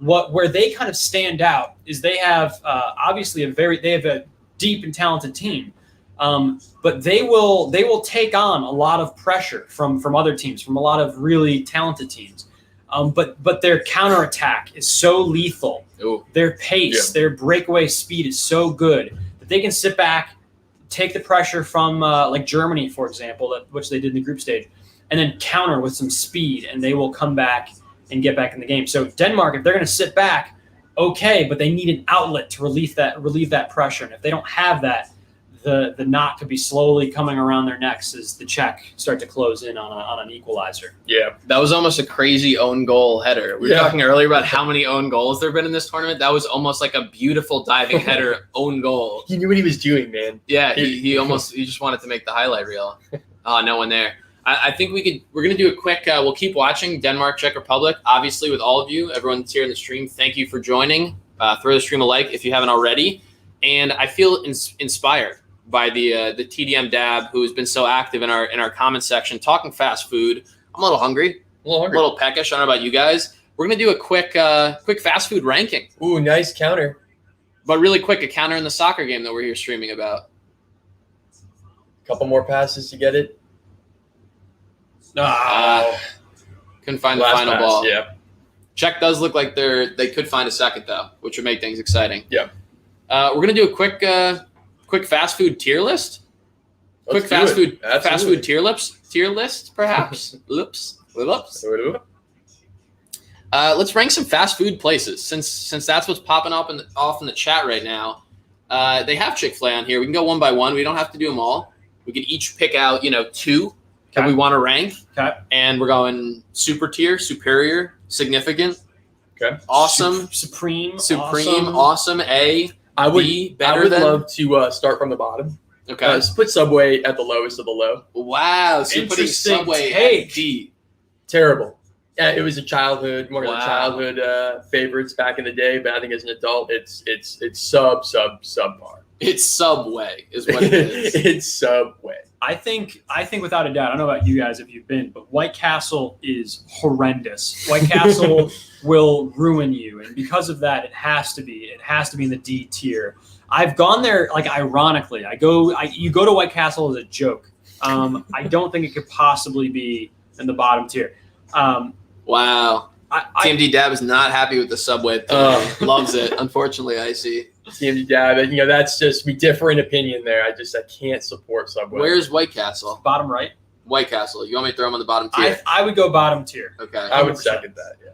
Where they kind of stand out is they have obviously they have a deep and talented team, but they will take on a lot of pressure from other teams, from a lot of really talented teams. But their counterattack is so lethal. Ooh. Their pace, their breakaway speed is so good that they can sit back, take the pressure from like Germany, for example, which they did in the group stage, and then counter with some speed, and they will come back and get back in the game. So Denmark, if they're going to sit back, okay, but they need an outlet to relieve that pressure. And if they don't have that, the knot could be slowly coming around their necks as the Czech start to close in on an equalizer. Yeah, that was almost a crazy own goal header. We were talking earlier about how many own goals there have been in this tournament. That was almost like a beautiful diving header own goal. He knew what he was doing, man. Yeah, he just wanted to make the highlight reel. No one there. I think we're going to do a quick, we'll keep watching Denmark, Czech Republic, obviously with all of you, everyone that's here in the stream. Thank you for joining. Throw the stream a like if you haven't already. And I feel inspired by the TDM Dab, who has been so active in our comment section, talking fast food. I'm a little hungry, a little peckish. I don't know about you guys. We're going to do a quick fast food ranking. Ooh, nice counter. But really quick, a counter in the soccer game that we're here streaming about. Couple more passes to get it. Couldn't Couldn't find the Last final pass, ball. Yeah. Czech does look like they could find a second though, which would make things exciting. Yeah. We're gonna do a quick fast food tier list. Let's Quick fast do it. food Absolutely. tier list perhaps. Lips. Let's rank some fast food places since that's what's popping up off in the chat right now. They have Chick-fil-A on here. We can go one by one. We don't have to do them all. We can each pick out 2 that we want to rank. Okay. And we're going super tier, superior, significant. Okay. Awesome. Supreme. Awesome. A. I would, B, I better would than. love to start from the bottom. Okay. Put Subway at the lowest of the low. Wow. So you're putting Interesting Subway take. at D. Terrible. Yeah, it was a childhood, one of the Wow. childhood favorites back in the day. But I think as an adult, it's subpar. It's Subway is what it is. It's Subway. I think without a doubt, I don't know about you guys if you've been, but White Castle is horrendous. White Castle will ruin you, and because of that, it has to be in the D tier. I've gone there ironically. You go to White Castle as a joke. I don't think it could possibly be in the bottom tier. Wow. TMD Dab is not happy with the Subway. Loves it. Unfortunately, I see. TMD Dab, that's just we differ in opinion there. I can't support Subway. Where's White Castle? Bottom right. White Castle. You want me to throw him on the bottom tier? I would go bottom tier. Okay. I would second that. Yeah.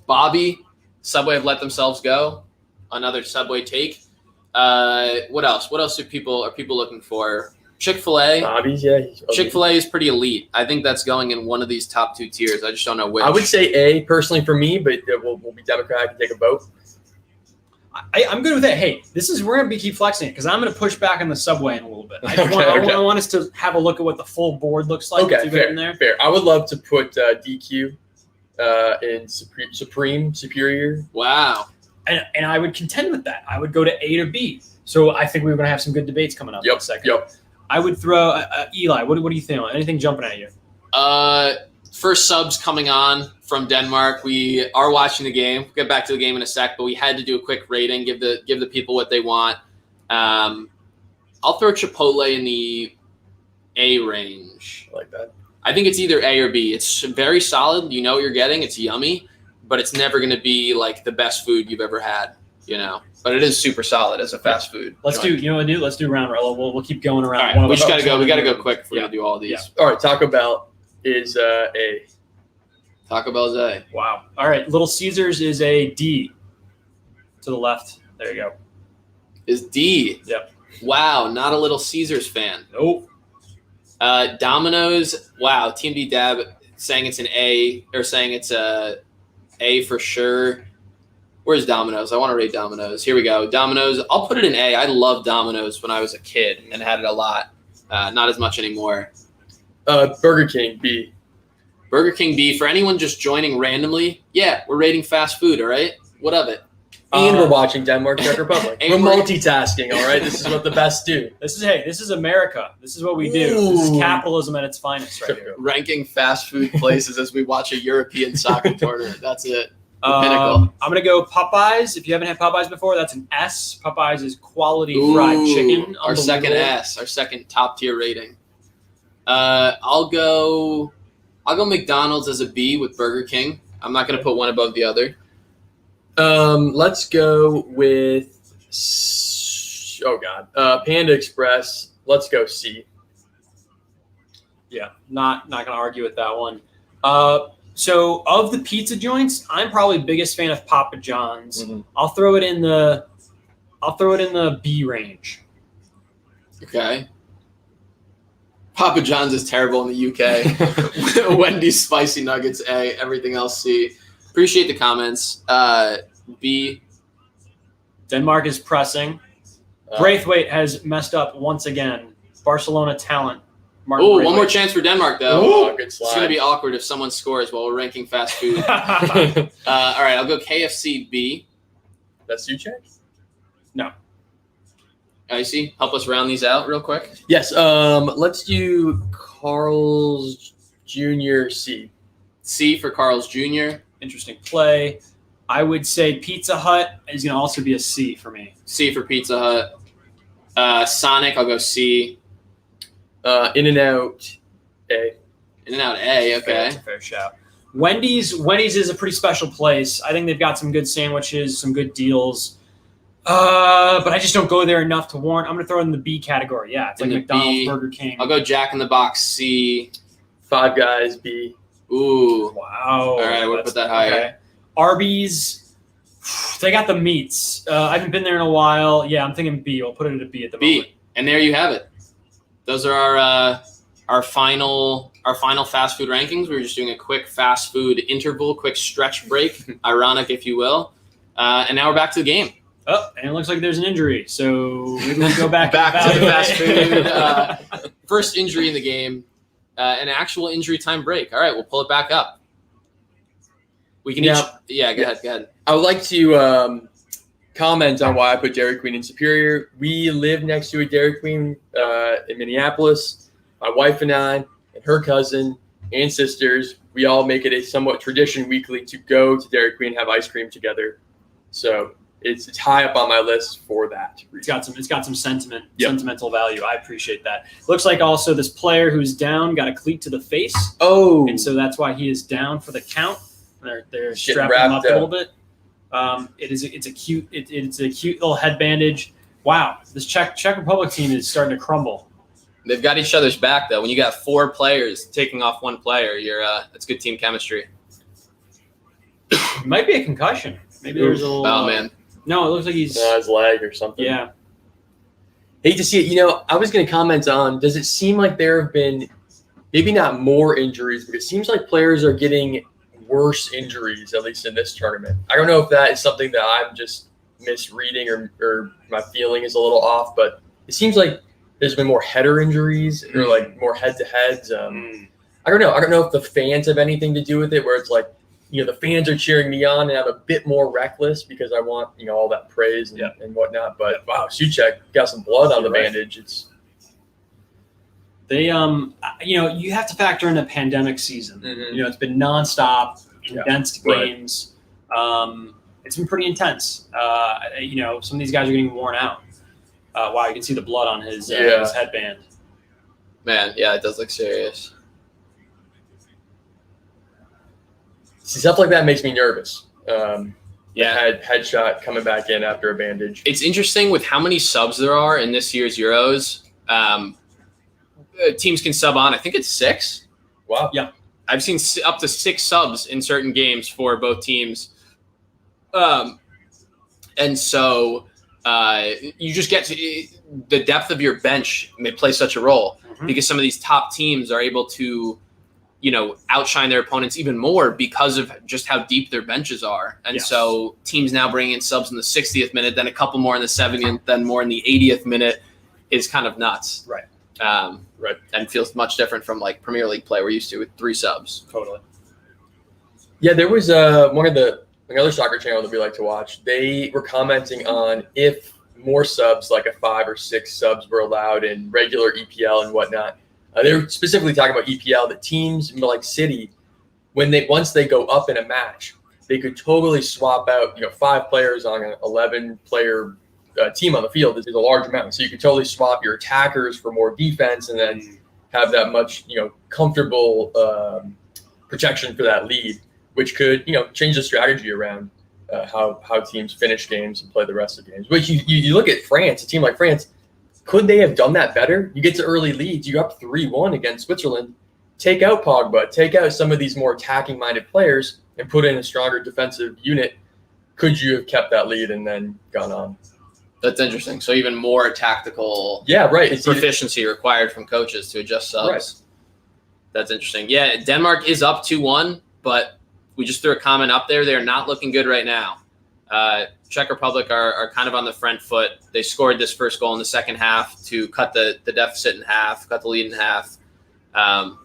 Bobby, Subway have let themselves go. Another Subway take. What else? What else are people looking for? Chick-fil-A. Bobby's, yeah. Chick-fil-A is pretty elite. I think that's going in one of these top 2 tiers. I just don't know which. I would say A personally for me, but we'll be democratic and take a vote. I'm good with that. Hey, we're gonna keep flexing it because I'm gonna push back on the Subway in a little bit. I want us to have a look at what the full board looks like. Okay, fair, in there. Fair. I would love to put DQ in Supreme Superior. Wow. And I would contend with that. I would go to A to B. So I think we're gonna have some good debates coming up in a second. Yep. I would throw Eli. What do you think? Anything jumping at you? First subs coming on from Denmark. We are watching the game. We'll get back to the game in a sec, but we had to do a quick rating, give the people what they want. I'll throw Chipotle in the A range. I like that. I think it's either A or B. It's very solid. You know what you're getting. It's yummy, but it's never going to be like the best food you've ever had, But it is super solid as a fast food. Let's do round robin. We'll keep going around. All right, we just gotta go. We gotta go quick if we're gonna do all these. Yeah. All right, Taco Bell is A. Taco Bell's A. Wow. All right, Little Caesars is a D. To the left. There you go. Is D. Yep. Wow, not a Little Caesars fan. Nope. Domino's. Wow, Team D Dab saying it's an A or saying it's a A for sure. Where's Domino's? I want to rate Domino's. Here we go. Domino's. I'll put it in A. I loved Domino's when I was a kid and had it a lot. Not as much anymore. Burger King, B. Burger King B. For anyone just joining randomly, yeah, we're rating fast food, all right? What of it? And we're watching Denmark, Czech Republic. We're And we're- multitasking, all right? This is what the best do. This is America. This is what we do. This is capitalism at its finest right here. Ranking fast food places as we watch a European soccer tournament. That's it. I'm Pinnacle. going to go Popeyes. If you haven't had Popeyes before, that's an S. Popeyes is quality fried chicken. Our second Unbelievable. S, our second top tier rating. I'll go McDonald's as a B with Burger King. I'm not going to put one above the other. Let's go with Panda Express. Let's go C. Yeah, not going to argue with that one. So of the pizza joints, I'm probably biggest fan of Papa John's. Mhm. I'll throw it in the B range. Okay. Papa John's is terrible in the UK. Wendy's spicy nuggets A. Everything else C. Appreciate the comments. B. Denmark is pressing. Braithwaite has messed up once again. Barcelona talent. Martin Oh, one Braithwaite. more chance for Denmark though. Oh, good It's going slide. to be awkward if someone scores while we're ranking fast food. All right, I'll go KFC B. That's you, Czech? Icy, help us round these out real quick. Yes. Let's do Carl's Jr. C. C for Carl's Jr. Interesting play. I would say Pizza Hut is going to also be a C for me. C for Pizza Hut. Sonic, I'll go C. In-N-Out A. In-N-Out A, okay. That's a fair shout. Wendy's is a pretty special place. I think they've got some good sandwiches, some good deals. But I just don't go there enough to warrant. I'm going to throw it in the B category. Yeah, it's like McDonald's, Burger King. I'll go Jack in the Box C. Five Guys B. Ooh. Wow. All right, we'll put that higher. Okay. Arby's, they got the meats. I haven't been there in a while. Yeah, I'm thinking B. I'll put it at a B at the moment. B. And there you have it. Those are our final fast food rankings. We're just doing a quick fast food interval, quick stretch break, ironic if you will. And now we're back to the game. Oh, and it looks like there's an injury. So maybe we go back, to the fast food. First injury in the game, an actual injury time break. All right, we'll pull it back up. We can go ahead. I would like to comment on why I put Dairy Queen in Superior. We live next to a Dairy Queen in Minneapolis. My wife and I and her cousin and sisters, we all make it a somewhat tradition weekly to go to Dairy Queen and have ice cream together. So it's high up on my list for that reason. It's got some sentimental value. I appreciate that. Looks like also this player who's down got a cleat to the face. Oh, and so that's why he is down for the count. They're strapping him up a little bit. It's a cute little head bandage. Wow, this Czech Republic team is starting to crumble. They've got each other's back though. When you got four players taking off one player, that's good team chemistry. It might be a concussion. Maybe there's a little. Oh man. No, it looks like he's his leg or something. Yeah. Hate to see it. I was going to comment on, does it seem like there have been maybe not more injuries, but it seems like players are getting worse injuries, at least in this tournament. I don't know if that is something that I'm just misreading or my feeling is a little off, but it seems like there's been more header injuries or like more head-to-heads. I don't know. I don't know if the fans have anything to do with it, where it's like, the fans are cheering me on and I'm a bit more reckless because I want, all that praise and whatnot. But wow, Souček got some blood on the bandage. They, you have to factor in a pandemic season. Mm-hmm. It's been nonstop, condensed games. It's been pretty intense. Some of these guys are getting worn out. Wow, you can see the blood on his headband. Man, yeah, it does look serious. See, stuff like that makes me nervous. Headshot coming back in after a bandage. It's interesting with how many subs there are in this year's Euros. Teams can sub on. I think it's 6. Wow. Yeah. I've seen up to 6 subs in certain games for both teams. And so you just get to the depth of your bench may play such a role because some of these top teams are able to, outshine their opponents even more because of just how deep their benches are. And so teams now bringing in subs in the 60th minute, then a couple more in the 70th, then more in the 80th minute is kind of nuts. Right. Right. And feels much different from like Premier League play we're used to with 3 subs. Totally. Yeah, there was one of another soccer channel that we like to watch. They were commenting on if more subs, like a 5 or 6 subs, were allowed in regular EPL and whatnot. They were specifically talking about EPL, that teams like City, once they go up in a match, they could totally swap out 5 players on an 11-player team on the field is a large amount. So you could totally swap your attackers for more defense and then have that much comfortable protection for that lead, which could change the strategy around how teams finish games and play the rest of the games. But you look at France, a team like France. Could they have done that better? You get to early leads. You're up 3-1 against Switzerland. Take out Pogba. Take out some of these more attacking-minded players and put in a stronger defensive unit. Could you have kept that lead and then gone on? That's interesting. So even more tactical proficiency required from coaches to adjust subs. Right. That's interesting. Yeah, Denmark is up 2-1, but we just threw a comment up there. They're not looking good right now. Czech Republic are kind of on the front foot. They scored this first goal in the second half to cut the deficit in half, cut the lead in half. And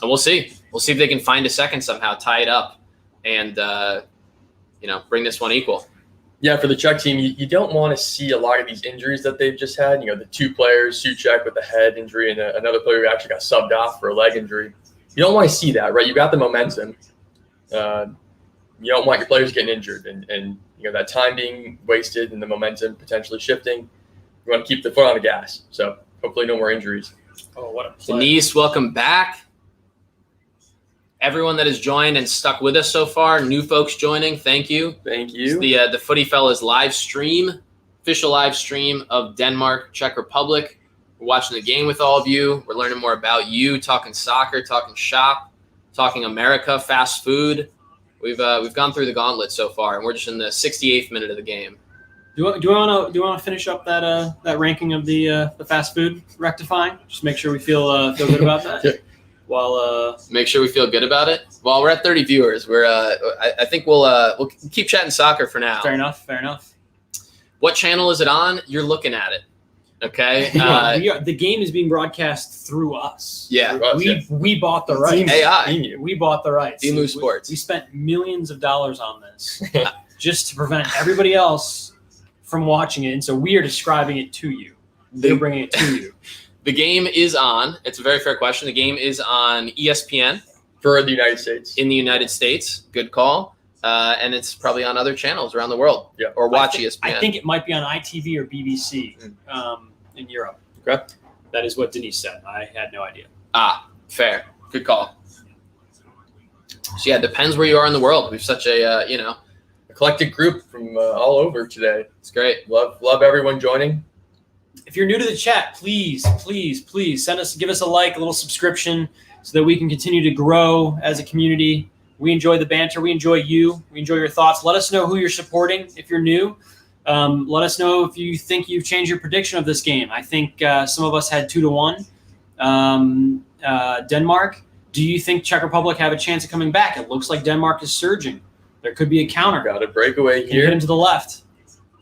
we'll see. We'll see if they can find a second somehow, tie it up, and bring this one equal. Yeah, for the Czech team, you don't want to see a lot of these injuries that they've just had. The 2 players, Souček with the head injury and another player who actually got subbed off for a leg injury. You don't want to see that, right? You got the momentum. You don't want your players getting injured and that time being wasted and the momentum potentially shifting. You want to keep the foot on the gas. So hopefully no more injuries. Oh, what a play. Denise, welcome back. everyone that has joined and stuck with us so far. New folks joining, thank you. Thank It's you. the Footy Fellas live stream, official live stream of Denmark, Czech Republic. We're watching the game with all of you. We're learning more about you, talking soccer, talking shop, talking America, fast food. We've gone through the gauntlet so far, and we're just in the 68th minute of the game. Do you want to finish up that ranking of the fast food rectifying? Just make sure we feel good about that. Yeah. While Make sure we feel good about it. Well, we're at 30 viewers. I think we'll keep chatting soccer for now. fair enough. What channel is it on? You're looking at it. Okay. The game is being broadcast through us. Yeah. We bought the rights. AI. We bought the rights. Emu Sports. We spent millions of dollars on this just to prevent everybody else from watching it, and so we are describing it to you. They're bringing it to you. The game is on. It's a very fair question. The game is on ESPN For the United States. in the United States. Good call. And it's probably on other channels around the world. Yeah. Or watch I ESPN. think it might be on ITV or BBC in Europe. Okay. That is what Denise said. I had no idea. Fair. Good call. So yeah, it depends where you are in the world. We've such a Eclectic group from all over today. it's great. Love everyone joining. If you're new to the chat, please give us a like, a little subscription, so that we can continue to grow as a community. We enjoy the banter. We enjoy you. We enjoy your thoughts. Let us know who you're supporting if you're new. Let us know if you think you've changed your prediction of this game. I think some of us had 2-1. Denmark. Do you think Czech Republic have a chance of coming back? It looks like Denmark is surging. There could be a counter. Got a breakaway Can you hit here. him to the left?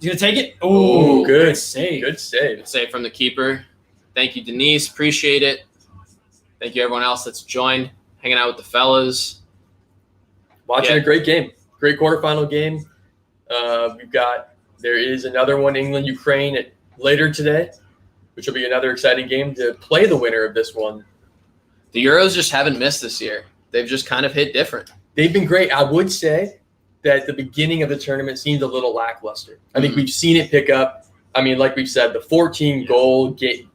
He's going to take it. Oh, good. save. Good save. Good save from the keeper. Thank you, Denise. Appreciate it. Thank you, everyone else that's joined, hanging out with the fellas. Watching Yeah. a great game. Great quarterfinal game. There is another one, England-Ukraine, later today, which will be another exciting game to play the winner of this one. The Euros just haven't missed this year. They've just kind of hit different. They've been great. I would say that the beginning of the tournament seemed a little lackluster. I think we've seen it pick up. I mean, like we've said, the 14-goal game,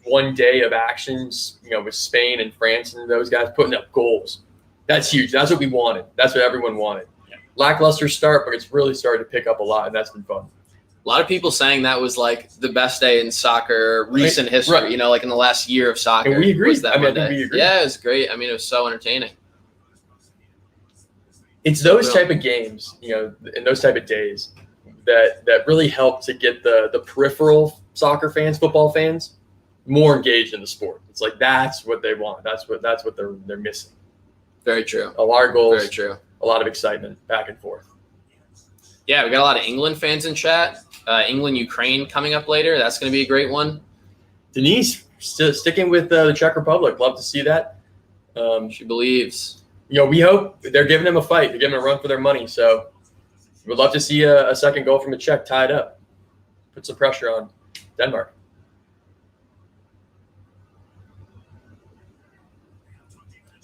one day of actions, with Spain and France and those guys putting up goals. That's huge. That's what we wanted. That's what everyone wanted. Yeah. Lackluster start, but it's really started to pick up a lot, and that's been fun. A lot of people saying that was like the best day in soccer recent history, Right. like in the last year of soccer. And we agree. was that I mean, I one think day. we agree. Yeah, it was great. I mean, it was so entertaining. It's those type of games, and those type of days that really help to get the peripheral soccer fans, football fans, more engaged in the sport. It's like that's what they want. That's what they're missing. Very true. A lot of goals, Very true. a lot of excitement back and forth. Yeah, we got a lot of England fans in chat. England-Ukraine coming up later. That's going to be a great one. Denise, still sticking with the Czech Republic. Love to see that. She believes. We hope they're giving them a fight. They're giving them a run for their money. So we'd love to see a second goal from a Czech tied up. Put some pressure on Denmark.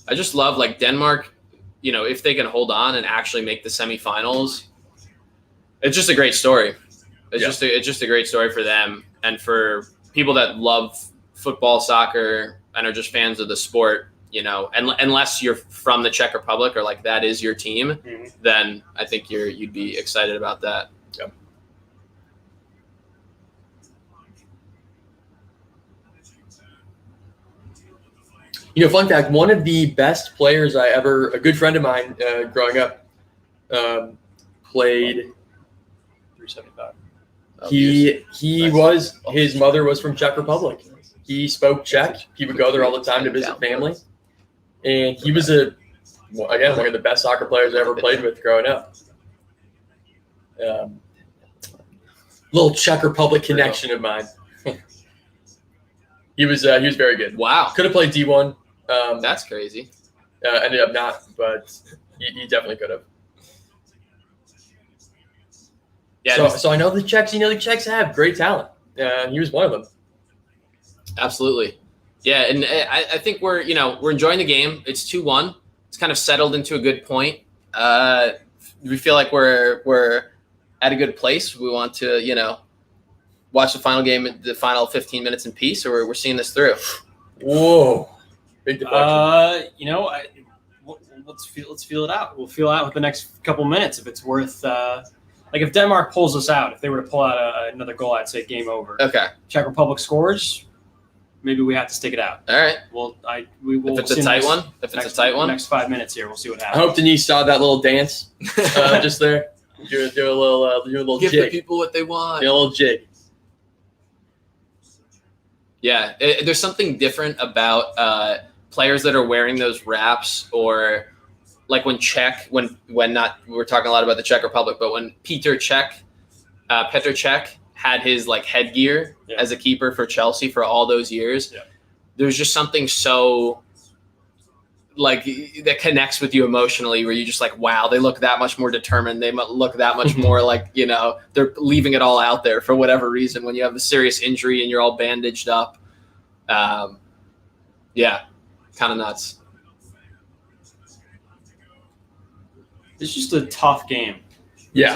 I just love Denmark, if they can hold on and actually make the semifinals. It's just a great story. It's just a great story for them and for people that love football, soccer, and are just fans of the sport. And unless you're from the Czech Republic or that is your team, then I think you'd be excited about that. Fun fact, one of the best players a good friend of mine growing up played 375. His mother was from Czech Republic. He spoke Czech. He would go there all the time to visit family. And he was one of the best soccer players I ever played with growing up. Little Czech Republic connection of mine. He was very good. Wow. Could have played D1. That's crazy. Ended up not, but he definitely could have. Yeah. So I know the Czechs. The Czechs have great talent. He was one of them. Absolutely. Yeah, and I think we're enjoying the game. It's 2-1. It's kind of settled into a good point. We feel like we're at a good place. We want to watch the final game, the final 15 minutes in peace, or we're seeing this through. Whoa, big deflection. let's feel it out. We'll feel out with the next couple minutes if it's worth. Like if Denmark pulls us out, if they were to pull out another goal, I'd say game over. Okay. Czech Republic scores, maybe we have to stick it out. All right. We will. If it's a tight one, next 5 minutes here, we'll see what I happens. hope Denise saw that little dance just there. Do a little Give jig. the people what they want. Do a little jig. Yeah, there's something different about players that are wearing those wraps, or like when Czech, when not, we're talking a lot about the Czech Republic, but when Petr Cech had his like headgear as a keeper for Chelsea for all those years, there's just something so like that connects with you emotionally, where you just like, wow, they look that much more determined. They look that much more like, you know, they're leaving it all out there for whatever reason when you have a serious injury and you're all bandaged up. Yeah, kind of nuts. It's just a tough game. Yeah.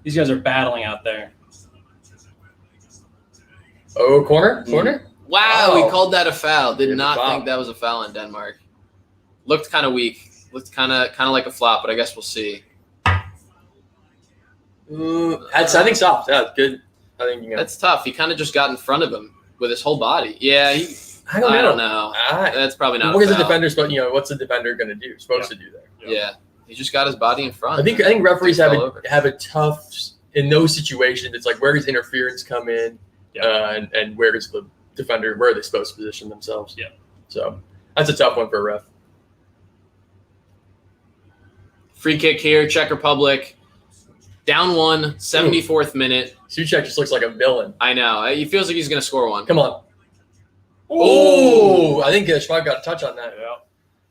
These guys are battling out there. Oh, corner. Wow, Oh. we called that a foul. Did Yeah, not foul. think that was a foul in Denmark. Looked kind of weak. Looked kind of like a flop, but I guess we'll see. That's I think soft. Yeah, good. I think That's tough. He kind of just got in front of him with his whole body. Yeah, I don't know. Ah, That's probably not what a is the foul. defender supposed? What's the defender going to do? Supposed to do there? Yeah, he just got his body in front. I think referees Fell have over. a tough in those situations. It's like, where does interference come in, and where does the defender, where are they supposed to position themselves? Yeah. So that's a tough one for a ref. Free kick here, Czech Republic. Down 1, 74th minute. Suchek just looks like a villain. I know. He feels like he's going to score one. Come on. Oh, I think Schwab got a touch on that. Yeah.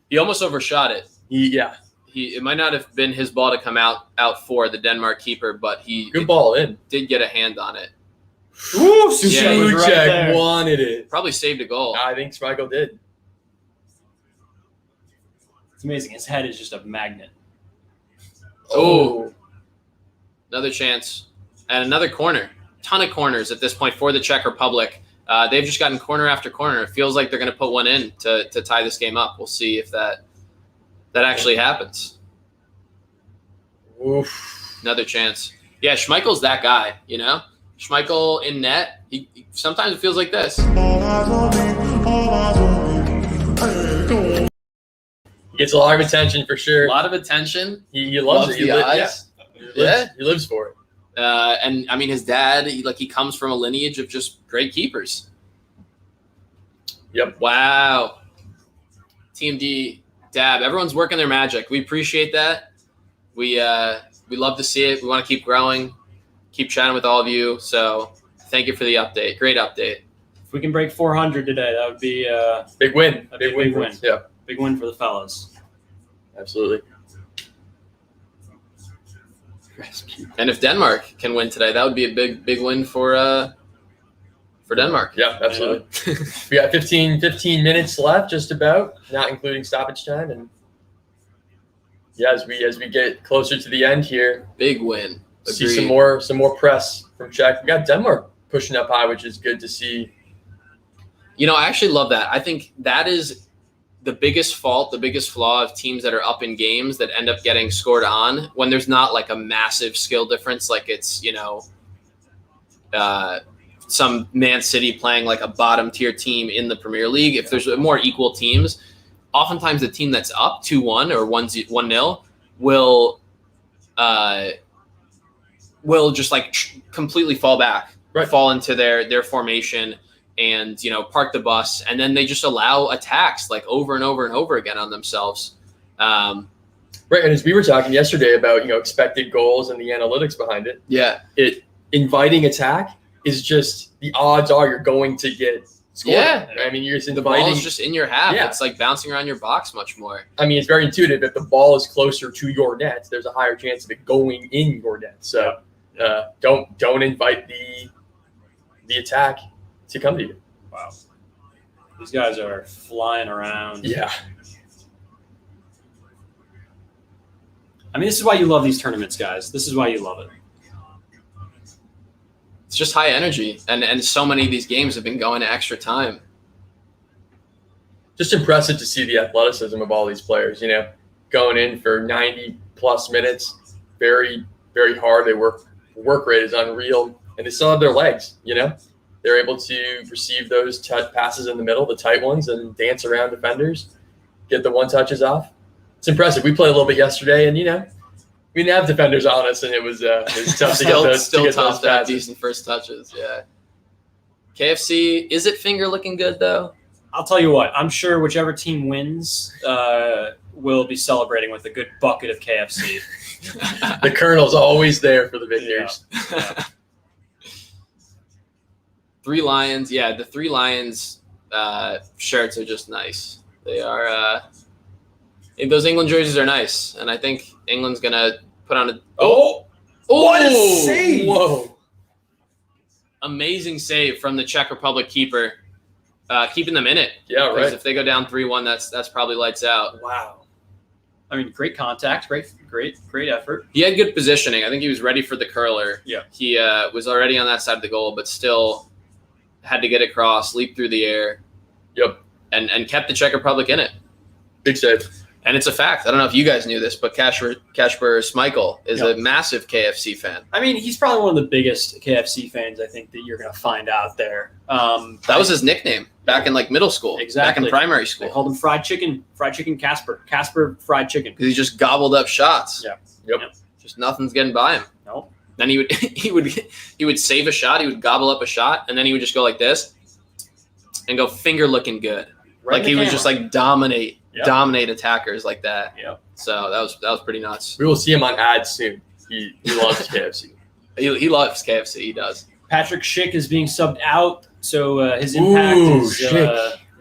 He almost overshot it. Yeah. It might not have been his ball to come out for the Denmark keeper, but he Good ball in. did get a hand on it. Ooh, Yeah, was right there. wanted it. Probably saved a goal. I think Schmeichel did. It's amazing. His head is just a magnet. Oh. Another chance. And another corner. Ton of corners at this point for the Czech Republic. They've just gotten corner after corner. It feels like they're going to put one in to tie this game up. We'll see if that actually happens. Oof. Another chance. Yeah, Schmeichel's that guy, you know? Schmeichel in net, he sometimes it feels like this. He gets a lot of attention for A sure. lot of attention. He loves it. the eyes. He lives for it. And I mean, his dad, he comes from a lineage of just great keepers. Yep. Wow. Team D, Dab, everyone's working their magic. We appreciate that. We love to see it. We want to keep growing, keep chatting with all of you. So thank you for the update. Great update. If we can break 400 today, that would be Big win. That'd be a big for win. us. Yeah, big win for the fellas. absolutely. And if Denmark can win today, that would be a big win for Denmark. Yeah, absolutely. We got 15 minutes left, just about, not including stoppage time. And yeah, as we get closer to the end here, Big win. see Agreed. some more press from Czech. We got Denmark pushing up high, which is good to see. You know, I actually love that. I think that is the biggest fault, the biggest flaw of teams that are up in games that end up getting scored on when there's not like a massive skill difference, like it's, some Man City playing like a bottom tier team in the Premier League. If there's more equal teams, oftentimes the team that's up 2-1 or 1-0 will just like completely fall back, fall into their formation and, park the bus. And then they just allow attacks like over and over and over again on themselves. Right. And as we were talking yesterday about, expected goals and the analytics behind it, inviting attack is just the odds are you're going to get scored. Yeah. I mean, you're just The inviting. ball's just in your half. Yeah. It's like bouncing around your box much more. I mean, it's very intuitive. If the ball is closer to your net, there's a higher chance of it going in your net. So don't invite the attack to come to you. Wow. These guys are flying around. Yeah. I mean, this is why you love these tournaments, guys. This is why you love it. It's just high energy. And so many of these games have been going to extra time. just impressive to see the athleticism of all these players, going in for 90-plus minutes. Very, very hard. They work rate is unreal, and they still have their legs, They're able to receive those passes in the middle, the tight ones, and dance around defenders, get the one-touches off. It's impressive. We played a little bit yesterday, and, we didn't have defenders on us, and it was tough to get those Still those tough to have passes. decent first touches, yeah. KFC, is it finger looking good, though? I'll tell you what. I'm sure whichever team wins will be celebrating with a good bucket of KFC. The Colonel's always there for the victors. Yeah. Three Lions, the Three Lions shirts are just nice. They are. Those England jerseys are nice, and I think England's gonna put on a. What a save! Whoa! Amazing save from the Czech Republic keeper, keeping them in it. Yeah, Because right. if they go down 3-1, that's probably lights out. Wow. I mean, great contact, great effort. He had good positioning. I think he was ready for the curler. Yeah. He was already on that side of the goal, but still had to get across, leap through the air. Yep. And kept the Czech Republic in it. Big save. And it's a fact. I don't know if you guys knew this, but Kasper Schmeichel is Yep. a massive KFC fan. I mean, he's probably one of the biggest KFC fans I think that you're going to find out there. That was his nickname back in middle school, Exactly. back in primary They school. called him Fried Chicken Casper Fried Chicken. Because he just gobbled up shots. Yeah. Yep. Just nothing's getting by him. No. Then he would save a shot. He would gobble up a shot, and then he would just go like this and go finger looking good. Right Like in he the would just camera. dominate attackers like that. Yep. So that was pretty nuts. We will see him on ads soon. He loves KFC. He loves KFC. He does. Patrick Schick is being subbed out, so his impact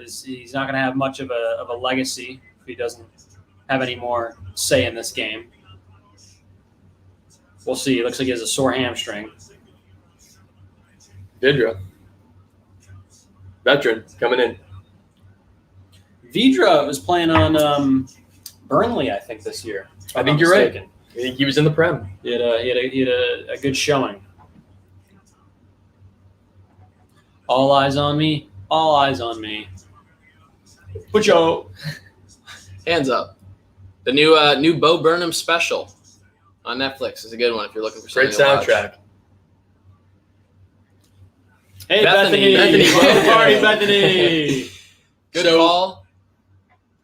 is he's not going to have much of a legacy if he doesn't have any more say in this game. We'll see. It looks like he has a sore hamstring. Vidra. Veteran coming in. Vidra was playing on Burnley, I think, this year. if I I'm think not you're right. mistaken. I think he was in the Prem. He had a good showing. All eyes on me. All eyes on me. Put your Hands up. The new Bo Burnham special on Netflix is a good one if you're looking for something Great to watch. soundtrack. Hey, Bethany. Bethany. Bethany. Welcome party, Bethany. Good So- call.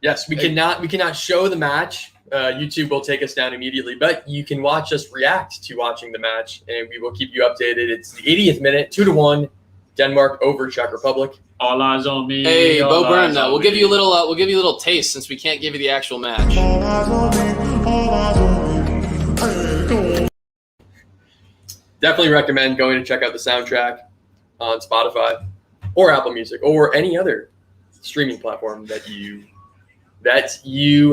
Yes, we cannot show the match. YouTube will take us down immediately, but you can watch us react to watching the match, and we will keep you updated. It's the 80th minute, 2-1, Denmark over Czech Republic. All eyes on me. Hey, all Bo Burnham. eyes Though on we'll give me. you a little taste since we can't give you the actual match. Definitely recommend going to check out the soundtrack on Spotify or Apple Music or any other streaming platform that you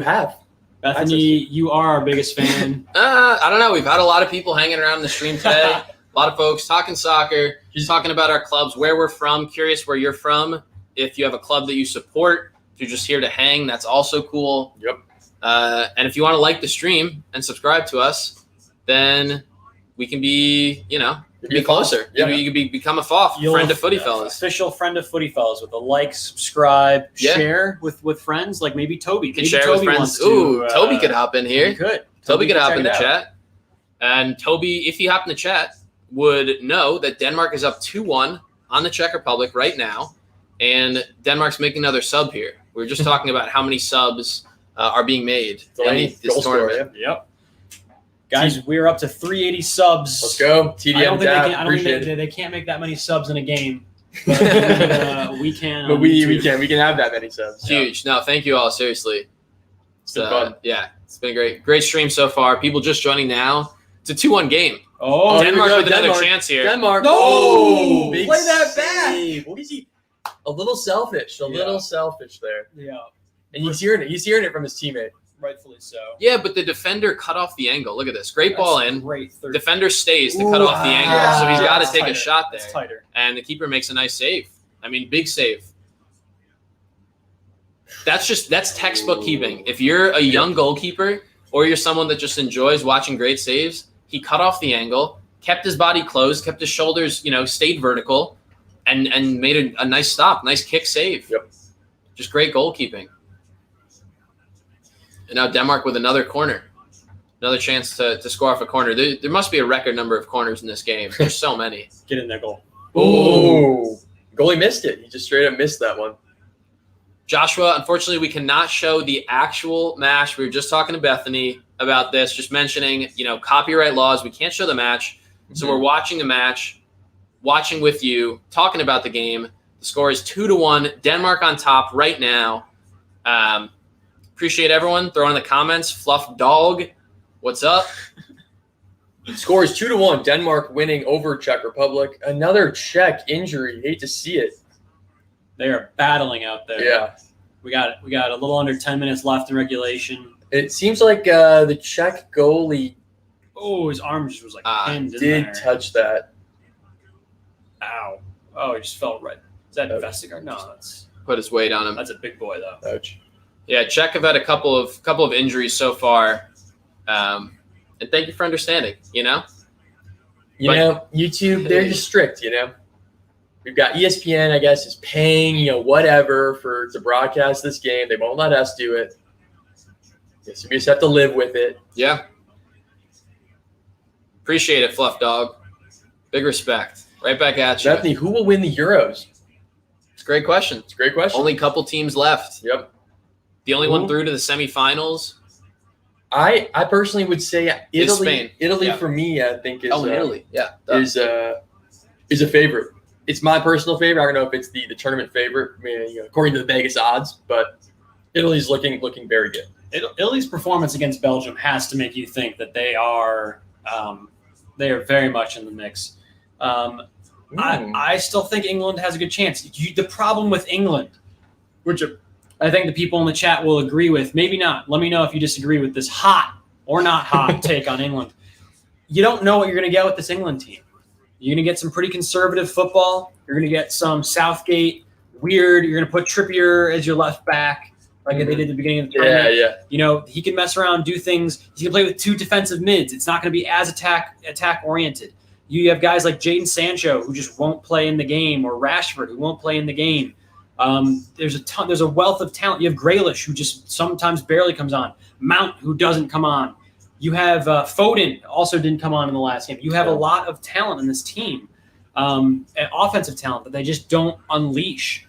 have. Bethany, you are our biggest fan. I don't know. We've had a lot of people hanging around the stream today. A lot of folks talking soccer, just talking about our clubs, where we're from. Curious where you're from. If you have a club that you support, if you're just here to hang, that's also cool. Yep. And if you want to like the stream and subscribe to us, then we can be, be closer. Yeah. You can become a friend of Footy Fellas. Official friend of Footy Fellas with a like, subscribe, Yeah. share with friends, like maybe Toby. You can Maybe share Toby with friends. wants Ooh, to, Toby could hop in here. He could. Toby could hop in the check it out. chat. And Toby, if he hopped in the chat, would know that Denmark is up 2-1 on the Czech Republic right now. And Denmark's making another sub here. We were just talking about how many subs are being made in Delaney, this goal scorer, tournament. Yep. Guys, we're up to 380 subs. Let's go. I don't TDM think dab. Appreciate it. they can't make that many subs in a game. But we can. But on we YouTube. can have that many subs. Huge. No, thank you all. Seriously. It's been fun. Yeah, it's been a great stream so far. People just joining now. It's a 2-1 game. Oh, here we Denmark go, with another Denmark. chance here. Denmark. No! Oh, Play big that back. save. What is he? A little selfish. A little selfish there. yeah, And he's hearing it. He's hearing it from his teammate. rightfully so. Yeah, but the defender cut off the angle. Look at this. Great ball in. Great third. Defender stays to cut off the angle. So he's got to That's take a tighter. shot there. That's tighter. And the keeper makes a nice save. I mean, big save. That's textbook keeping. If you're a young goalkeeper or you're someone that just enjoys watching great saves, he cut off the angle, kept his body closed, kept his shoulders, stayed vertical, and made a nice stop, nice kick save. Yep. just great goalkeeping. And now Denmark with another corner. Another chance to score off a corner. There must be a record number of corners in this game. There's so many. Get in there, goal. Oh, goalie missed it. He just straight up missed that one. Joshua, unfortunately, we cannot show the actual match. We were just talking to Bethany about this, just mentioning, copyright laws. We can't show the match. So we're watching the match, watching with you, talking about the game. The score is 2-1. Denmark on top right now. Appreciate everyone. Throw in the comments. Fluff Dog, what's up? Score is 2-1. Denmark winning over Czech Republic. Another Czech injury. Hate to see it. They are battling out there. Yeah. We got a little under 10 minutes left in regulation. It seems like the Czech goalie His arm just was like pinned in did there. touch that. Ow. Oh, he just felt right. Is that Vestergaard? No, Put his weight on him. that's a big boy though. Ouch. Yeah, Czech have had a couple of injuries so far. And thank you for understanding, YouTube, they're just strict, We've got ESPN, I guess, is paying, whatever to broadcast this game. They won't let us do it. So we just have to live with it. Yeah. Appreciate it, Fluff Dog. Big respect. Right back at you. Bethany, who will win the Euros? It's a great question. It's a great question. Only a couple teams left. Yep. The only one through to the semifinals. I personally would say Italy. Spain. Italy Yeah. for me, I think is Italy. Yeah. is a favorite. It's my personal favorite. I don't know if it's the tournament favorite, according to the Vegas odds, but Italy's looking very good. Italy's performance against Belgium has to make you think that they are very much in the mix. I still think England has a good chance. The problem with England, which I think the people in the chat will agree with, maybe not. Let me know if you disagree with this hot or not hot take on England. You don't know what you're going to get with this England team. You're going to get some pretty conservative football. You're going to get some Southgate weird. You're going to put Trippier as your left back, like they did at the beginning of the tournament. Yeah. He can mess around, do things. He's going to play with two defensive mids. It's not going to be as attack oriented. You have guys like Jadon Sancho who just won't play in the game, or Rashford who won't play in the game. There's a wealth of talent. You have Grealish who just sometimes barely comes on. Mount who doesn't come on. You have Foden also didn't come on in the last game. You have a lot of talent in this team, offensive talent that they just don't unleash.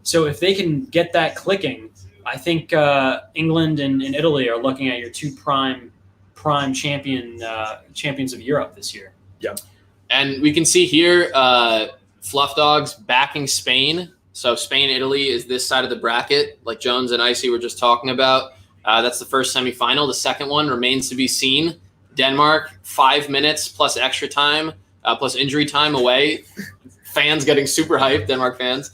So if they can get that clicking, I think England and Italy are looking at your two prime champions of Europe this year. Yeah. And we can see here Fluff Dogs backing Spain. So Spain, Italy is this side of the bracket, like Jones and Icy were just talking about. That's the first semifinal. The second one remains to be seen. Denmark, 5 minutes plus extra time, plus injury time away. Fans getting super hyped, Denmark fans,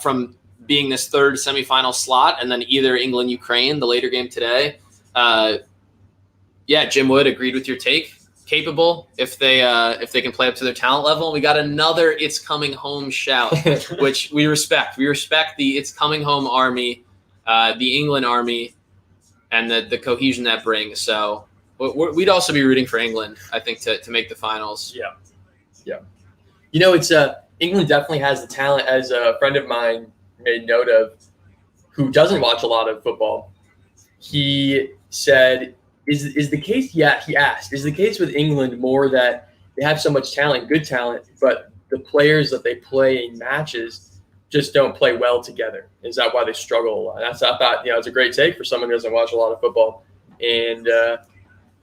from being this third semifinal slot, and then either England, Ukraine, the later game today. Jim Wood agreed with your take. Capable if they can play up to their talent level. We got another "It's Coming Home" shout, which we respect. We respect the "It's Coming Home" army, the England army, and the cohesion that brings. So we'd also be rooting for England, I think, to make the finals. Yeah. It's England definitely has the talent, as a friend of mine made note of, who doesn't watch a lot of football. He said, is the case? Yeah, he asked, is the case with England more that they have so much talent, good talent, but the players that they play in matches just don't play well together? Is that why they struggle a lot? I thought, it's a great take for someone who doesn't watch a lot of football. And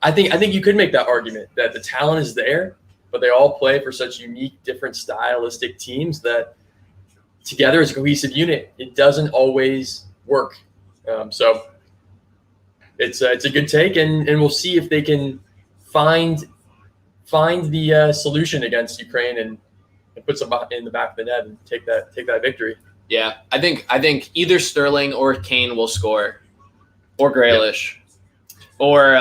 I think you could make that argument that the talent is there, but they all play for such unique, different stylistic teams that together as a cohesive unit, it doesn't always work. So it's a good take, and we'll see if they can find the solution against Ukraine and put some in the back of the net and take that victory. Yeah, I think either Sterling or Kane will score, or Grealish, or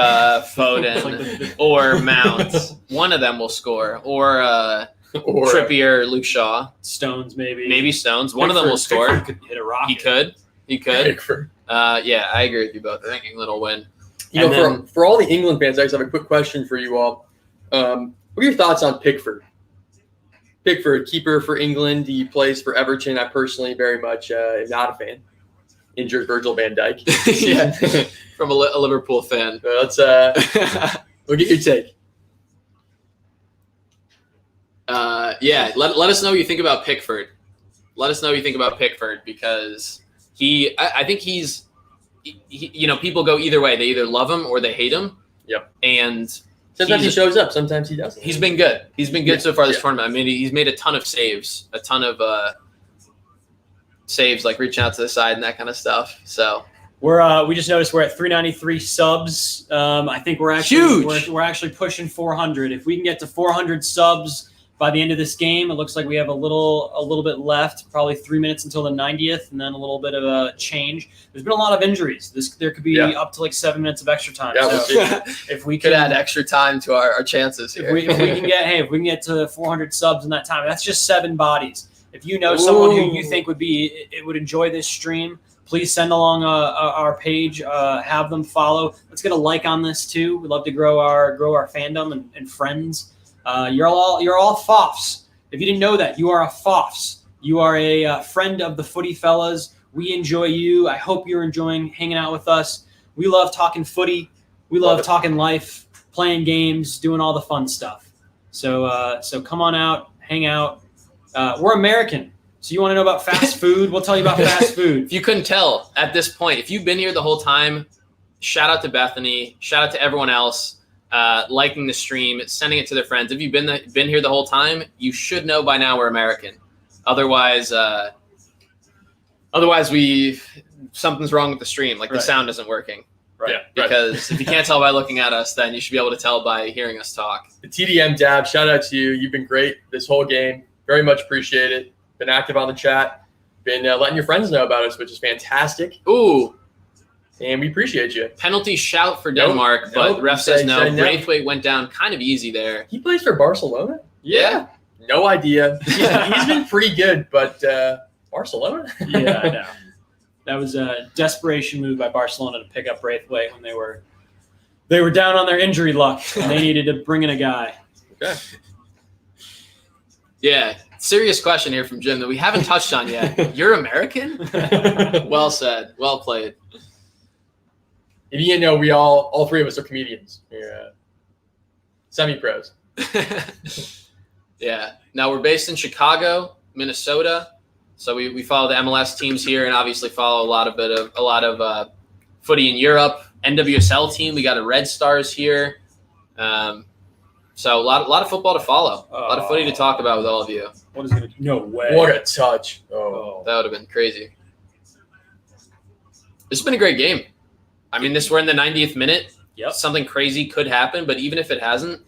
Foden, or Mount. One of them will score, or Trippier, Luke Shaw, Stones maybe Stones. One of them will score. Pickford could hit a rocket. He could. Pickford. Yeah, I agree with you both. I think England will win. For all the England fans, I just have a quick question for you all. What are your thoughts on Pickford? Pickford, keeper for England. He plays for Everton. I personally very much am not a fan. Injured Virgil van Dijk. Yeah, from a Liverpool fan. Let's we'll get your take. Yeah, let us know what you think about Pickford. Let us know what you think about Pickford because I think he's people go either way. They either love him or they hate him. Yep. And sometimes he shows up, sometimes he doesn't. He's been good. He's been good so far this tournament. I mean, he's made a ton of saves, saves like reaching out to the side and that kind of stuff. So we just noticed we're at 393 subs. I think we're actually huge. We're actually pushing 400. If we can get to 400 subs by the end of this game, it looks like we have a little bit left, probably 3 minutes until the 90th, and then a little bit of a change. There's been a lot of injuries. There could be up to like 7 minutes of extra time. Yeah, so if we could add extra time to our chances here. If we can get to 400 subs in that time, that's just 7 bodies. If you know someone who you think would enjoy this stream, please send along our page. Have them follow. Let's get a like on this too. We'd love to grow our fandom and friends. You're all FOFs. If you didn't know that, you are a FOFs. You are a friend of the Footy Fellas. We enjoy you. I hope you're enjoying hanging out with us. We love talking footy. We love talking life, playing games, doing all the fun stuff. So come on out, hang out. We're American. So you want to know about fast food? We'll tell you about fast food. If you couldn't tell at this point, if you've been here the whole time, shout out to Bethany. Shout out to everyone else. Liking the stream, sending it to their friends. If you've been here the whole time, you should know by now we're American. Otherwise, something's wrong with the stream. Like the sound isn't working. Right. Yeah, because if you can't tell by looking at us, then you should be able to tell by hearing us talk. The TDM Dab, shout out to you. You've been great this whole game. Very much appreciate it. Been active on the chat. Been letting your friends know about us, which is fantastic. Ooh. And we appreciate you. Penalty shout for Denmark, but ref says no. Braithwaite went down kind of easy there. He plays for Barcelona? Yeah. No idea. He's been pretty good, but Barcelona? Yeah, I know. That was a desperation move by Barcelona to pick up Braithwaite when they were down on their injury luck and they needed to bring in a guy. Okay. Yeah. Serious question here from Jim that we haven't touched on yet. You're American? Well said. Well played. If you didn't know, we all three of us are comedians. We're semi-pros. Yeah. Now we're based in Chicago, Minnesota. So we follow the MLS teams here and obviously follow a lot of footy in Europe. NWSL team, we got a Red Stars here. So a lot of football to follow. A lot of footy to talk about with all of you. What is it? No way. What a touch. Oh. That would have been crazy. This has been a great game. I mean, we're in the 90th minute. Yep. Something crazy could happen, but even if it hasn't,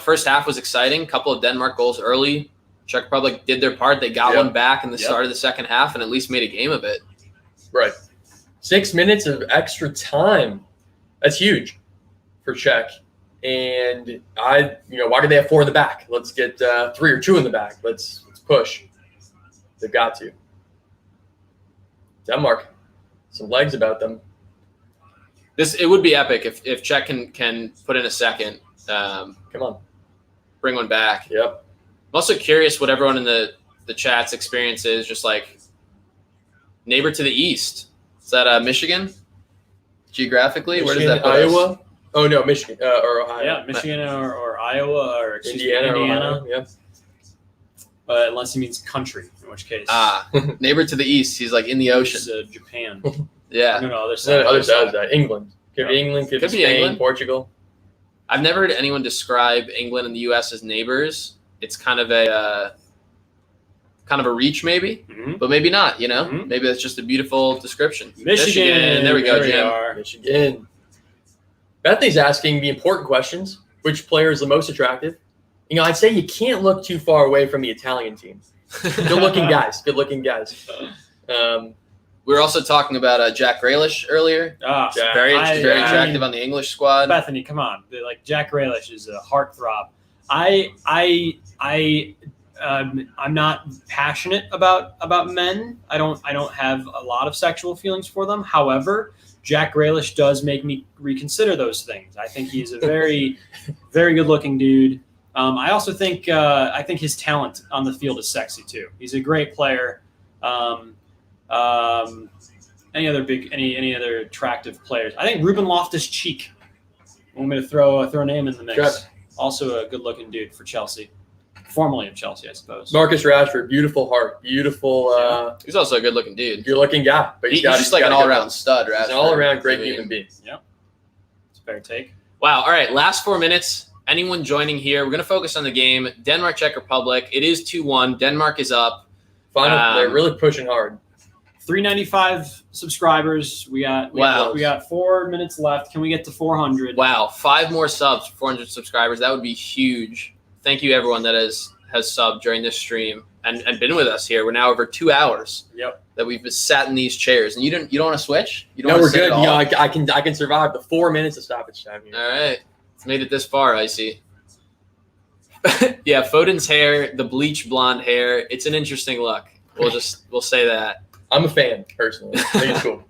first half was exciting. Couple of Denmark goals early. Czech Republic did their part. They got one back in the start of the second half and at least made a game of it. Right. 6 minutes of extra time. That's huge for Czech. And why do they have 4 in the back? Let's get 3 or 2 in the back. Let's push. They've got to. Denmark, some legs about them. It would be epic if Czech can put in a second. Come on. Bring one back. Yep. I'm also curious what everyone in the chat's experience is, just like neighbor to the east. Is that Michigan? Geographically? Michigan, where does that put Iowa? us? Oh, no, Michigan or Ohio. Yeah, Michigan or Iowa or Indiana. Indiana. Yep. Unless he means country, in which case. Neighbor to the east. He's like in the ocean. It's, Japan. Yeah. No, other side. Other side of that. England. Could be England, could be Spain, England. Portugal. I've never heard anyone describe England and the U.S. as neighbors. It's kind of a reach, maybe, but maybe not. Mm-hmm. Maybe that's just a beautiful description. Michigan. There we go, Jim. Michigan. Bethany's asking the important questions. Which player is the most attractive? I'd say you can't look too far away from the Italian team. Good-looking guys. We were also talking about Jack Grealish earlier. Very attractive on the English squad. Bethany, come on! Like Jack Grealish is a heartthrob. I'm not passionate about men. I don't have a lot of sexual feelings for them. However, Jack Grealish does make me reconsider those things. I think he's a very, very good-looking dude. I also think his talent on the field is sexy too. He's a great player. Any other attractive players? I think Ruben Loftus-Cheek. Want me to throw a name in the mix? Sure. Also a good-looking dude for Chelsea, formerly of Chelsea, I suppose. Marcus Rashford, beautiful heart, beautiful. He's also a good-looking dude. Good-looking guy, but He's just like an all-around stud. He's Rashford. an all-around great human being. Yep, it's a fair take. Wow. All right. Last 4 minutes. Anyone joining here? We're going to focus on the game. Denmark, Czech Republic. It is 2-1. Denmark is up. They're really pushing hard. 395 subscribers. We got 4 minutes left. Can we get to 400? Wow. 5 more subs for 400 subscribers. That would be huge. Thank you, everyone that has subbed during this stream and been with us here. We're now over 2 hours. Yep. That we've been sat in these chairs. And you don't want to switch? You don't No, wanna we're sit good. at all? I can survive the 4 minutes of stoppage time here. All right. It's made it this far, I see. Yeah, Foden's hair, the bleach blonde hair. It's an interesting look. We'll say that. I'm a fan, personally. I think it's cool.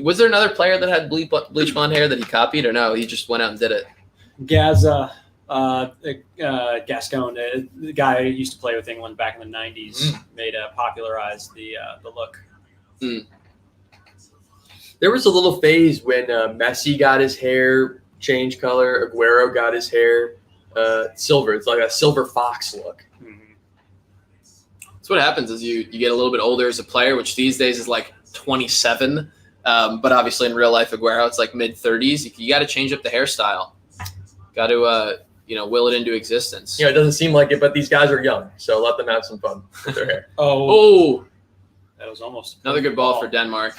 Was there another player that had bleach blonde hair that he copied, or no? He just went out and did it. Gascon, the guy who used to play with England back in the 90s, popularized the look. Mm. There was a little phase when Messi got his hair change color, Aguero got his hair silver. It's like a silver fox look. That's what happens as you get a little bit older as a player, which these days is like 27. But obviously in real life, Aguero, it's like mid-30s. You got to change up the hairstyle. Got to, will it into existence. It doesn't seem like it, but these guys are young, so let them have some fun with their hair. Oh, that was almost another good ball for Denmark.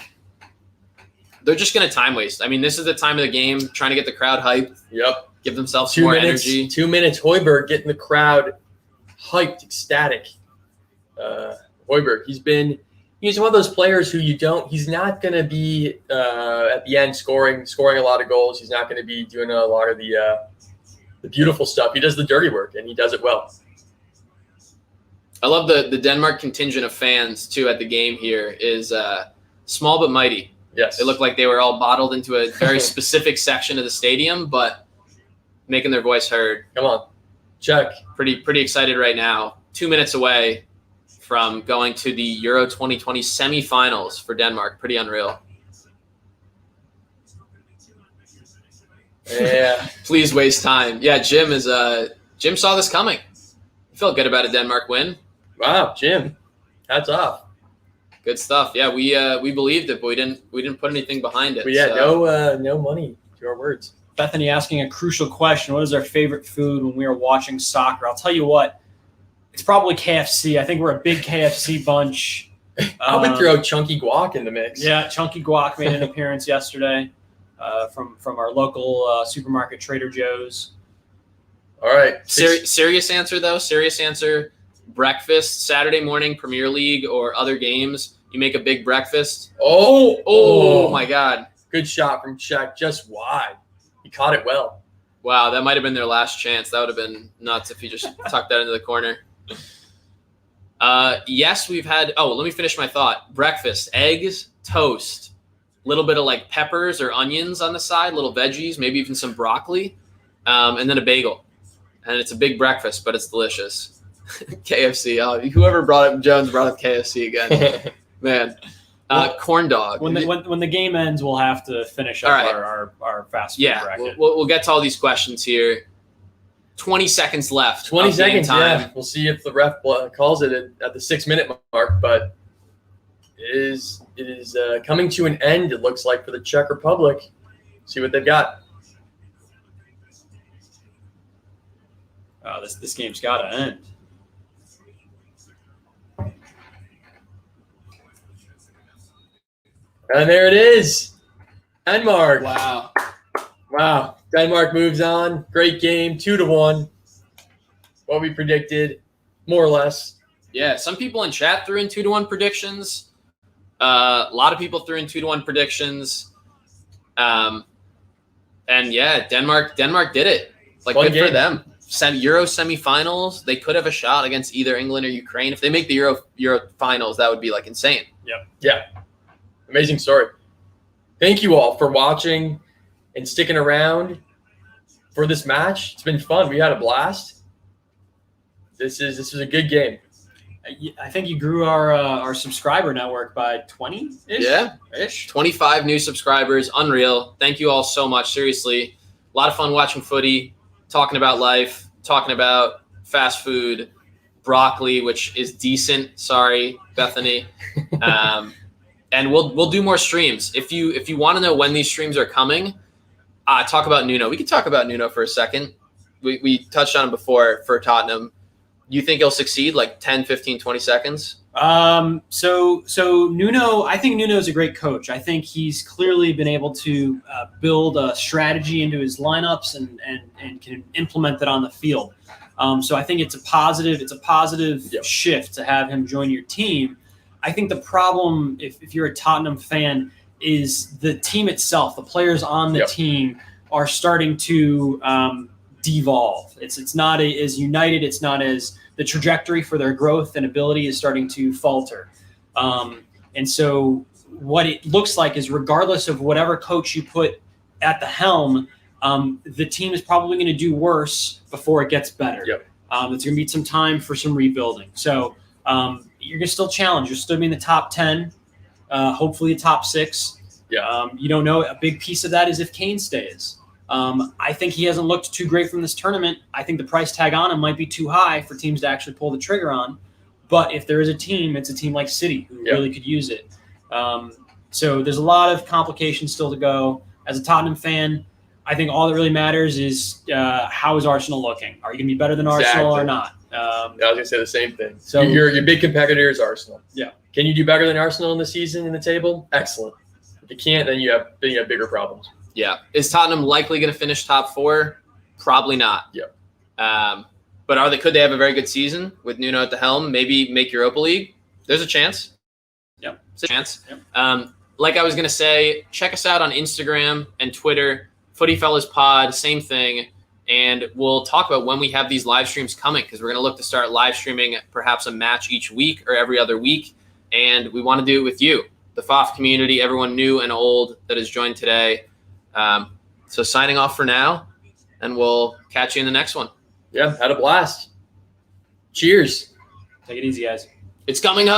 They're just going to time waste. I mean, this is the time of the game, trying to get the crowd hyped. Yep. Give themselves more energy. 2 minutes. Højbjerg getting the crowd hyped, ecstatic. Højbjerg, he's one of those players who he's not going to be at the end scoring a lot of goals. He's not going to be doing a lot of the beautiful stuff. He does the dirty work, and he does it well. I love the Denmark contingent of fans, too, at the game here is small but mighty. Yes. It looked like they were all bottled into a very specific section of the stadium, but making their voice heard. Come on. Czech. Pretty excited right now. 2 minutes away from going to the Euro 2020 semifinals for Denmark. Pretty unreal. Yeah. Please waste time. Yeah, Jim saw this coming. He felt good about a Denmark win. Wow, Jim. Hats off. Good stuff. Yeah, we believed it, but we didn't put anything behind it. But yeah, so. no money to our words. Bethany asking a crucial question. What is our favorite food when we are watching soccer? I'll tell you what. It's probably KFC. I think we're a big KFC bunch. I would throw chunky guac in the mix. Yeah, chunky guac made an appearance yesterday from our local supermarket, Trader Joe's. All right. Serious answer, though. Serious answer. Breakfast, Saturday morning, Premier League or other games. You make a big breakfast. Oh my God. Good shot from Czech. Just wide. He caught it well. Wow, that might have been their last chance. That would have been nuts if he just tucked that into the corner. Yes, we've had – let me finish my thought. Breakfast, eggs, toast, little bit of like peppers or onions on the side, little veggies, maybe even some broccoli, and then a bagel. And it's a big breakfast, but it's delicious. KFC. Whoever Jones brought up KFC again. Man. Corn dog. When the game ends, we'll have to finish up our fast food bracket. We'll get to all these questions here. 20 seconds left. 20 seconds, time. yeah. We'll see if the ref calls it at the 6 minute mark, but it is coming to an end, it looks like, for the Czech Republic. See what they've got. This game's got to end. And there it is. Denmark. Wow. Denmark moves on. Great game. 2-1. What we predicted, more or less. Yeah, some people in chat threw in 2-1 predictions. A lot of people threw in 2-1 predictions. And yeah, Denmark did it. Like, Fun good game. for them. Euro semifinals, they could have a shot against either England or Ukraine. If they make the Euro finals, that would be like insane. Yep. Yeah. Amazing story. Thank you all for watching and sticking around. for this match. It's been fun. We had a blast. This is a good game. I think you grew our subscriber network by 20-ish. Yeah. Ish. 25 new subscribers. Unreal. Thank you all so much. Seriously. A lot of fun watching footy, talking about life, talking about fast food, broccoli, which is decent. Sorry, Bethany. And we'll do more streams. If you want to know when these streams are coming, talk about Nuno. We can talk about Nuno for a second. We touched on him before for Tottenham. You think he'll succeed like 10, 15, 20 seconds? So Nuno, I think Nuno is a great coach. I think he's clearly been able to build a strategy into his lineups and can implement that on the field. So I think it's a positive shift to have him join your team. I think the problem, if you're a Tottenham fan, is the team itself. The players on the team are starting to devolve. It's not as united. It's not as the trajectory for their growth and ability is starting to falter. And so what it looks like is regardless of whatever coach you put at the helm, the team is probably going to do worse before it gets better. Yep. It's going to be some time for some rebuilding. So you're going to still challenge. You're still going to be in the top 10, hopefully a top 6. Yeah. You don't know. A big piece of that is if Kane stays. I think he hasn't looked too great from this tournament. I think the price tag on him might be too high for teams to actually pull the trigger on. But if there is a team, it's a team like City who really could use it. So there's a lot of complications still to go. As a Tottenham fan, I think all that really matters is how is Arsenal looking? Are you going to be better than Arsenal or not? I was going to say the same thing. So your big competitor is Arsenal. Yeah. Can you do better than Arsenal in the season in the table? Excellent. If you can't, then you have bigger problems. Yeah. Is Tottenham likely going to finish top 4? Probably not. Yep. But could they have a very good season with Nuno at the helm? Maybe make Europa League? There's a chance. Yep. It's a chance. Yep. Like I was going to say, check us out on Instagram and Twitter, Footy Fellas Pod, same thing. And we'll talk about when we have these live streams coming because we're going to look to start live streaming perhaps a match each week or every other week. And we want to do it with you, the FOF community, everyone new and old that has joined today. So signing off for now, and we'll catch you in the next one. Yeah, had a blast. Cheers. Take it easy, guys. It's coming up.